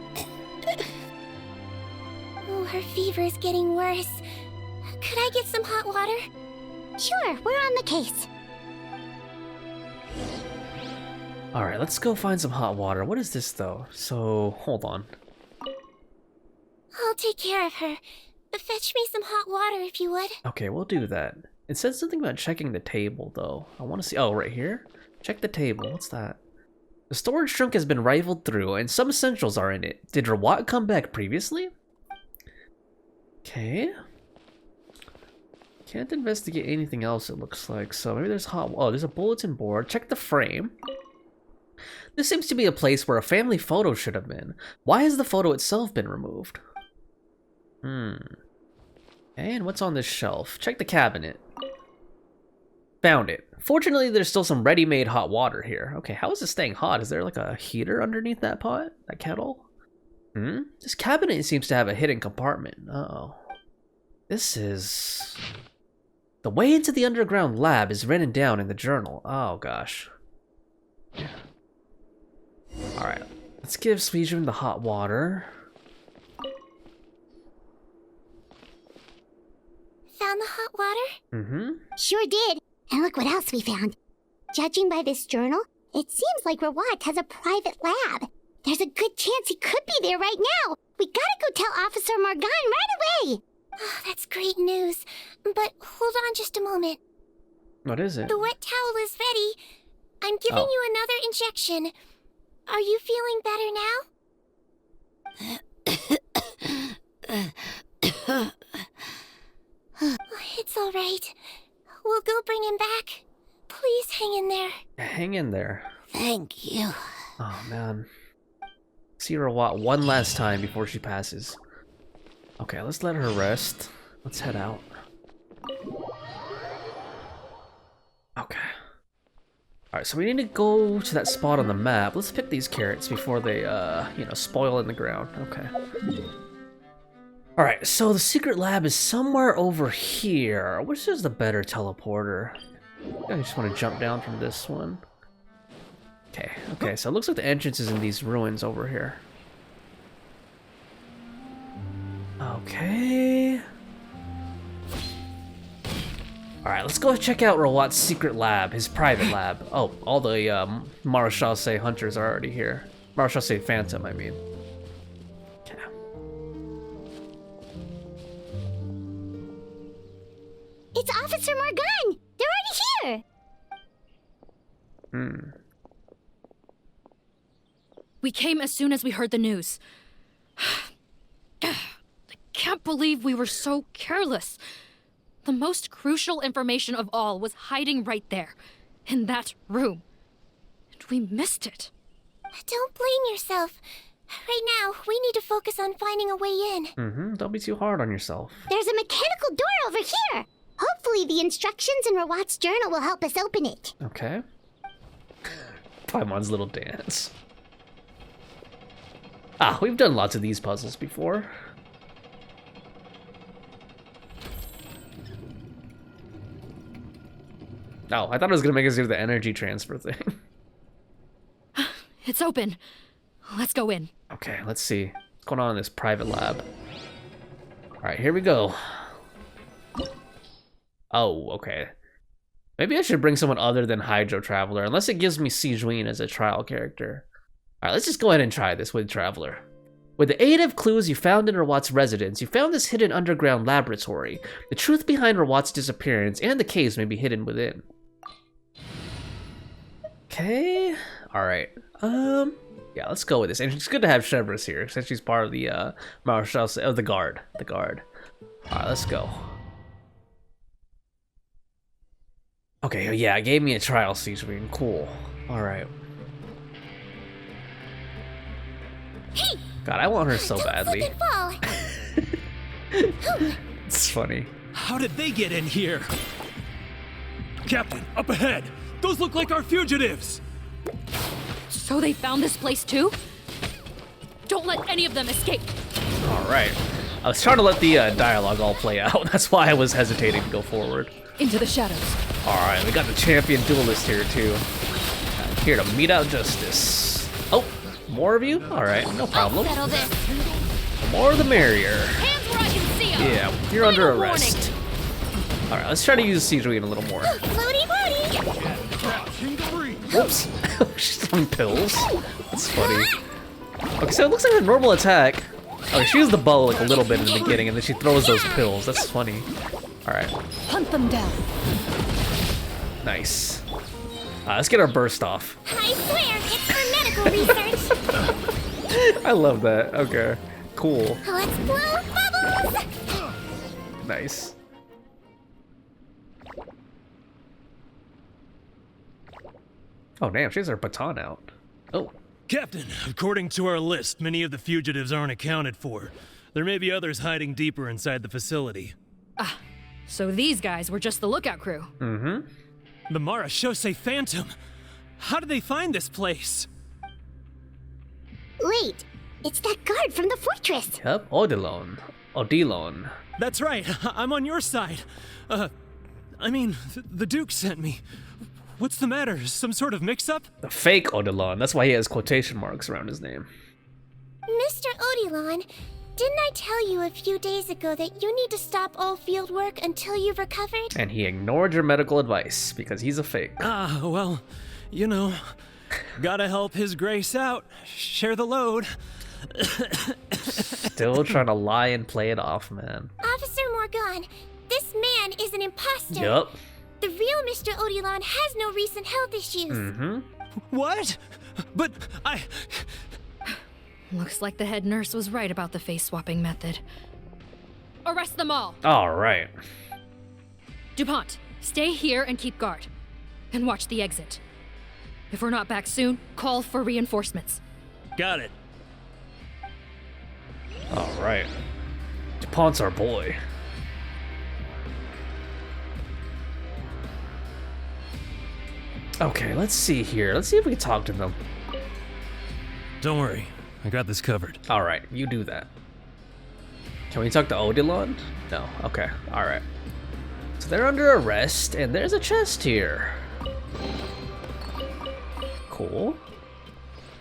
Oh, her fever is getting worse. Could I get some hot water? Sure, we're on the case. Alright, let's go find some hot water. What is this, though? So, hold on. I'll take care of her. Fetch me some hot water if you would. Okay, we'll do that. It said something about checking the table, though. I want to see... Oh, right here? Check the table. What's that? The storage trunk has been rifled through, and some essentials are in it. Did Rawat come back previously? Okay. Can't investigate anything else, it looks like. So maybe there's hot... Oh, there's a bulletin board. Check the frame. This seems to be a place where a family photo should have been. Why has the photo itself been removed? And what's on this shelf? Check the cabinet. Found it. Fortunately, there's still some ready-made hot water here. Okay, how is this staying hot? Is there like a heater underneath that pot? That kettle? This cabinet seems to have a hidden compartment. Uh-oh. This is... The way into the underground lab is written down in the journal. Oh, gosh. Yeah. Alright, let's give Sigewinne the hot water. Found the hot water? Sure did. And look what else we found. Judging by this journal, it seems like Rawat has a private lab. There's a good chance he could be there right now. We gotta go tell Officer Morgan right away. Oh, that's great news. But hold on just a moment. What is it? The wet towel is ready. I'm giving you another injection. Are you feeling better now? It's all right. We'll go bring him back. Please hang in there. Hang in there. Thank you. Oh, man. See Rawat one last time before she passes. Okay, let's let her rest. Let's head out. Okay. Alright, so we need to go to that spot on the map. Let's pick these carrots before they, you know, spoil in the ground. Okay. Alright, so the secret lab is somewhere over here. Which is the better teleporter? I just want to jump down from this one. Okay, so it looks like the entrance is in these ruins over here. Okay. Alright, let's go check out Rawat's secret lab, his private lab. Oh, all the Maruchausee hunters are already here. Maruchausee Phantom, I mean. Okay. Officer Morgan! They're already here! We came as soon as we heard the news. I can't believe we were so careless. The most crucial information of all was hiding right there, in that room. And we missed it. Don't blame yourself. Right now, we need to focus on finding a way in. Don't be too hard on yourself. There's a mechanical door over here! Hopefully the instructions in Rawat's journal will help us open it. Okay. Paimon's little dance. Ah, we've done lots of these puzzles before. Oh, I thought it was gonna make us do the energy transfer thing. It's open. Let's go in. Okay, let's see what's going on in this private lab. Alright, here we go. Oh, okay. Maybe I should bring someone other than Hydro Traveler, unless it gives me Sigewinne as a trial character. Alright, let's just go ahead and try this with Traveler. With the aid of clues you found in Rawat's residence, you found this hidden underground laboratory. The truth behind Rawat's disappearance and the case may be hidden within. Okay, alright. Yeah, let's go with this. And it's good to have Chevreuse here, since she's part of the Maruchausee, the guard. Alright, let's go. Okay, yeah, it gave me a trial Sigewinne. Cool. Alright. Hey! God, I want her so badly. Fall. It's funny. How did they get in here? Captain, up ahead! Those look like our fugitives! So they found this place too? Don't let any of them escape. Alright. I was trying to let the dialogue all play out. That's why I was hesitating to go forward. Into the shadows. Alright, we got the champion duelist here too. Here to mete out justice. Oh, more of you? Alright, no problem. Settle this. The more the merrier. Hands where I can see 'em. Yeah, you're under arrest. Alright, let's try to use Sigewinne a little more. Floaty floaty! Whoops. She's on pills. That's funny. Okay, so it looks like a normal attack. Okay, she used the bow like a little bit in the beginning, and then she throws those pills. That's funny. Alright. Hunt them down. Nice. Let's get our burst off. I swear, it's for medical research. I love that. Okay. Cool. Let's blow bubbles! Nice. Oh, damn, she has her baton out. Oh. Captain, according to our list, many of the fugitives aren't accounted for. There may be others hiding deeper inside the facility. Ah, so these guys were just the lookout crew. Mm-hmm. The Maruchausee Phantom! How did they find this place? Wait, it's that guard from the fortress. Yep, Odilon. That's right, I'm on your side. I mean, the Duke sent me. What's the matter? Some sort of mix-up? The fake Odilon. That's why he has quotation marks around his name. Mr. Odilon, didn't I tell you a few days ago that you need to stop all field work until you've recovered? And he ignored your medical advice because he's a fake. Ah, well, you know, gotta help His Grace out. Share the load. Still trying to lie and play it off, man. Officer Morgan, this man is an imposter. Yup. The real Mr. Odilon has no recent health issues. Mm-hmm. What? But Looks like the head nurse was right about the face-swapping method. Arrest them all! Alright. DuPont, stay here and keep guard. And watch the exit. If we're not back soon, call for reinforcements. Got it. Alright. DuPont's our boy. Okay, let's see here. Let's see if we can talk to them. Don't worry. I got this covered. Alright, you do that. Can we talk to Odilon? No. Okay, alright. So they're under arrest, and there's a chest here. Cool.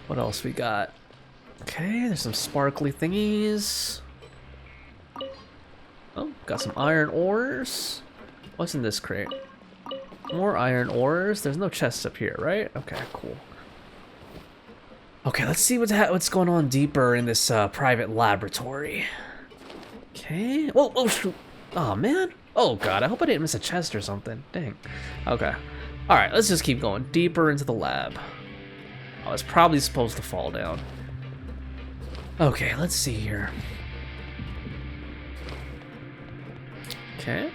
What else we got? Okay, there's some sparkly thingies. Oh, got some iron ores. What's in this crate? More iron ores. There's no chests up here, right? Okay, cool. Okay, let's see what's going on deeper in this private laboratory. Okay. Whoa, shoot. Oh man, Oh god, I hope I didn't miss a chest or something. Dang. Okay. Alright, let's just keep going deeper into the lab. Oh, it's probably supposed to fall down. Okay, let's see here. Okay.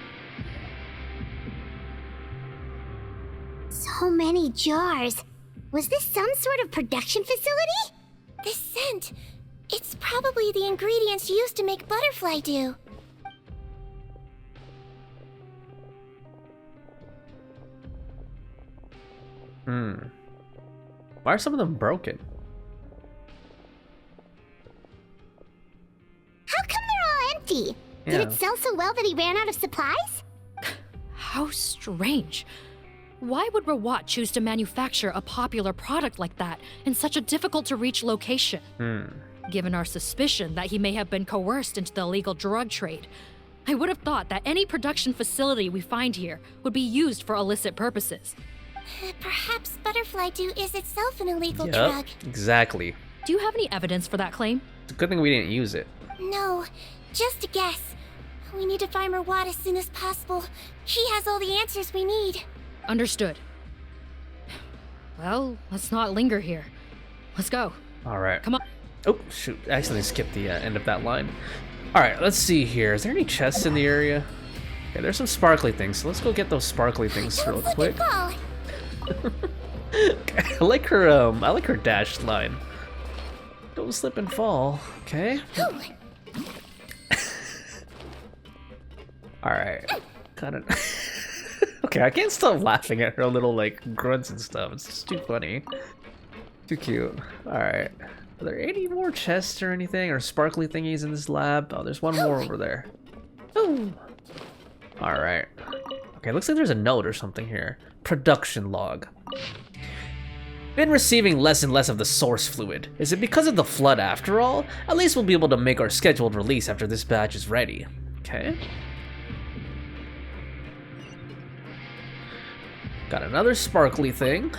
So many jars. Was this some sort of production facility? This scent. It's probably the ingredients used to make butterfly dew. Why are some of them broken? How come they're all empty? Did it sell so well that he ran out of supplies? How strange. Why would Rawat choose to manufacture a popular product like that in such a difficult-to-reach location? Given our suspicion that he may have been coerced into the illegal drug trade, I would have thought that any production facility we find here would be used for illicit purposes. Perhaps butterfly dew is itself an illegal drug. Exactly. Do you have any evidence for that claim? It's a good thing we didn't use it. No, just a guess. We need to find Rawat as soon as possible. He has all the answers we need. Understood. Well, let's not linger here. Let's go. Alright. Come on. Oh, shoot. I accidentally skipped the end of that line. Alright, let's see here. Is there any chests in the area? Okay, there's some sparkly things, so let's go get those sparkly things real quick. I like her dash line. Don't slip and fall. Okay. Alright. Kinda. Okay, I can't stop laughing at her little like grunts and stuff. It's just too funny. Too cute. Alright. Are there any more chests or anything or sparkly thingies in this lab? Oh, there's one more over there. Oh. Alright. Okay, looks like there's a note or something here. Production log. Been receiving less and less of the source fluid. Is it because of the flood after all? At least we'll be able to make our scheduled release after this batch is ready. Okay. Got another sparkly thing.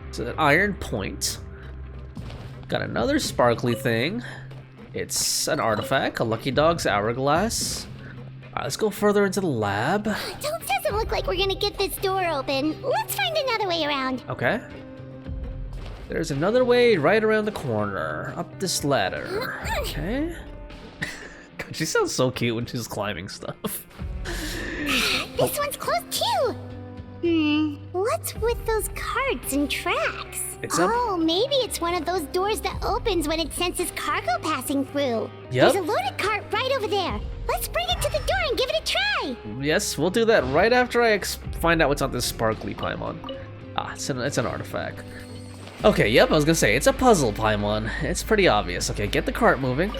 It's an iron point. Got another sparkly thing. It's an artifact, a Lucky Dog's hourglass. Alright, let's go further into the lab. Doesn't look like we're gonna get this door open. Let's find another way around. Okay. There's another way right around the corner. Up this ladder. Okay. God, she sounds so cute when she's climbing stuff. This one's closed too. What's with those carts and tracks? Oh, maybe it's one of those doors that opens when it senses cargo passing through. Yep. There's a loaded cart right over there. Let's bring it to the door and give it a try. Yes, we'll do that right after I find out what's on this sparkly Paimon. Ah, it's an artifact. Okay, yep, I was gonna say, it's a puzzle Paimon. It's pretty obvious. Okay, get the cart moving.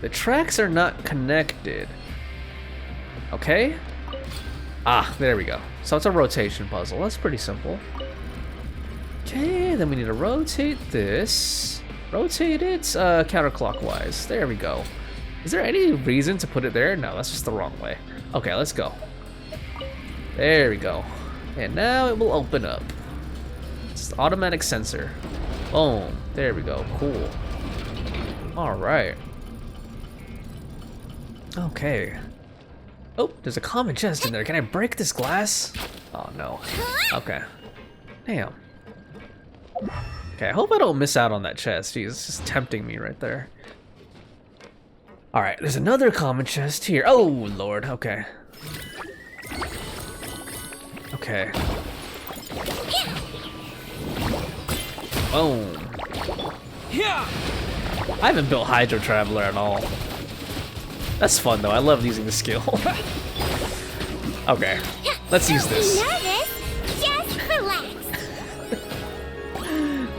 The tracks are not connected. Okay. Ah, there we go. So it's a rotation puzzle. That's pretty simple. Okay, then we need to rotate this. Rotate it counterclockwise. There we go. Is there any reason to put it there? No, that's just the wrong way. Okay, let's go. There we go. And now it will open up. It's the automatic sensor. Boom. There we go. Cool. Alright. Okay. Oh, there's a common chest in there. Can I break this glass? Oh, no. Okay. Damn. Okay, I hope I don't miss out on that chest. Jeez, it's just tempting me right there. Alright, there's another common chest here. Oh, Lord. Okay. Okay. Boom. Yeah. I haven't built Hydro Traveler at all. That's fun though. I love using the skill. Okay, let's use this. Nervous? Just relax.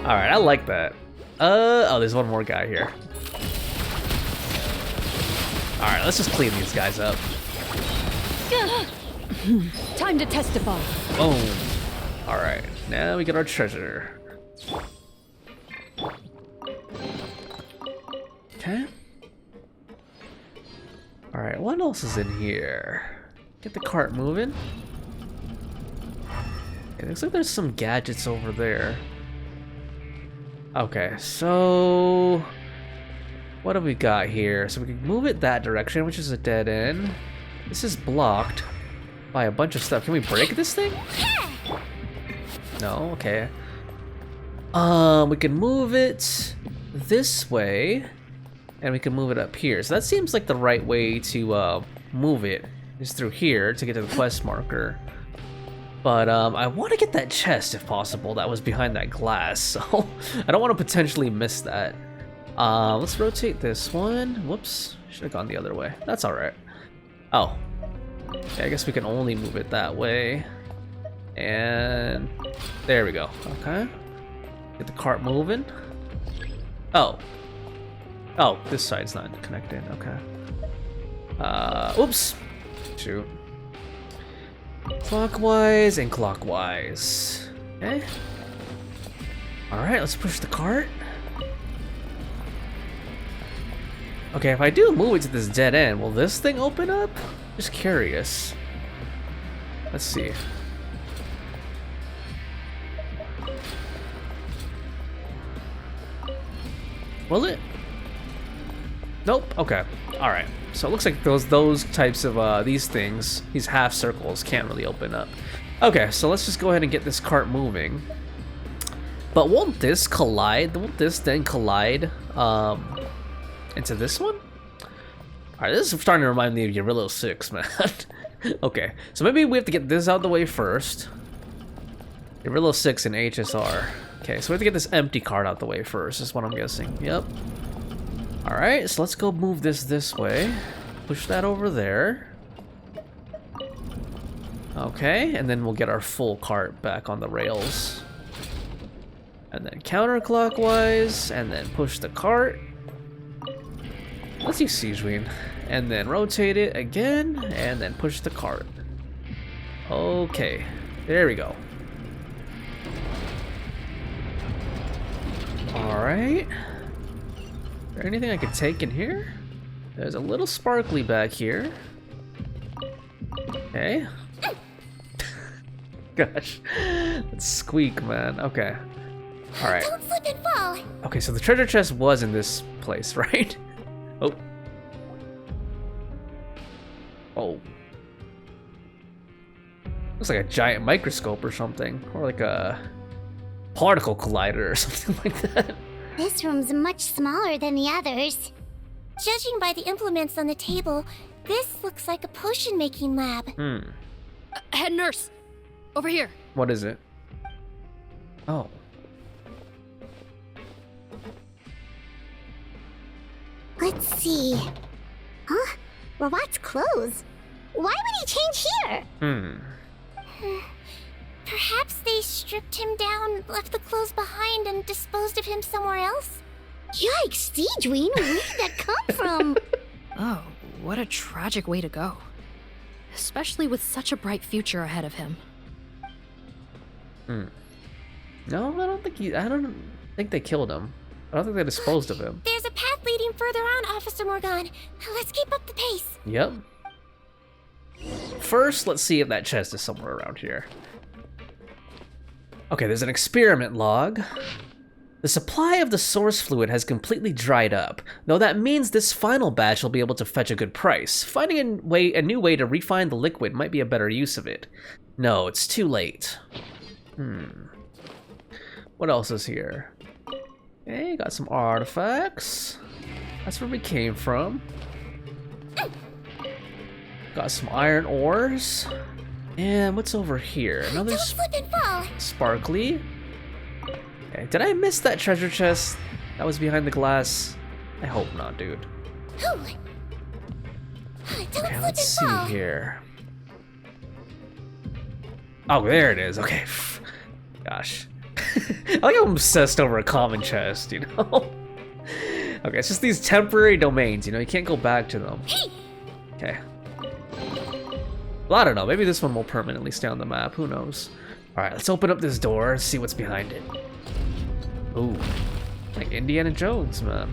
All right, I like that. Oh, there's one more guy here. All right, let's just clean these guys up. Time to testify. Boom. All right, now we get our treasure. Okay. All right, what else is in here? Get the cart moving. It looks like there's some gadgets over there. Okay, so What do we got here? So we can move it that direction, which is a dead end. This is blocked by a bunch of stuff. Can we break this thing? No, okay. We can move it this way, and we can move it up here. So that seems like the right way to move it, is through here to get to the quest marker. But I want to get that chest if possible that was behind that glass, so I don't want to potentially miss that. Let's rotate this one. Whoops, should have gone the other way. That's all right. Oh, okay, I guess we can only move it that way. And there we go. Okay, get the cart moving. Oh, this side's not connected. Okay. Oops. Shoot. Clockwise and clockwise. Okay. All right, let's push the cart. Okay, if I do move it to this dead end, will this thing open up? Just curious. Let's see. Will it? Nope. Okay. All right. So it looks like those types of these things, these half circles, can't really open up. Okay, so let's just go ahead and get this cart moving. But won't this collide? Won't this then collide into this one? All right, this is starting to remind me of Eurilo 6, man. Okay, so maybe we have to get this out of the way first. Eurilo 6 and HSR. Okay, so we have to get this empty cart out the way first, is what I'm guessing. Yep. Alright, so let's go move this way. Push that over there. Okay, and then we'll get our full cart back on the rails. And then counterclockwise, and then push the cart. Let's use Sigewinne. And then rotate it again, and then push the cart. Okay, there we go. Alright. Is there anything I could take in here? There's a little sparkly back here. Okay. Gosh. That squeak, man. Okay. Alright. Don't slip and fall. Okay, so the treasure chest was in this place, right? Oh. Oh. Looks like a giant microscope or something. Or like a particle collider or something like that. This room's much smaller than the others. Judging by the implements on the table, this looks like a potion-making lab. Head nurse, over here. What is it? Oh. Let's see. Huh? Rawat's clothes. Why would he change here? Perhaps they stripped him down, left the clothes behind, and disposed of him somewhere else? Yikes, Sigewinne, where did that come from? Oh, what a tragic way to go. Especially with such a bright future ahead of him. No, I don't think they killed him. I don't think they disposed of him. There's a path leading further on, Officer Morgan. Let's keep up the pace. Yep. First, let's see if that chest is somewhere around here. Okay, there's an experiment log. The supply of the source fluid has completely dried up, though that means this final batch will be able to fetch a good price. Finding a new way to refine the liquid might be a better use of it. No, it's too late. What else is here? Okay, got some artifacts. That's where we came from. Got some iron ores. And what's over here? Another sparkly. Okay, did I miss that treasure chest that was behind the glass? I hope not, dude. Okay, let's see here. Oh, there it is. Okay. Gosh. I like how I'm obsessed over a common chest, you know? Okay, it's just these temporary domains, you know? You can't go back to them. Okay. Well, I don't know. Maybe this one will permanently stay on the map. Who knows? Alright, let's open up this door and see what's behind it. Ooh. Like Indiana Jones, man.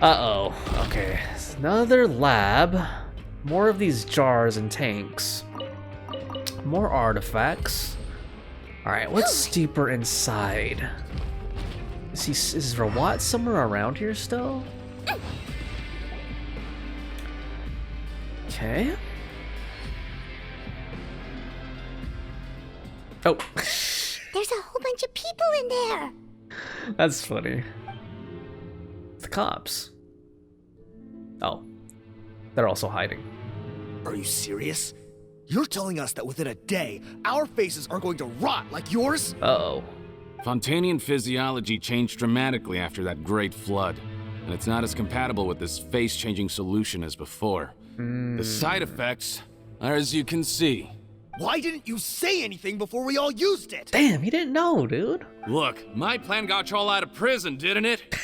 Uh-oh. Okay. Another lab. More of these jars and tanks. More artifacts. Alright, what's deeper inside? Is Rawat somewhere around here still? Okay. Oh. There's a whole bunch of people in there. That's funny. The cops. Oh. They're also hiding. Are you serious? You're telling us that within a day, our faces are going to rot like yours? Uh-oh. Fontanian physiology changed dramatically after that great flood, and it's not as compatible with this face-changing solution as before. The side effects are as you can see. Why didn't you say anything before we all used it? Damn, he didn't know, dude. Look, my plan got you all out of prison, didn't it?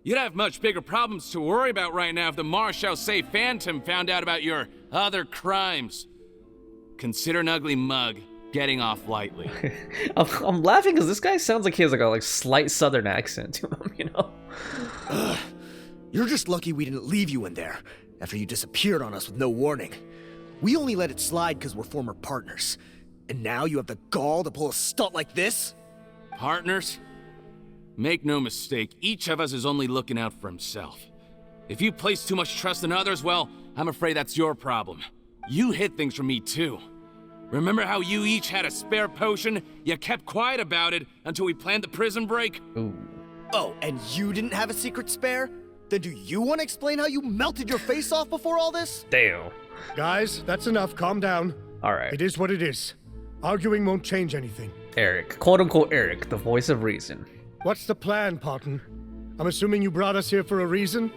You'd have much bigger problems to worry about right now if the Maruchausee Phantom found out about your other crimes. Consider an ugly mug getting off lightly. I'm laughing because this guy sounds like he has like a slight southern accent to him, you know? Ugh. You're just lucky we didn't leave you in there after you disappeared on us with no warning. We only let it slide because we're former partners. And now you have the gall to pull a stunt like this? Partners? Make no mistake, each of us is only looking out for himself. If you place too much trust in others, well, I'm afraid that's your problem. You hid things from me too. Remember how you each had a spare potion? You kept quiet about it until we planned the prison break? Ooh. Oh, and you didn't have a secret spare? Then do you want to explain how you melted your face off before all this? Damn. Guys, that's enough. Calm down. All right. It is what it is. Arguing won't change anything. Eric, quote-unquote Eric, the voice of reason. What's the plan, Parton? I'm assuming you brought us here for a reason?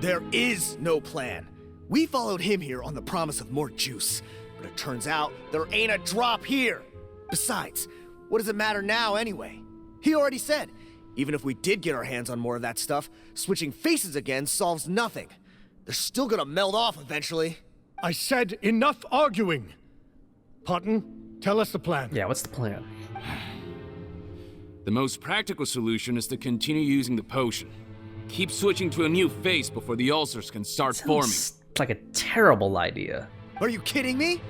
There is no plan. We followed him here on the promise of more juice, but it turns out there ain't a drop here. Besides, what does it matter now anyway? He already said, even if we did get our hands on more of that stuff, switching faces again solves nothing. They're still gonna meld off eventually. I said enough arguing! Parton, tell us the plan. Yeah, what's the plan? The most practical solution is to continue using the potion. Keep switching to a new face before the ulcers can start forming. Like a terrible idea. Are you kidding me?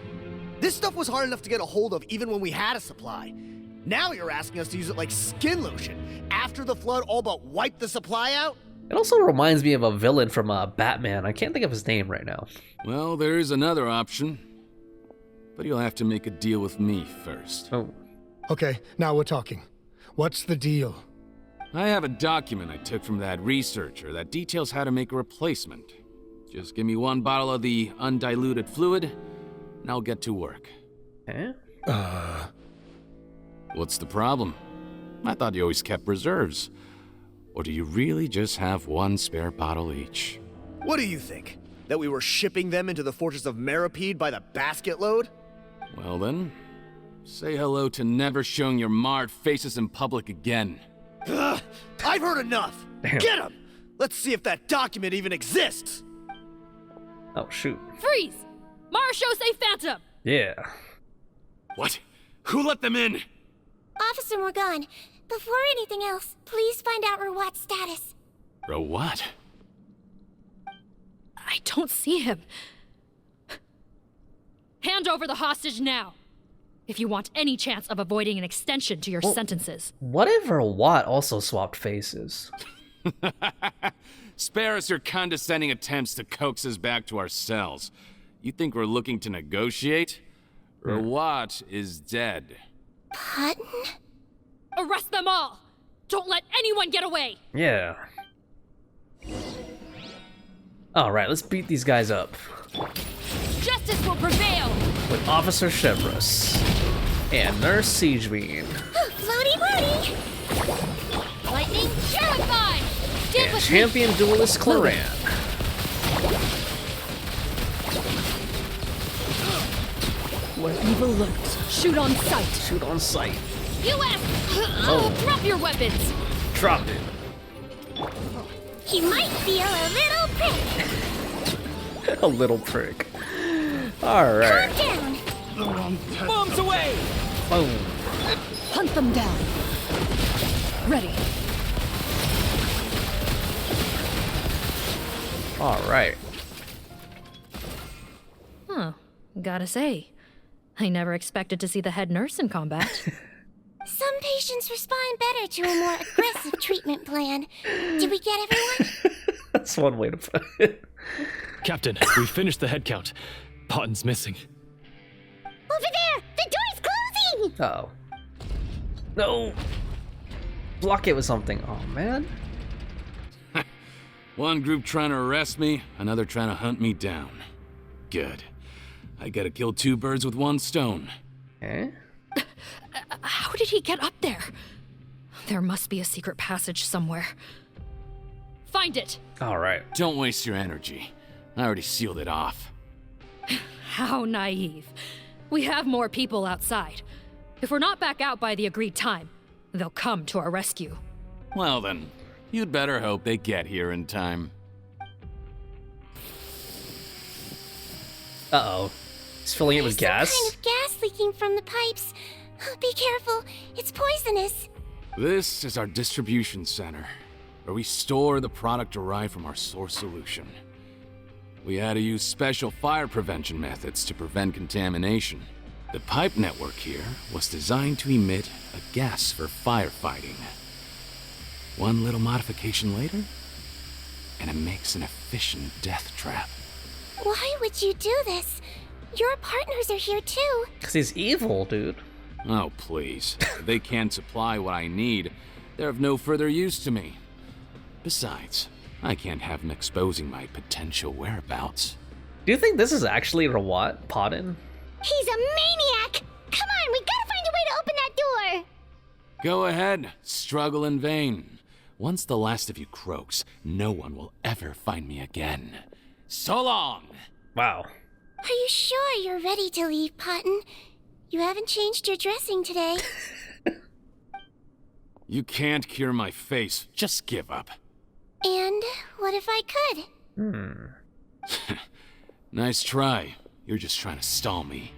This stuff was hard enough to get a hold of even when we had a supply. Now you're asking us to use it like skin lotion after the flood all but wiped the supply out? It also reminds me of a villain from Batman. I can't think of his name right now. Well, there is another option. But you'll have to make a deal with me first. Oh. Okay, now we're talking. What's the deal? I have a document I took from that researcher that details how to make a replacement. Just give me one bottle of the undiluted fluid, and I'll get to work. Eh? What's the problem? I thought you always kept reserves. Or do you really just have one spare bottle each? What do you think? That we were shipping them into the Fortress of Meropide by the basket load? Well then, say hello to never showing your marred faces in public again. Ugh, I've heard enough! Damn. Get him! Let's see if that document even exists! Oh, shoot. Freeze! Maruchausee Phantom! Yeah. What? Who let them in? Officer Morgan, before anything else, please find out Rawat's status. Rawat? I don't see him. Hand over the hostage now, if you want any chance of avoiding an extension to your sentences. What if Rawat also swapped faces? Spare us your condescending attempts to coax us back to our cells. You think we're looking to negotiate? Rawat is dead. Parton? Arrest them all! Don't let anyone get away! Yeah. Alright, let's beat these guys up. Justice will prevail! With Officer Chevros and Nurse Sigewinne. Floaty Woody! Lightning terrified! And Champion Duelist Claran. Where evil lurks, shoot on sight! Shoot on sight. US! Oh. Drop your weapons! Drop it. He might feel a little prick. A little prick. Alright. Calm down. Bombs away! Boom. Hunt them down. Ready. Alright. Huh. Gotta say, I never expected to see the head nurse in combat. Some patients respond better to a more aggressive treatment plan. Did we get everyone? That's one way to put it. Captain, we finished the head count. Button's missing. Over there! The door's closing! Uh-oh. No! Block it with something. Oh, man. One group trying to arrest me, another trying to hunt me down. Good. I gotta kill two birds with one stone. Eh? How did he get up there? There must be a secret passage somewhere. Find it! Alright. Don't waste your energy. I already sealed it off. How naive. We have more people outside. If we're not back out by the agreed time, they'll come to our rescue. Well then, you'd better hope they get here in time. Uh-oh. He's filling it with gas? Some kind of gas leaking from the pipes. Be careful, it's poisonous. This is our distribution center, where we store the product derived from our source solution. We had to use special fire prevention methods to prevent contamination. The pipe network here was designed to emit a gas for firefighting. One little modification later, and it makes an efficient death trap. Why would you do this? Your partners are here too. Because he's evil, dude. Oh, please. If they can't supply what I need, they're of no further use to me. Besides, I can't have them exposing my potential whereabouts. Do you think this is actually Rawat Podden? He's a maniac! Come on, we gotta find a way to open that door! Go ahead, struggle in vain. Once the last of you croaks, no one will ever find me again. So long! Wow. Are you sure you're ready to leave, Potton? You haven't changed your dressing today. You can't cure my face, just give up. And what if I could? Nice try. You're just trying to stall me.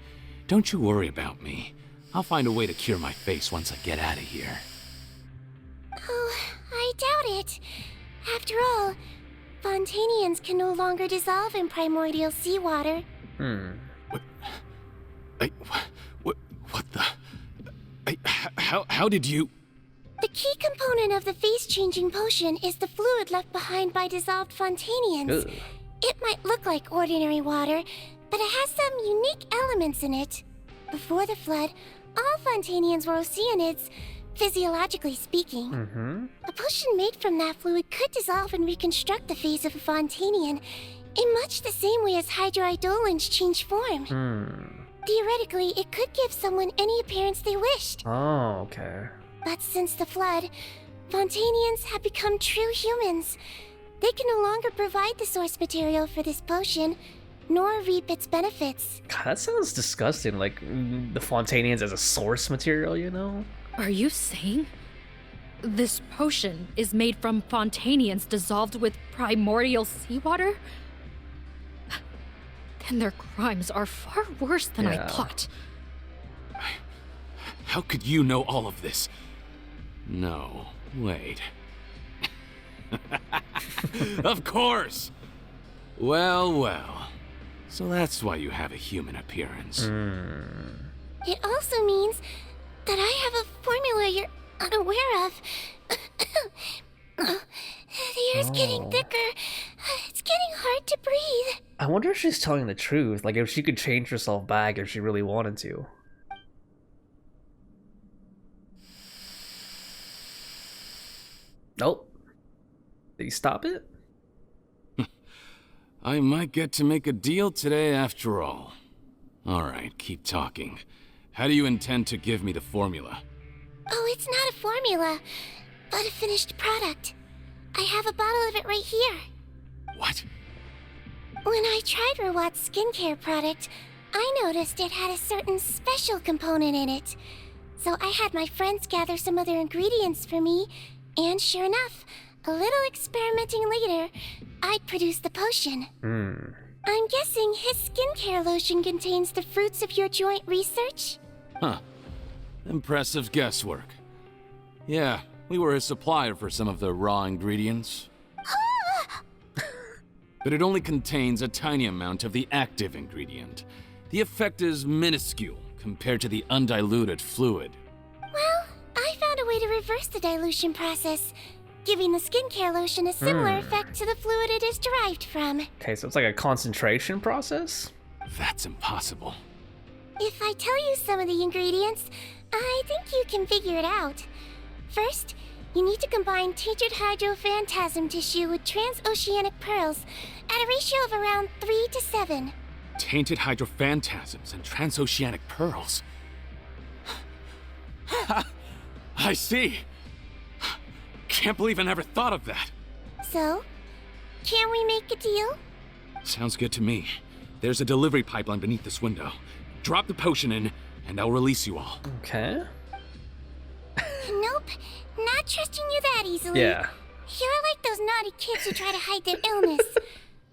Don't you worry about me. I'll find a way to cure my face once I get out of here. Oh, I doubt it. After all, Fontanians can no longer dissolve in primordial seawater. What the... How did you... The key component of the face-changing potion is the fluid left behind by dissolved Fontanians. Ugh. It might look like ordinary water, but it has some unique elements in it. Before the flood, all Fontanians were oceanids, physiologically speaking. A potion made from that fluid could dissolve and reconstruct the face of a Fontanian in much the same way as hydroidolins change form. Theoretically, it could give someone any appearance they wished. Oh, okay. But since the flood, Fontanians have become true humans. They can no longer provide the source material for this potion, nor reap its benefits. God, that sounds disgusting, like the Fontanians as a source material, you know? Are you saying this potion is made from Fontanians dissolved with primordial seawater? Then their crimes are far worse than I thought. How could you know all of this? No, wait. Of course! Well. So that's why you have a human appearance. It also means that I have a formula you're unaware of. The air's getting thicker. It's getting hard to breathe. I wonder if she's telling the truth, like if she could change herself back if she really wanted to. Nope. Did he stop it? I might get to make a deal today after all. Alright, keep talking. How do you intend to give me the formula? Oh, it's not a formula, but a finished product. I have a bottle of it right here. What? When I tried Rawat's skincare product, I noticed it had a certain special component in it. So I had my friends gather some other ingredients for me, and sure enough, a little experimenting later, I'd produced the potion. I'm guessing his skincare lotion contains the fruits of your joint research? Huh. Impressive guesswork. Yeah, we were his supplier for some of the raw ingredients. But it only contains a tiny amount of the active ingredient. The effect is minuscule compared to the undiluted fluid. Well, I found a way to reverse the dilution process, giving the skincare lotion a similar effect to the fluid it is derived from. Okay, so it's like a concentration process? That's impossible. If I tell you some of the ingredients, I think you can figure it out. First, you need to combine tainted hydrophantasm tissue with transoceanic pearls at a ratio of around 3 to 7. Tainted hydrophantasms and transoceanic pearls. I see. Can't believe I never thought of that. So, can we make a deal? Sounds good to me. There's a delivery pipeline beneath this window. Drop the potion in, and I'll release you all. Okay. Nope, not trusting you that easily. Yeah. You're like those naughty kids who try to hide their illness.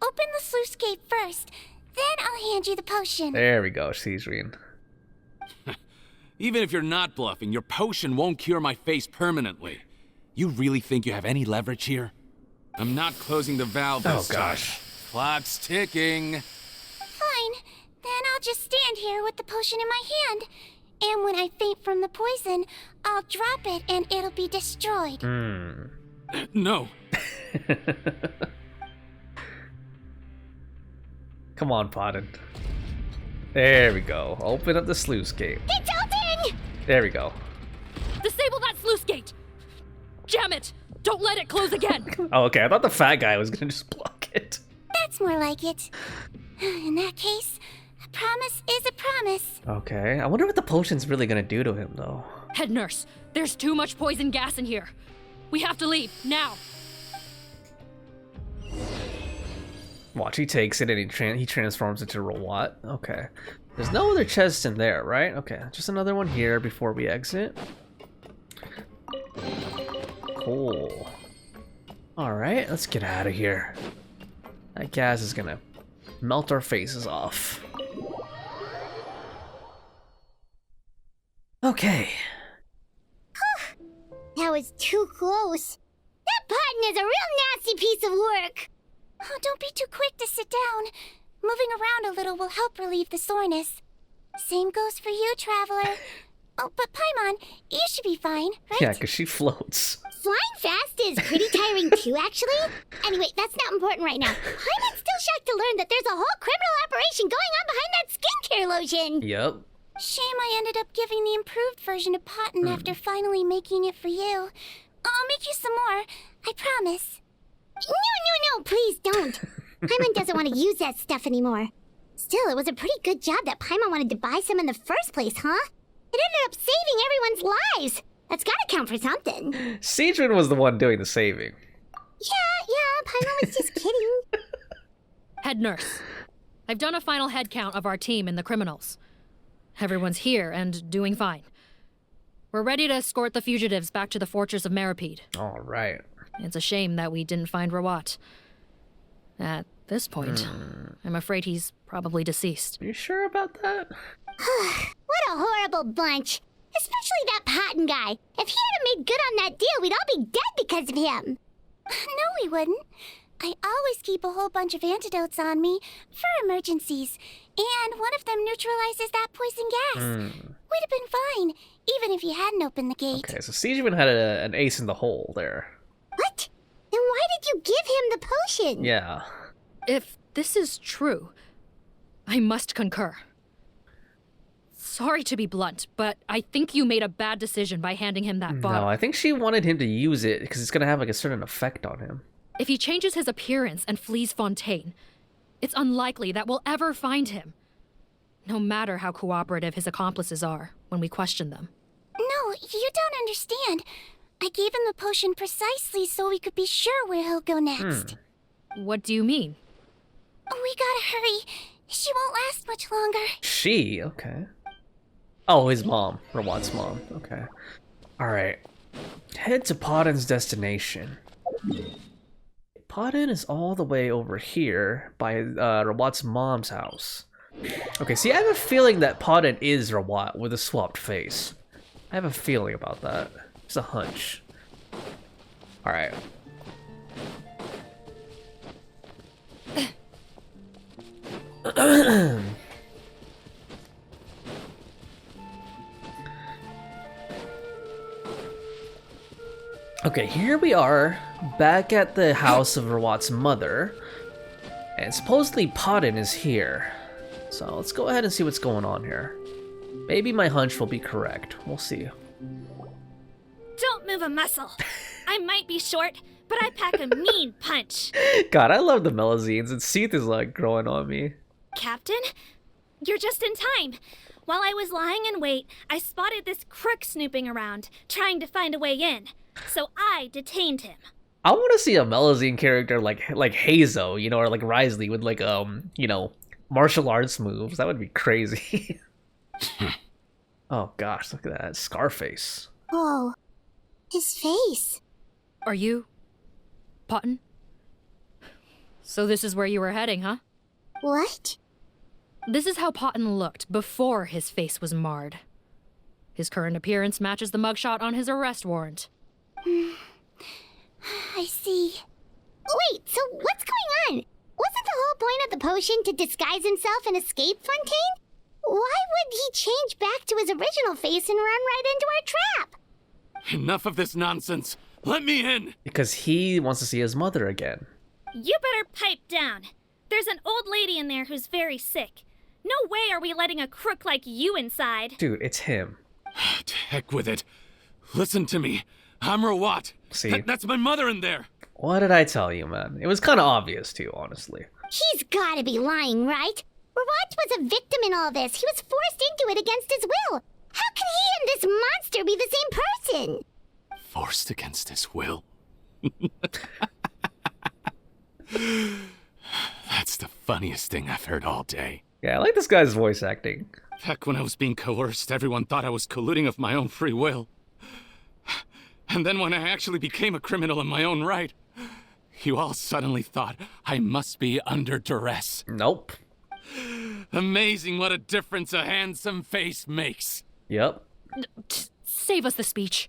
Open the sluice gate first, then I'll hand you the potion. There we go, Sigewinne. Even if you're not bluffing, your potion won't cure my face permanently. You really think you have any leverage here? I'm not closing the valve this time. Clock's ticking. Fine, then I'll just stand here with the potion in my hand. And when I faint from the poison, I'll drop it and it'll be destroyed. No. Come on, Podden. There we go. Open up the sluice gate. It's open! There we go. Disable that sluice gate! Jam it! Don't let it close again! Oh, okay. I thought the fat guy was gonna just block it. That's more like it. In that case, a promise is a promise. Okay. I wonder what the potion's really gonna do to him, though. Head nurse, there's too much poison gas in here. We have to leave, now! Watch, he takes it and he transforms into Rawat. Okay. There's no other chests in there, right? Okay, just another one here before we exit. Cool. Alright, let's get out of here. That gas is gonna melt our faces off. Okay. That was too close. That button is a real nasty piece of work. Oh, don't be too quick to sit down. Moving around a little will help relieve the soreness. Same goes for you, Traveler. Oh, but Paimon, you should be fine, right? Yeah, because she floats. Flying fast is pretty tiring too, actually. Anyway, that's not important right now. Paimon's still shocked to learn that there's a whole criminal operation going on behind that skincare lotion. Yep. Shame I ended up giving the improved version to Potten after finally making it for you. I'll make you some more, I promise. No, please don't. Paimon doesn't want to use that stuff anymore. Still, it was a pretty good job that Paimon wanted to buy some in the first place, huh? It ended up saving everyone's lives. That's gotta count for something. Sigewinne was the one doing the saving. Yeah, Paimon was just kidding. Head nurse, I've done a final head count of our team and the criminals. Everyone's here and doing fine. We're ready to escort the fugitives back to the Fortress of Meropide. All right. It's a shame that we didn't find Rawat. At this point, I'm afraid he's probably deceased. You sure about that? What a horrible bunch. Especially that Potten guy. If he hadn't made good on that deal, we'd all be dead because of him. No, we wouldn't. I always keep a whole bunch of antidotes on me for emergencies, and one of them neutralizes that poison gas. We'd have been fine, even if you hadn't opened the gate. Okay, so Sigewinne had an ace in the hole there. What? Then why did you give him the potion? Yeah. If this is true, I must concur. Sorry to be blunt, but I think you made a bad decision by handing him that bottle. No, I think she wanted him to use it because it's going to have like a certain effect on him. If he changes his appearance and flees Fontaine, it's unlikely that we'll ever find him. No matter how cooperative his accomplices are when we question them. No, you don't understand. I gave him the potion precisely so we could be sure where he'll go next. What do you mean? We gotta hurry. She won't last much longer. She? Okay. Oh, his mom. Rawat's mom. Okay. Alright. Head to Potten's destination. Potten is all the way over here by Rawat's mom's house. Okay, see, I have a feeling that Potten is Rawat with a swapped face. I have a feeling about that. It's a hunch. Alright. Okay, here we are, back at the house of Rawat's mother. And supposedly Potten is here. So let's go ahead and see what's going on here. Maybe my hunch will be correct. We'll see. Don't move a muscle. I might be short, but I pack a mean punch. God, I love the Melusines, and Seath is like growing on me. Captain, you're just in time. While I was lying in wait, I spotted this crook snooping around, trying to find a way in. So I detained him. I want to see a Melusine character like Hazo, you know, or like Risley with like you know, martial arts moves. That would be crazy. Oh gosh, look at that Scarface. Oh, his face. Are you Potton? So this is where you were heading, huh? What? This is how Potton looked before his face was marred. His current appearance matches the mugshot on his arrest warrant. I see. Wait, so what's going on? Wasn't the whole point of the potion to disguise himself and escape Fontaine? Why would he change back to his original face and run right into our trap? Enough of this nonsense. Let me in. Because he wants to see his mother again. You better pipe down. There's an old lady in there who's very sick. No way are we letting a crook like you inside. Dude, it's him. To heck with it. Listen to me. I'm Rawat. See? That's my mother in there. What did I tell you, man? It was kind of obvious, too, honestly. He's gotta be lying, right? Rawat was a victim in all this. He was forced into it against his will. How can he and this monster be the same person? Forced against his will? That's the funniest thing I've heard all day. Yeah, I like this guy's voice acting. Back when I was being coerced, everyone thought I was colluding of my own free will. And then when I actually became a criminal in my own right, you all suddenly thought I must be under duress. Nope. Amazing what a difference a handsome face makes. Yep. Save us the speech.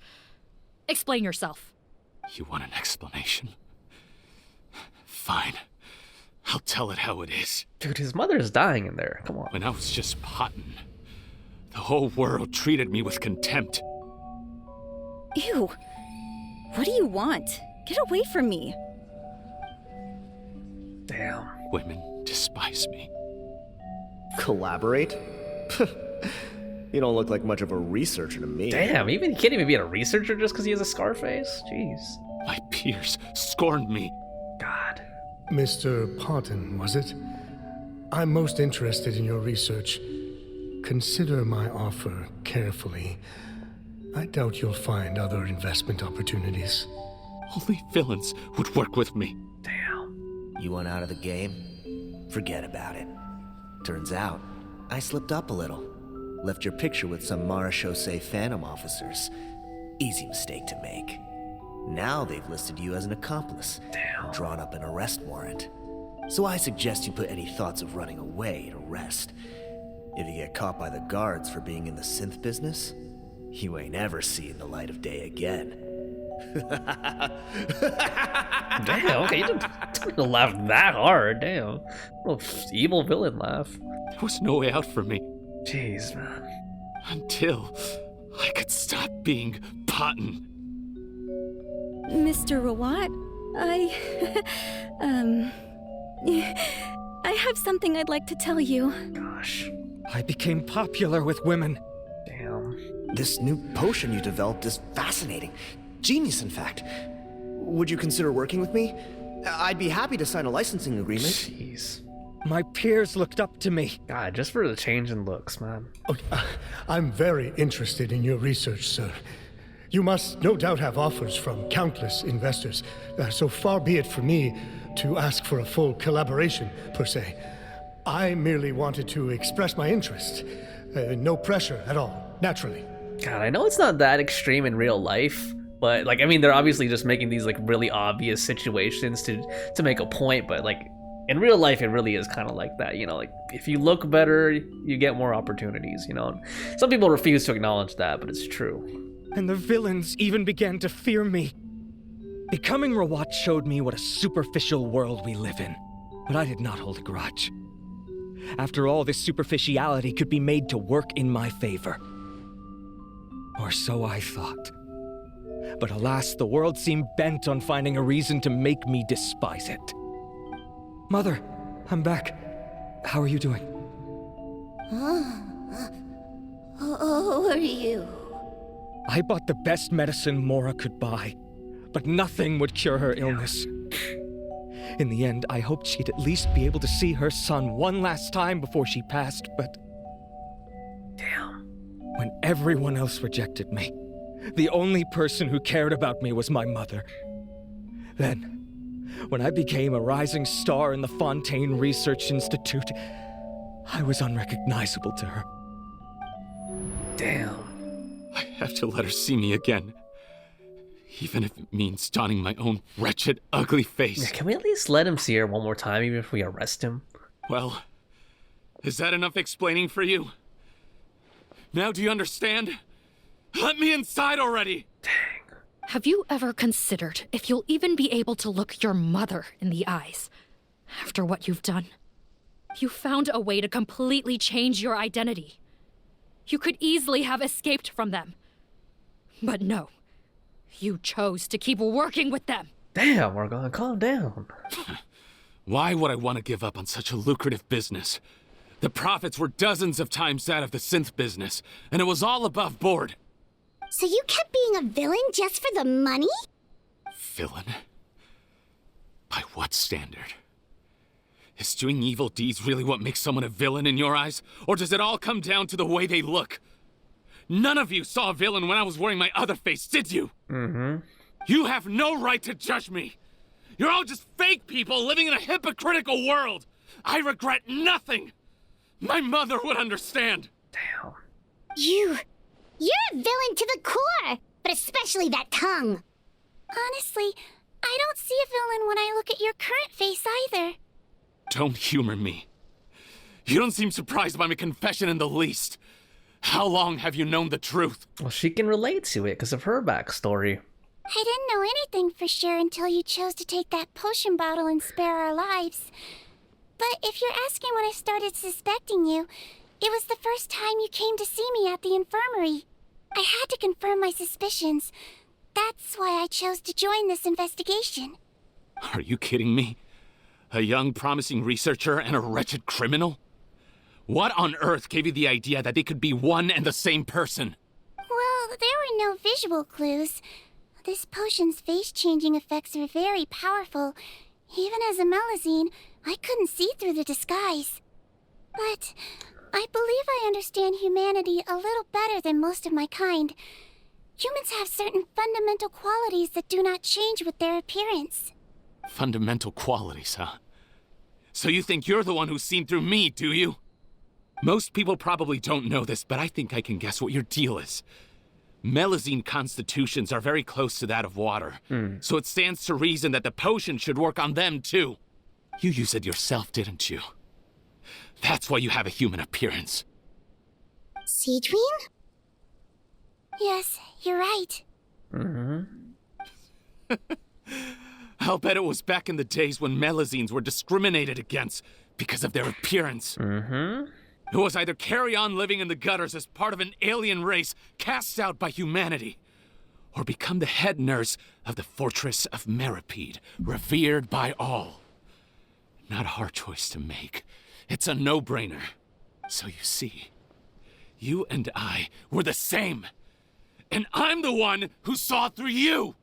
Explain yourself. You want an explanation? Fine. I'll tell it how it is. Dude, his mother is dying in there. Come on. When I was just Potton, the whole world treated me with contempt. Ew. What do you want? Get away from me. Damn. Women despise me. Collaborate? You don't look like much of a researcher to me. Damn, he can't even be a researcher just because he has a scar face? Jeez. My peers scorned me. God. Mr. Potton, was it? I'm most interested in your research. Consider my offer carefully. I doubt you'll find other investment opportunities. Only villains would work with me. Damn. You want out of the game? Forget about it. Turns out, I slipped up a little. Left your picture with some Maruchausee Phantom officers. Easy mistake to make. Now they've listed you as an accomplice. Damn. Drawn up an arrest warrant. So I suggest you put any thoughts of running away to rest. If you get caught by the guards for being in the synth business, you ain't ever seeing the light of day again. Damn, okay, you didn't laugh that hard, damn. Little evil villain laugh. There was no way out for me. Jeez, man. Until I could stop being Potton. Mr. Rawat, I have something I'd like to tell you. Gosh. I became popular with women. Damn. This new potion you developed is fascinating. Genius, in fact. Would you consider working with me? I'd be happy to sign a licensing agreement. Jeez. My peers looked up to me. God, just for the change in looks, man. Okay, I'm very interested in your research, sir. You must no doubt have offers from countless investors, so far be it from me to ask for a full collaboration, per se. I merely wanted to express my interest. No pressure at all, naturally. God, I know it's not that extreme in real life, but, like, I mean, they're obviously just making these, like, really obvious situations to make a point, but, like, in real life, it really is kind of like that, you know, like, if you look better, you get more opportunities, you know? Some people refuse to acknowledge that, but it's true. And the villains even began to fear me. Becoming Rawat showed me what a superficial world we live in, but I did not hold a grudge. After all, this superficiality could be made to work in my favor. Or so I thought. But alas, the world seemed bent on finding a reason to make me despise it. Mother, I'm back. How are you doing? Who are you? I bought the best medicine Mora could buy, but nothing would cure her illness. In the end, I hoped she'd at least be able to see her son one last time before she passed, but... Damn. When everyone else rejected me, the only person who cared about me was my mother. Then, when I became a rising star in the Fontaine Research Institute, I was unrecognizable to her. Damn. I have to let her see me again. Even if it means donning my own wretched, ugly face. Yeah, can we at least let him see her one more time, even if we arrest him? Well, is that enough explaining for you? Now do you understand? Let me inside already! Dang. Have you ever considered if you'll even be able to look your mother in the eyes after what you've done? You found a way to completely change your identity. You could easily have escaped from them. But no. You chose to keep working with them. Damn, we're gonna calm down. Why would I want to give up on such a lucrative business? The profits were dozens of times that of the synth business, and it was all above board. So you kept being a villain just for the money? Villain? By what standard? Is doing evil deeds really what makes someone a villain in your eyes? Or does it all come down to the way they look? None of you saw a villain when I was wearing my other face, did you? Mm-hmm. You have no right to judge me. You're all just fake people living in a hypocritical world. I regret nothing. My mother would understand. Damn. You're a villain to the core, but especially that tongue. Honestly, I don't see a villain when I look at your current face either. Don't humor me. You don't seem surprised by my confession in the least. How long have you known the truth? Well, she can relate to it because of her backstory. I didn't know anything for sure until you chose to take that potion bottle and spare our lives. But if you're asking when I started suspecting you, it was the first time you came to see me at the infirmary. I had to confirm my suspicions. That's why I chose to join this investigation. Are you kidding me? A young, promising researcher and a wretched criminal? What on earth gave you the idea that they could be one and the same person? Well, there were no visual clues. This potion's face-changing effects are very powerful. Even as a Melusine, I couldn't see through the disguise. But I believe I understand humanity a little better than most of my kind. Humans have certain fundamental qualities that do not change with their appearance. Fundamental qualities, huh? So you think you're the one who's seen through me, do you? Most people probably don't know this, but I think I can guess what your deal is. Melusine constitutions are very close to that of water, so it stands to reason that the potion should work on them too. You used it yourself, didn't you? That's why you have a human appearance. Sigewinne? Yes, you're right. I'll bet it was back in the days when Melusines were discriminated against because of their appearance. It was either carry on living in the gutters as part of an alien race cast out by humanity, or become the head nurse of the Fortress of Meropide, revered by all. Not a hard choice to make. It's a no-brainer. So you see, you and I were the same. And I'm the one who saw through you!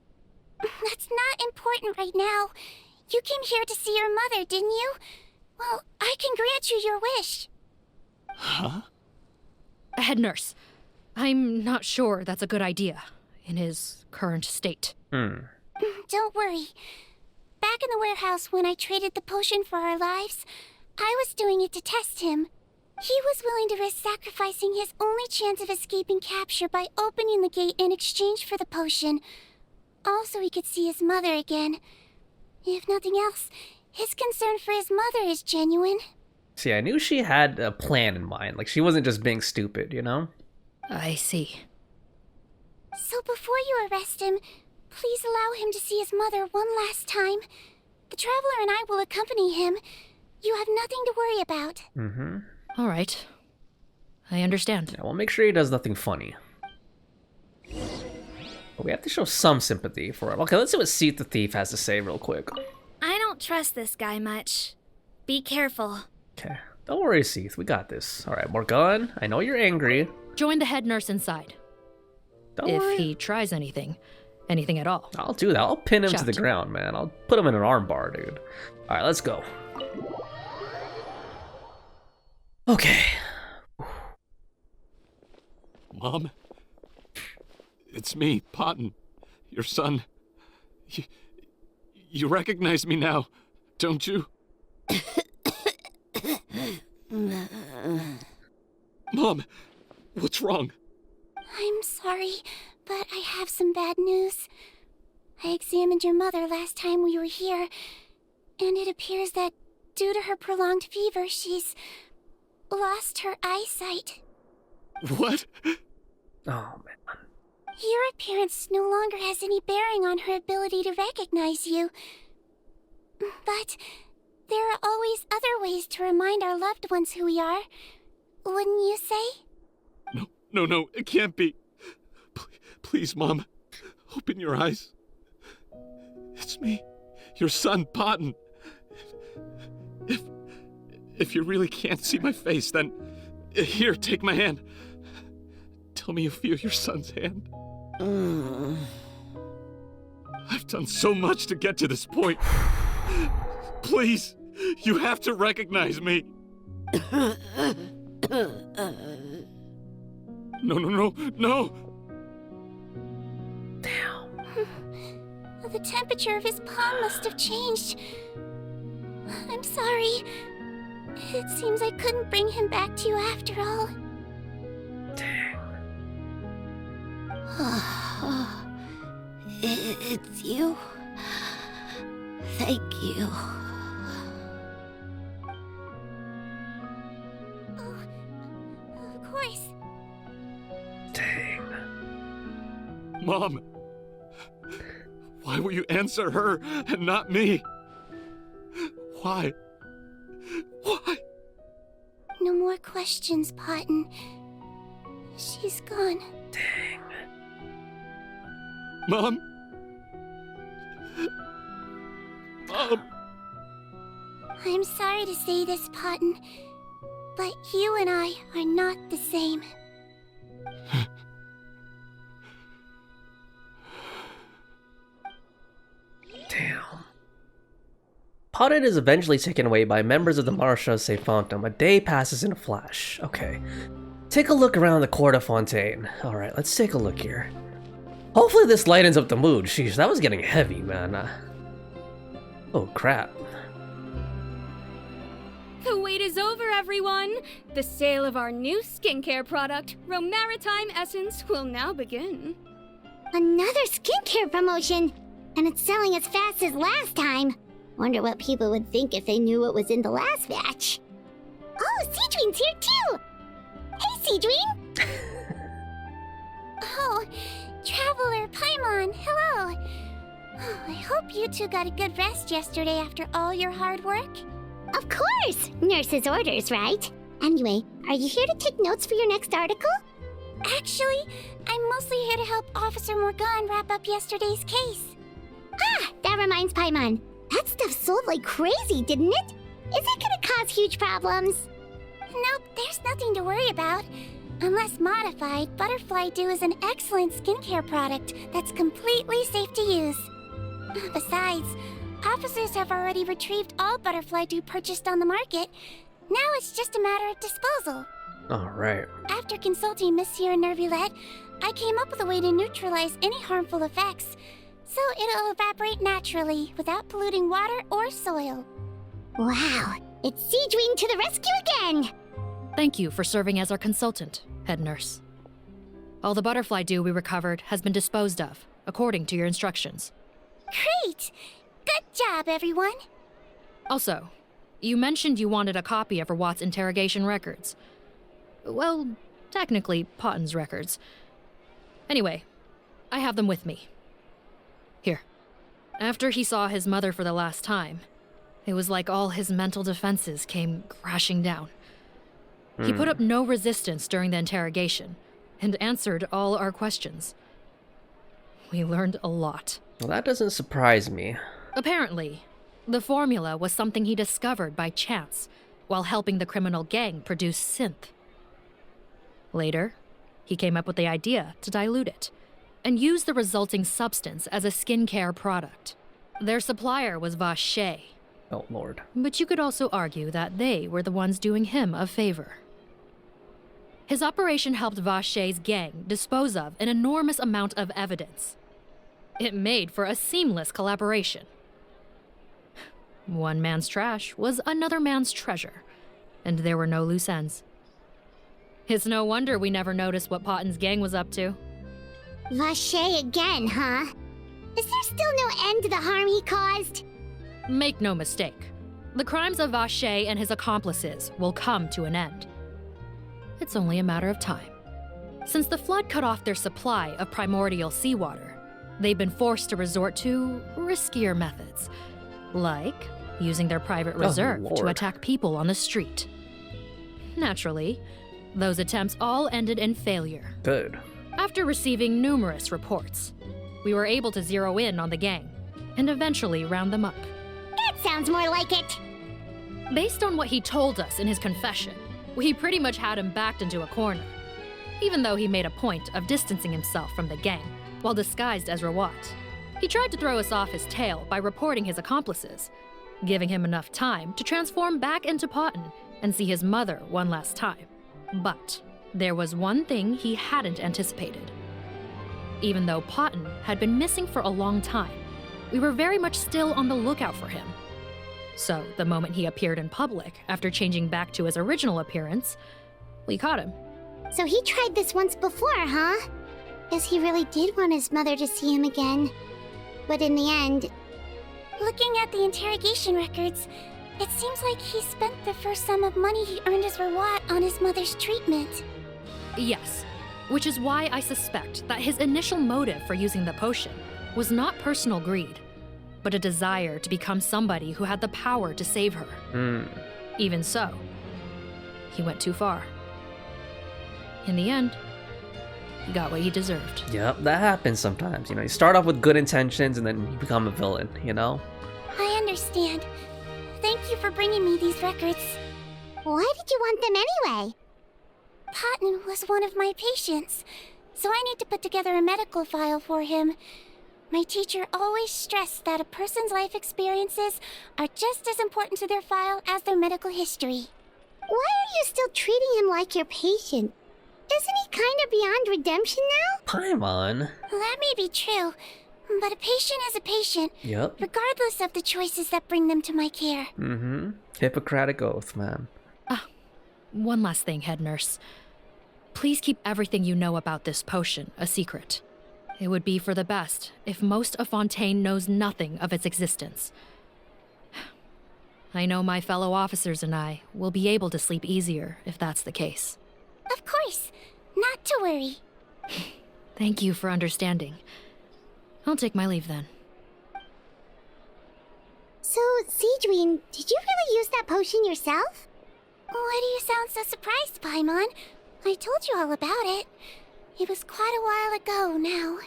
That's not important right now. You came here to see your mother, didn't you? Well, I can grant you your wish. Huh? Head nurse, I'm not sure that's a good idea in his current state. Don't worry. Back in the warehouse when I traded the potion for our lives, I was doing it to test him. He was willing to risk sacrificing his only chance of escaping capture by opening the gate in exchange for the potion. Also, he could see his mother again. If nothing else, his concern for his mother is genuine. See, I knew she had a plan in mind. Like, she wasn't just being stupid, you know? I see. So before you arrest him, please allow him to see his mother one last time. The Traveler and I will accompany him. You have nothing to worry about. All right. I understand. Yeah, we'll make sure he does nothing funny. But we have to show some sympathy for him. Okay, let's see what Seat the Thief has to say real quick. I don't trust this guy much. Be careful. Okay. Don't worry, Seath. We got this. All right, Morgan, I know you're angry. Join the head nurse inside. Don't if worry. he tries anything at all. I'll do that. I'll pin him to Shout. the ground, man. I'll put him in an armbar, dude. All right, let's go. Okay. Mom? It's me, Potton. Your son. You recognize me now, don't you? Mom, what's wrong? I'm sorry, but I have some bad news. I examined your mother last time we were here, and it appears that due to her prolonged fever, she's lost her eyesight. What? Oh, man. Your appearance no longer has any bearing on her ability to recognize you. But there are always other ways to remind our loved ones who we are. Wouldn't you say? No, it can't be. Please, Mom, open your eyes. It's me, your son, Potton. If you really can't see my face, then here, take my hand. Tell me you feel your son's hand. I've done so much to get to this point. Please, you have to recognize me. No. The temperature of his palm must have changed. I'm sorry. It seems I couldn't bring him back to you after all. It's you. Thank you. Of course. Mom, why will you answer her and not me? Why? No more questions, Potton. She's gone. Mom? I'm sorry to say this, Potton, but you and I are not the same. Potton is eventually taken away by members of the Maruchausee Phantom. A day passes in a flash. Okay. Take a look around the Court of Fontaine. Alright, let's take a look here. Hopefully this lightens up the mood. Sheesh, that was getting heavy, man. Oh, crap. The wait is over, everyone! The sale of our new skincare product, Maritime Essence, will now begin. Another skincare promotion! And it's selling as fast as last time. Wonder what people would think if they knew what was in the last batch. Oh, Sigewinne's here too! Hey, Sigewinne! Oh, Traveler Paimon, hello! Oh, I hope you two got a good rest yesterday after all your hard work. Of course! Nurse's orders, right? Anyway, are you here to take notes for your next article? Actually, I'm mostly here to help Officer Morgan wrap up yesterday's case. Ah, that reminds Paimon. That stuff sold like crazy, didn't it? Is it gonna cause huge problems? Nope, there's nothing to worry about. Unless modified, Butterfly Dew is an excellent skincare product that's completely safe to use. Besides, officers have already retrieved all Butterfly Dew purchased on the market. Now it's just a matter of disposal. Alright. After consulting Monsieur Nervulette, I came up with a way to neutralize any harmful effects, so it'll evaporate naturally without polluting water or soil. Wow, it's Sigewinne to the rescue again! Thank you for serving as our consultant, head nurse. All the butterfly dew we recovered has been disposed of, according to your instructions. Great! Good job, everyone! Also, you mentioned you wanted a copy of Watt's interrogation records. Well, technically, Potton's records. Anyway, I have them with me. Here. After he saw his mother for the last time, it was like all his mental defenses came crashing down. He put up no resistance during the interrogation, and answered all our questions. We learned a lot. Well, that doesn't surprise me. Apparently, the formula was something he discovered by chance, while helping the criminal gang produce synth. Later, he came up with the idea to dilute it and use the resulting substance as a skincare product. Their supplier was Vache. Oh, Lord. But you could also argue that they were the ones doing him a favor. His operation helped Vache's gang dispose of an enormous amount of evidence. It made for a seamless collaboration. One man's trash was another man's treasure, and there were no loose ends. It's no wonder we never noticed what Potten's gang was up to. Vache again, huh? Is there still no end to the harm he caused? Make no mistake, the crimes of Vache and his accomplices will come to an end. It's only a matter of time. Since the flood cut off their supply of primordial seawater, they've been forced to resort to riskier methods, like using their private reserve to attack people on the street. Naturally, those attempts all ended in failure. Good. After receiving numerous reports, we were able to zero in on the gang and eventually round them up. That sounds more like it. Based on what he told us in his confession, we pretty much had him backed into a corner, even though he made a point of distancing himself from the gang while disguised as Rawat. He tried to throw us off his tail by reporting his accomplices, giving him enough time to transform back into Potten and see his mother one last time. But there was one thing he hadn't anticipated. Even though Potten had been missing for a long time, we were very much still on the lookout for him. So the moment he appeared in public after changing back to his original appearance, we caught him. So he tried this once before, huh? Guess he really did want his mother to see him again. But in the end... Looking at the interrogation records, it seems like he spent the first sum of money he earned as Rawat on his mother's treatment. Yes, which is why I suspect that his initial motive for using the potion was not personal greed, but a desire to become somebody who had the power to save her. Even so, he went too far. In the end, he got what he deserved. Yep, that happens sometimes. You know, you start off with good intentions and then you become a villain, you know? I understand. Thank you for bringing me these records. Why did you want them anyway? Potten was one of my patients, so I need to put together a medical file for him. My teacher always stressed that a person's life experiences are just as important to their file as their medical history. Why are you still treating him like your patient? Isn't he kind of beyond redemption now? Paimon. That may be true, but a patient is a patient, Yep. regardless of the choices that bring them to my care. Hippocratic oath, man. One last thing, head nurse. Please keep everything you know about this potion a secret. It would be for the best if most of Fontaine knows nothing of its existence. I know my fellow officers and I will be able to sleep easier if that's the case. Of course, not to worry. Thank you for understanding. I'll take my leave then. So, Sigewinne, did you really use that potion yourself? Why do you sound so surprised, Paimon? I told you all about it. It was quite a while ago now.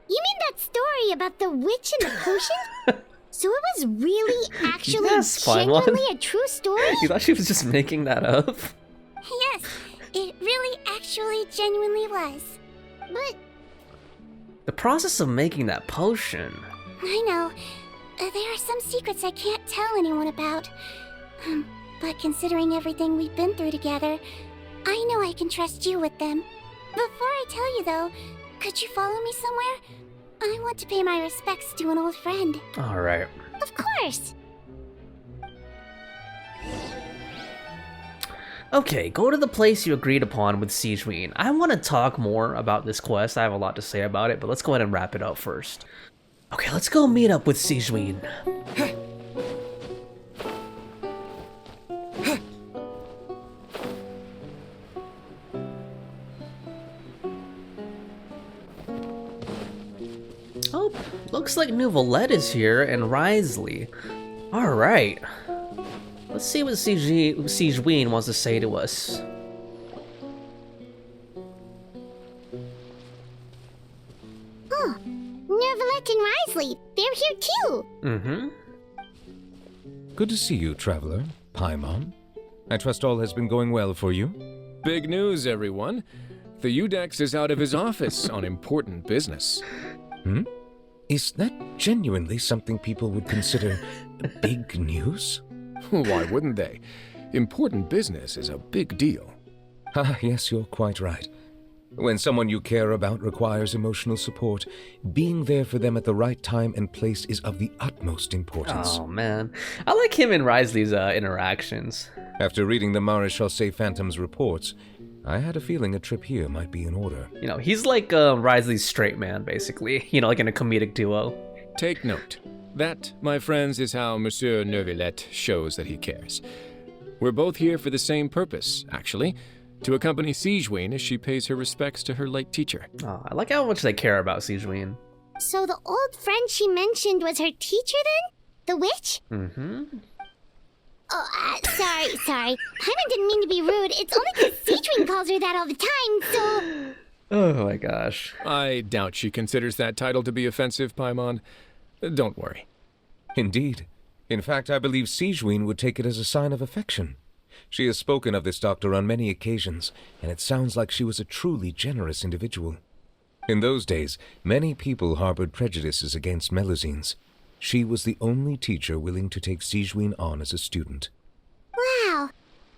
You mean that story about the witch and the potion? So it was really, actually, Yes, genuinely Paimon. a true story? You thought she was just making that up? Yes, it really actually genuinely was. But The process of making that potion. I know. There are some secrets I can't tell anyone about. But considering everything we've been through together, I know I can trust you with them. Before I tell you though, could you follow me somewhere? I want to pay my respects to an old friend. Alright. of course. Okay, go to the place you agreed upon with Sigewinne. I want to talk more about this quest. I have a lot to say about it, but let's go ahead and wrap it up first. Okay, let's go meet up with Sigewinne. Oh, looks like Nouvelette is here and Risley. Alright. Let's see what Sigewinne wants to say to us. Oh, Nouvelette and Risley, they're here too. Mm-hmm. Good to see you, traveler. Paimon, I trust all has been going well for you? Big news, everyone. The Udex is out of his office on important business. Is that genuinely something people would consider big news? Why wouldn't they? Important business is a big deal. Ah, yes, you're quite right. When someone you care about requires emotional support, being there for them at the right time and place is of the utmost importance. Oh man, I like him and Risley's interactions. After reading the Maruchausee Phantom's reports, I had a feeling a trip here might be in order. You know, he's like Risley's straight man, basically. You know, like in a comedic duo. Take note. That, my friends, is how Monsieur Neuvillette shows that he cares. We're both here for the same purpose, actually. To accompany Sigewinne as she pays her respects to her late teacher. Oh, I like how much they care about Sigewinne. So the old friend she mentioned was her teacher then? The witch? Mm-hmm. Oh, sorry. Paimon didn't mean to be rude. It's only because Sigewinne calls her that all the time, so... Oh my gosh. I doubt she considers that title to be offensive, Paimon. Don't worry. Indeed. In fact, I believe Sigewinne would take it as a sign of affection. She has spoken of this doctor on many occasions, and it sounds like she was a truly generous individual. In those days, many people harbored prejudices against Melusines. She was the only teacher willing to take Sigewinne on as a student. Wow.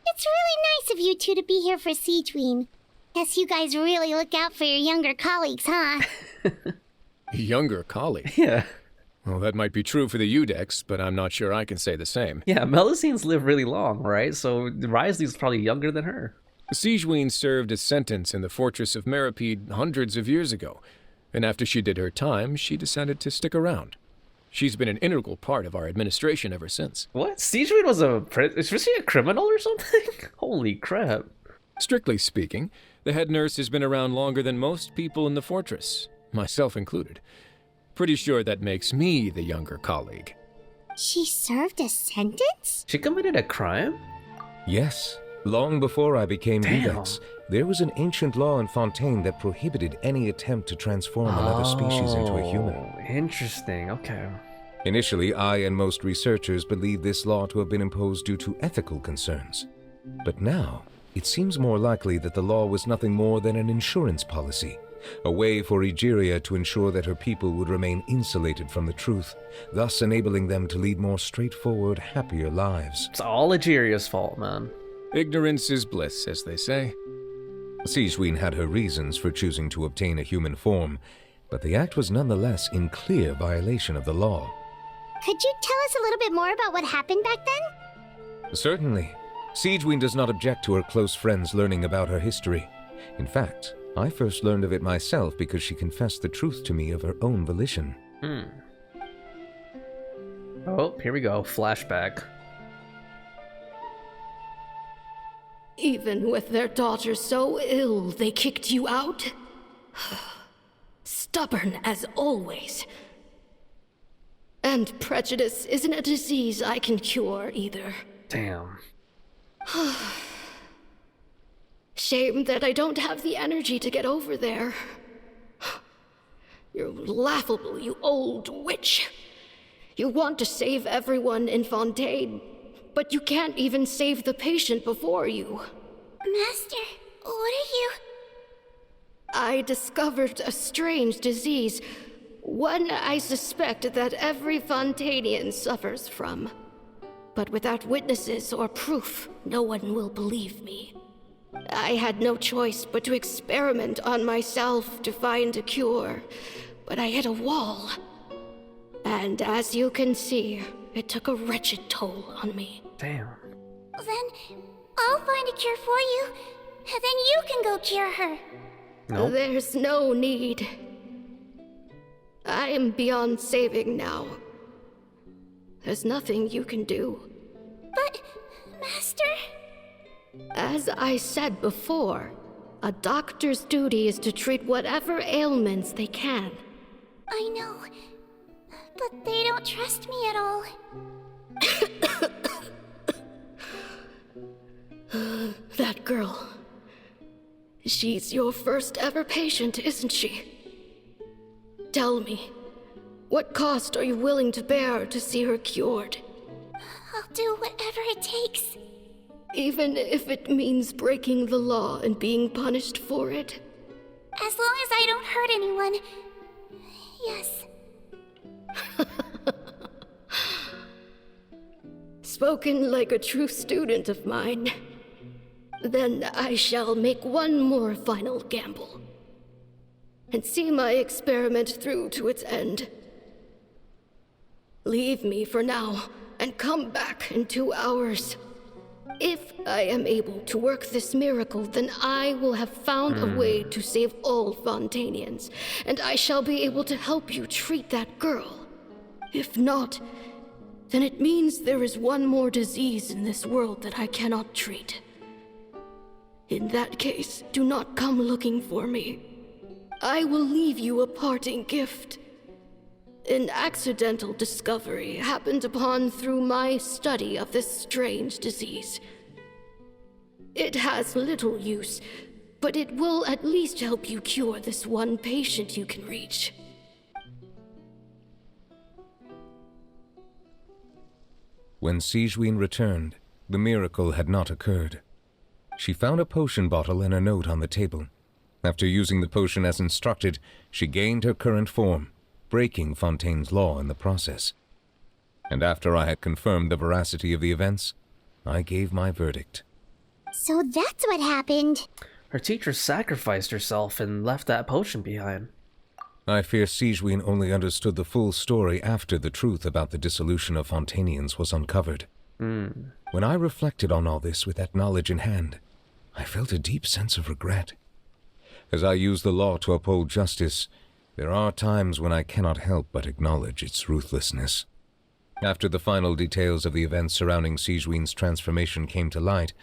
It's really nice of you two to be here for Sigewinne. Guess you guys really look out for your younger colleagues, huh? Younger colleague? Yeah. Well, that might be true for the Udex, but I'm not sure I can say the same. Yeah, Melusines live really long, right? So Risley's probably younger than her. Sigewinne served a sentence in the Fortress of Meropide hundreds of years ago, and after she did her time, she decided to stick around. She's been an integral part of our administration ever since. What? Sigewinne was was she a criminal or something? Holy crap. Strictly speaking, the head nurse has been around longer than most people in the fortress, myself included. Pretty sure that makes me the younger colleague. She served a sentence? She committed a crime? Yes. Long before I became Damn. Udex, there was an ancient law in Fontaine that prohibited any attempt to transform another species into a human. Interesting, okay. Initially, I and most researchers believed this law to have been imposed due to ethical concerns. But now, it seems more likely that the law was nothing more than an insurance policy, a way for Egeria to ensure that her people would remain insulated from the truth, thus enabling them to lead more straightforward, happier lives. It's all Egeria's fault, man. Ignorance is bliss, as they say. Sigewinne had her reasons for choosing to obtain a human form, but the act was nonetheless in clear violation of the law. Could you tell us a little bit more about what happened back then? Certainly. Sigewinne does not object to her close friends learning about her history. In fact, I first learned of it myself because she confessed the truth to me of her own volition. Oh, here we go. Flashback. Even with their daughter so ill, they kicked you out? Stubborn as always. And prejudice isn't a disease I can cure either. Damn. Shame that I don't have the energy to get over there. You're laughable, you old witch. You want to save everyone in Fontaine, but you can't even save the patient before you. Master, what are you... I discovered a strange disease, one I suspect that every Fontanian suffers from. But without witnesses or proof, no one will believe me. I had no choice but to experiment on myself to find a cure, but I hit a wall. And as you can see, it took a wretched toll on me. Damn. Then I'll find a cure for you, and then you can go cure her. Nope. There's no need. I am beyond saving now. There's nothing you can do. But, Master... As I said before, a doctor's duty is to treat whatever ailments they can. I know, but they don't trust me at all. That girl. She's your first ever patient, isn't she? Tell me, what cost are you willing to bear to see her cured? I'll do whatever it takes. Even if it means breaking the law and being punished for it? As long as I don't hurt anyone. Yes. Spoken like a true student of mine. Then I shall make one more final gamble. And see my experiment through to its end. Leave me for now, and come back in 2 hours. If I am able to work this miracle, then I will have found a way to save all Fontanians, and I shall be able to help you treat that girl. If not, then it means there is one more disease in this world that I cannot treat. In that case, do not come looking for me. I will leave you a parting gift. An accidental discovery happened upon through my study of this strange disease. It has little use, but it will at least help you cure this one patient you can reach. When Sigewinne returned, the miracle had not occurred. She found a potion bottle and a note on the table. After using the potion as instructed, she gained her current form, breaking Fontaine's law in the process. And after I had confirmed the veracity of the events, I gave my verdict. So that's what happened. Her teacher sacrificed herself and left that potion behind. I fear Sigewinne only understood the full story after the truth about the dissolution of Fontanians was uncovered. When I reflected on all this with that knowledge in hand, I felt a deep sense of regret. As I use the law to uphold justice, there are times when I cannot help but acknowledge its ruthlessness. After the final details of the events surrounding Sigewinne's transformation came to light,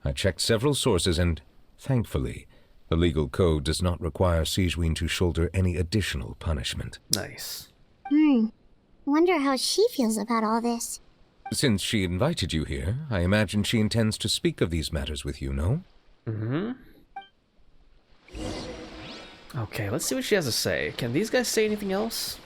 I checked several sources and, thankfully, the legal code does not require Sigewinne to shoulder any additional punishment. Nice. Wonder how she feels about all this. Since she invited you here, I imagine she intends to speak of these matters with you, no? Okay, let's see what she has to say. Can these guys say anything else?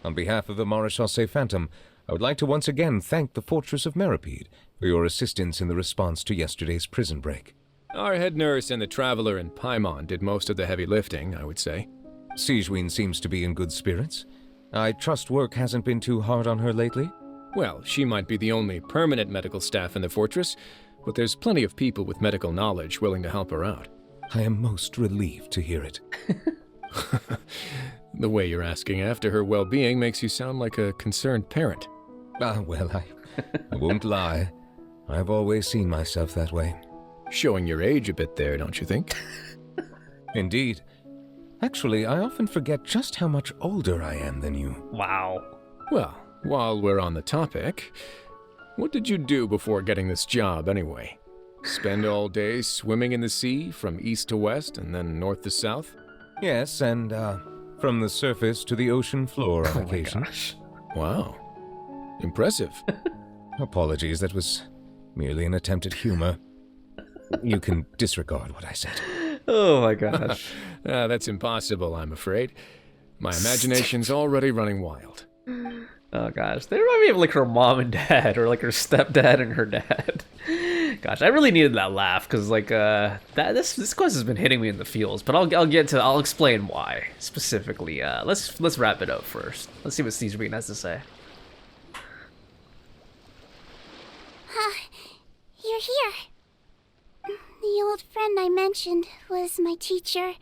On behalf of the Maruchausee Phantom, I would like to once again thank the Fortress of Meropide for your assistance in the response to yesterday's prison break. Our head nurse and the traveler in Paimon did most of the heavy lifting, I would say. Sigewinne seems to be in good spirits. I trust work hasn't been too hard on her lately? Well, she might be the only permanent medical staff in the fortress, but there's plenty of people with medical knowledge willing to help her out. I am most relieved to hear it. The way you're asking after her well-being makes you sound like a concerned parent. Well, I won't lie. I've always seen myself that way. Showing your age a bit there, don't you think? Indeed. Actually, I often forget just how much older I am than you. Wow. Well, while we're on the topic, what did you do before getting this job anyway? Spend all day swimming in the sea from east to west and then north to south? Yes, and from the surface to the ocean floor on occasion. Wow. Impressive. Apologies, that was merely an attempt at humor. You can disregard what I said. Oh my gosh. That's impossible, I'm afraid. My imagination's already running wild. Oh gosh, they remind me of like her mom and dad, or like her stepdad and her dad. Gosh, I really needed that laugh because like this quest has been hitting me in the feels, but I'll explain why specifically. Let's wrap it up first. Let's see what Sigewinne has to say. You're here. The old friend I mentioned was my teacher.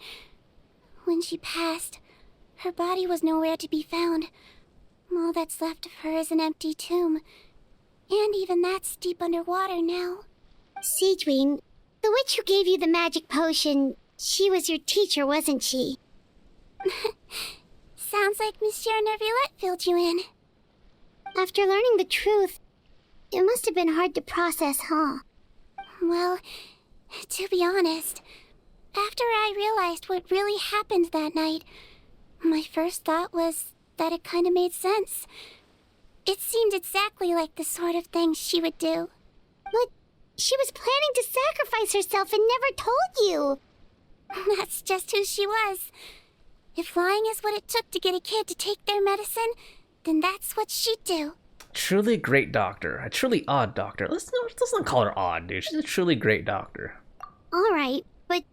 When she passed, her body was nowhere to be found. All that's left of her is an empty tomb. And even that's deep underwater now. Sigewinne, the witch who gave you the magic potion, she was your teacher, wasn't she? Sounds like Monsieur Neuvillette filled you in. After learning the truth, it must have been hard to process, huh? Well, to be honest, after I realized what really happened that night, my first thought was that it kind of made sense. It seemed exactly like the sort of thing she would do. But she was planning to sacrifice herself and never told you. That's just who she was. If lying is what it took to get a kid to take their medicine, then that's what she'd do. Truly great doctor. A truly odd doctor. Let's not call her odd, dude. She's a truly great doctor. Alright, but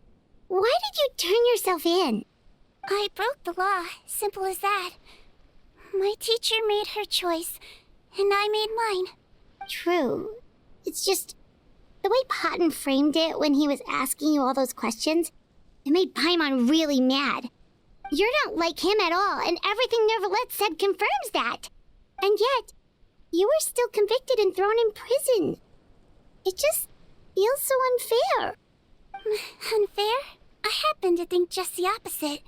why did you turn yourself in? I broke the law, simple as that. My teacher made her choice, and I made mine. True. It's just the way Patton framed it when he was asking you all those questions, it made Paimon really mad. You're not like him at all, and everything Neuvillette said confirms that. And yet, you were still convicted and thrown in prison. It just feels so unfair. Unfair? I happen to think just the opposite.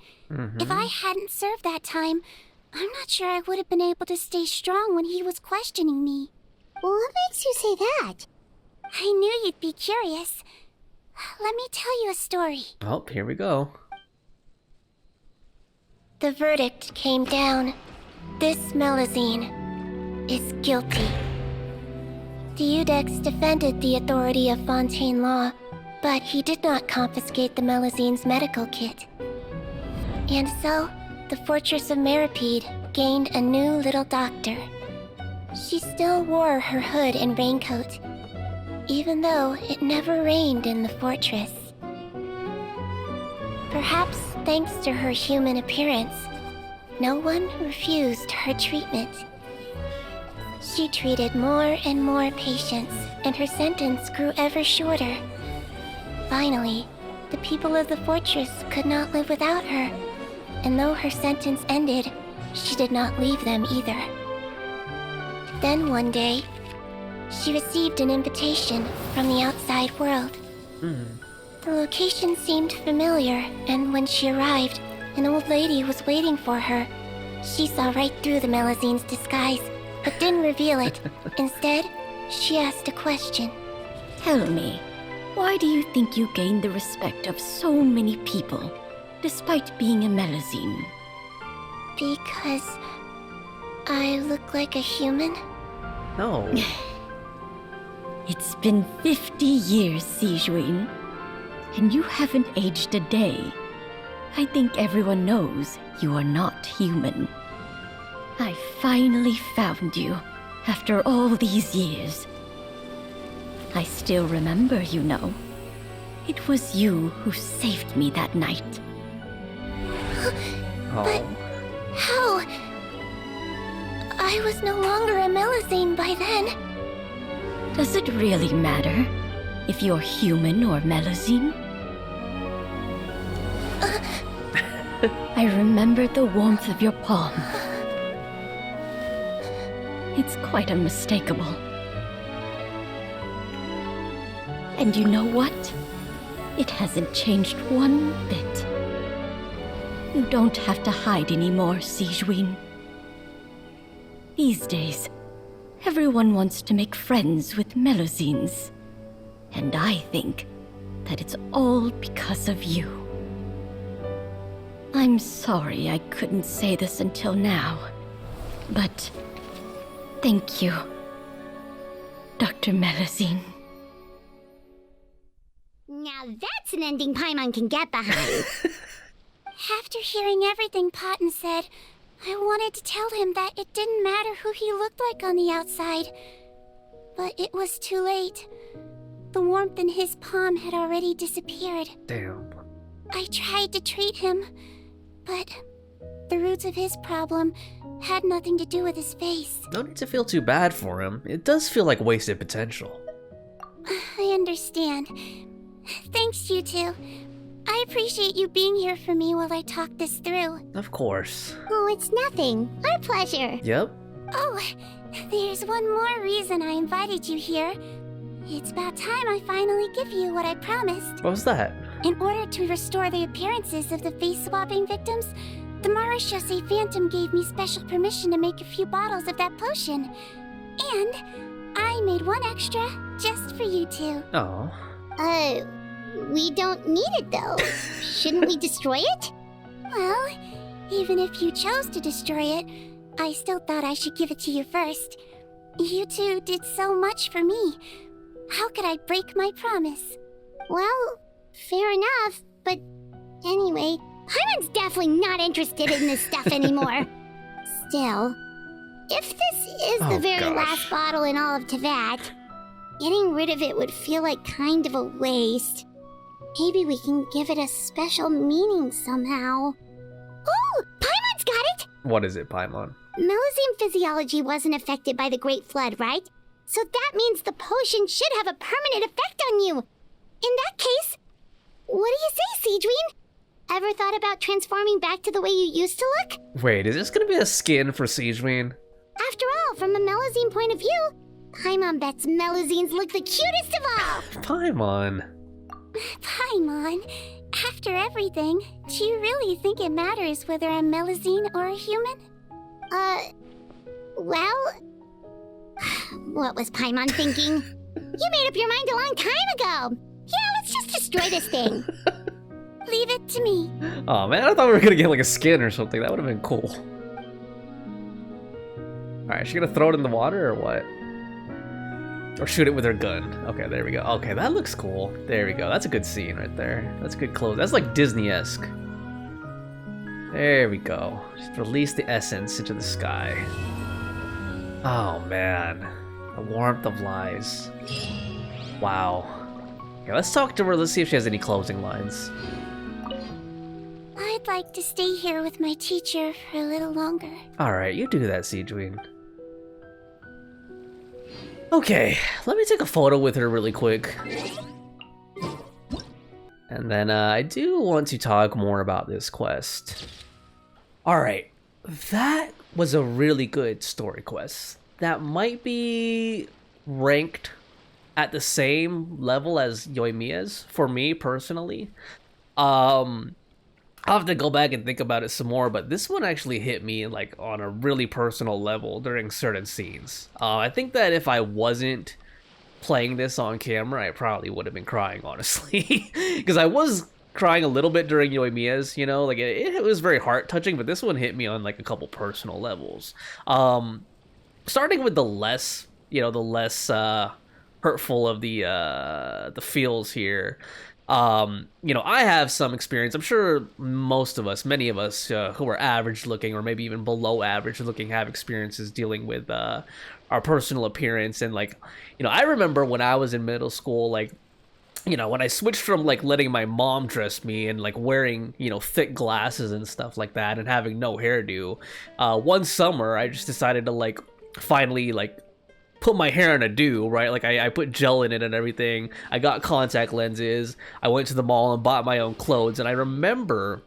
If I hadn't served that time, I'm not sure I would have been able to stay strong when he was questioning me. What makes you say that? I knew you'd be curious. Let me tell you a story. Oh, here we go. The verdict came down. This Melusine is guilty. The Iudex defended the authority of Fontaine law, but he did not confiscate the Melusine's medical kit. And so, the Fortress of Meropide gained a new little doctor. She still wore her hood and raincoat, even though it never rained in the fortress. Perhaps thanks to her human appearance, no one refused her treatment. She treated more and more patients, and her sentence grew ever shorter. Finally, the people of the fortress could not live without her, and though her sentence ended, she did not leave them either. Then one day, she received an invitation from the outside world. The location seemed familiar, and when she arrived, an old lady was waiting for her. She saw right through the Melusine's disguise, but didn't reveal it. Instead, she asked a question. Tell me, why do you think you gained the respect of so many people, despite being a Melusine? Because I look like a human? No. It's been 50 years, Sigewinne, and you haven't aged a day. I think everyone knows you are not human. I finally found you, after all these years. I still remember, you know. It was you who saved me that night. But how? I was no longer a Melusine by then. Does it really matter if you're human or Melusine? I remember the warmth of your palm. It's quite unmistakable. And you know what? It hasn't changed one bit. You don't have to hide anymore, Sigewinne. These days, everyone wants to make friends with Melusines. And I think that it's all because of you. I'm sorry I couldn't say this until now, but thank you, Dr. Melusine. Now that's an ending Paimon can get behind. After hearing everything Patton said, I wanted to tell him that it didn't matter who he looked like on the outside. But it was too late. The warmth in his palm had already disappeared. Damn. I tried to treat him, but the roots of his problem had nothing to do with his face. No need to feel too bad for him. It does feel like wasted potential. I understand. Thanks, you two. I appreciate you being here for me while I talk this through. Of course. Oh, it's nothing. Our pleasure. Yep. Oh, there's one more reason I invited you here. It's about time I finally give you what I promised. What was that? In order to restore the appearances of the face-swapping victims, the Maruchausee Phantom gave me special permission to make a few bottles of that potion. And I made one extra just for you two. Oh. We don't need it though. Shouldn't we destroy it? Well, even if you chose to destroy it, I still thought I should give it to you first. You two did so much for me. How could I break my promise? Well, fair enough, but anyway, Paimon's definitely not interested in this stuff anymore. Still, If this is Oh, the very gosh. last bottle in all of Teyvat, getting rid of it would feel like kind of a waste. Maybe we can give it a special meaning somehow. Oh, Paimon's got it! What is it, Paimon? Melusine physiology wasn't affected by the Great Flood, right? So that means the potion should have a permanent effect on you. In that case, what do you say, Sigewinne? Ever thought about transforming back to the way you used to look? Wait, is this gonna be a skin for Sigewinne? After all, from a Melusine point of view, Paimon bets Melusines look the cutest of all. Paimon. Paimon, after everything, do you really think it matters whether I'm Melusine or a human? Well... What was Paimon thinking? You made up your mind a long time ago. Yeah, let's just destroy this thing. Leave it to me. Oh man, I thought we were gonna get like a skin or something. That would have been cool. Alright, she gonna throw it in the water or what? Or shoot it with her gun. Okay, there we go. Okay, that looks cool. There we go. That's a good scene right there. That's good clothes. That's like Disney-esque. There we go. Just release the essence into the sky. Oh man. The warmth of lies. Wow. Okay, let's talk to her. Let's see if she has any closing lines. I'd like to stay here with my teacher for a little longer. Alright, you do that, Sigewinne. Okay, let me take a photo with her really quick. And then I do want to talk more about this quest. Alright, that was a really good story quest. That might be ranked at the same level as Yoimiya's for me personally. I'll have to go back and think about it some more, but this one actually hit me like on a really personal level during certain scenes. I think that if I wasn't playing this on camera, I probably would have been crying, honestly. Because I was crying a little bit during Yoimiya's, you know, like it was very heart-touching, but this one hit me on like a couple personal levels. Starting with the less hurtful of the feels here. You know, I have some experience. I'm sure most of us, many of us who are average looking or maybe even below average looking have experiences dealing with our personal appearance. And like, you know, I remember when I was in middle school, like, you know, when I switched from like letting my mom dress me and like wearing, you know, thick glasses and stuff like that and having no hairdo, one summer I just decided to like finally like put my hair in a do, right? Like I put gel in it and everything. I got contact lenses. I went to the mall and bought my own clothes. And I remember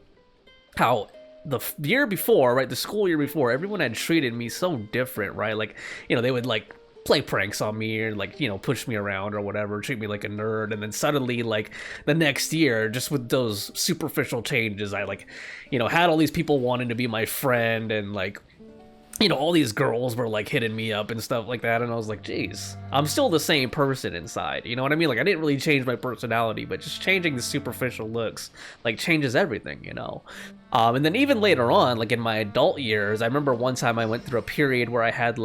how the year before, right, the school year before, everyone had treated me so different, right? Like, you know, they would like play pranks on me and like, you know, push me around or whatever, treat me like a nerd. And then suddenly like the next year, just with those superficial changes, I like, you know, had all these people wanting to be my friend and like, you know, all these girls were like hitting me up and stuff like that, and I was like, geez, I'm still the same person inside, you know what I mean? Like, I didn't really change my personality, but just changing the superficial looks, like, changes everything, you know? And then even later on, like, in my adult years, I remember one time I went through a period where I had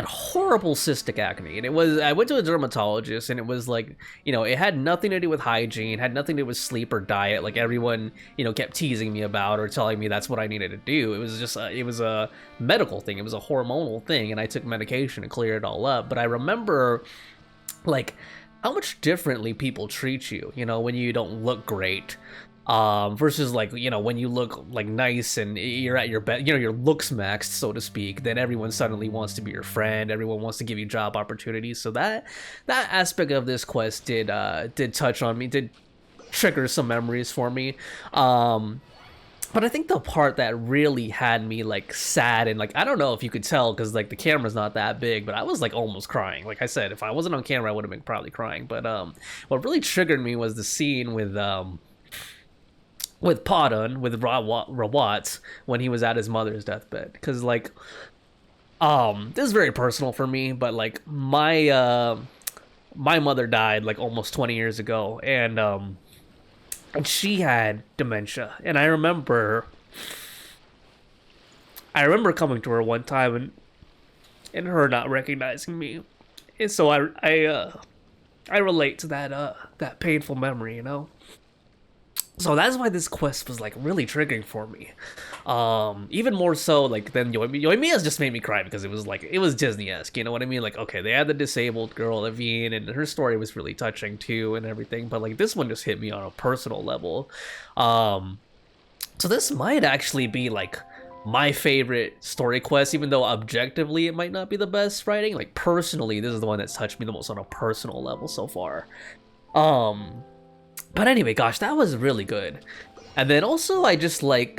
horrible cystic acne, and I went to a dermatologist, and it was like, you know, it had nothing to do with hygiene, had nothing to do with sleep or diet, like everyone, you know, kept teasing me about or telling me that's what I needed to do. It was just, it was a medical thing, it was a hormonal thing, and I took medication to clear it all up. But I remember, like, how much differently people treat you, you know, when you don't look great. Versus like, you know, when you look like nice and you're at your best, you know, your looks maxed, so to speak, then everyone suddenly wants to be your friend. Everyone wants to give you job opportunities. So that aspect of this quest did touch on me, did trigger some memories for me. But I think the part that really had me like sad and like, I don't know if you could tell because like the camera's not that big, but I was like almost crying. Like I said, if I wasn't on camera, I would have been probably crying. But what really triggered me was the scene with Podun, with Rawat, when he was at his mother's deathbed. Because, like, this is very personal for me, but, like, my mother died, like, almost 20 years ago, and she had dementia. And I remember coming to her one time and her not recognizing me. And so I relate to that painful memory, you know? So that's why this quest was like really triggering for me. Even more so like than Yoimiya's just made me cry because it was Disney-esque, you know what I mean? Like, okay, they had the disabled girl Levine and her story was really touching too and everything, but like this one just hit me on a personal level. So this might actually be like my favorite story quest, even though objectively it might not be the best writing. Like personally, this is the one that's touched me the most on a personal level so far. But anyway, gosh, that was really good. And then also I just like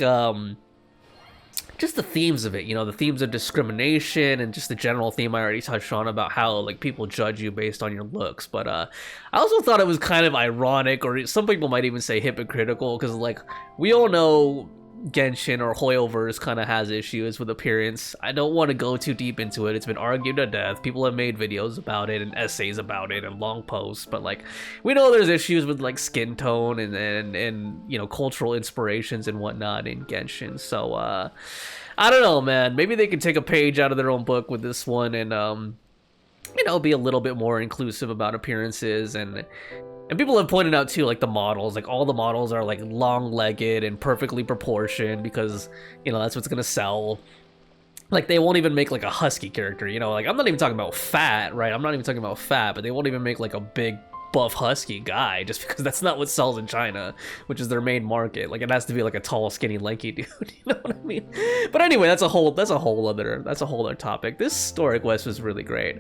just the themes of it, you know, the themes of discrimination and just the general theme I already touched on about how like people judge you based on your looks. But I also thought it was kind of ironic, or some people might even say hypocritical, because like we all know Genshin or Hoyoverse kind of has issues with appearance. I don't want to go too deep into it. It's been argued to death. People have made videos about it and essays about it and long posts, but like we know there's issues with like skin tone and you know, cultural inspirations and whatnot in Genshin. So I don't know, man. Maybe they could take a page out of their own book with this one and you know, be a little bit more inclusive about appearances. And people have pointed out too, like the models, like all the models are like long-legged and perfectly proportioned because, you know, that's what's gonna sell. Like they won't even make like a husky character, you know, like I'm not even talking about fat, right? I'm not even talking about fat, but they won't even make like a big buff husky guy just because that's not what sells in China, which is their main market. Like it has to be like a tall, skinny, lanky dude, you know what I mean? But anyway, that's a whole other topic. This story quest was really great.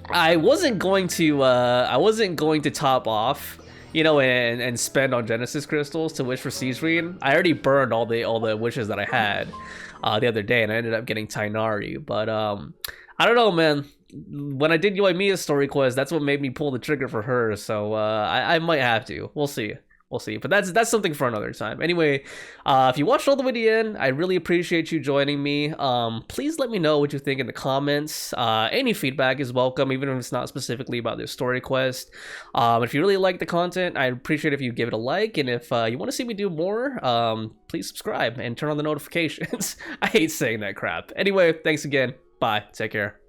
I wasn't going to top off, you know, and spend on Genesis crystals to wish for Sigewinne. I already burned all the wishes that I had the other day, and I ended up getting Tighnari. But I don't know, man. When I did Yoimiya's story quest, that's what made me pull the trigger for her. So I might have to. We'll see. We'll see, but that's something for another time. Anyway, if you watched all the way to the end, I really appreciate you joining me. Please let me know what you think in the comments. Any feedback is welcome, even if it's not specifically about this story quest. If you really like the content, I'd appreciate if you give it a like, and if you want to see me do more, please subscribe and turn on the notifications. I hate saying that crap. Anyway, thanks again. Bye. Take care.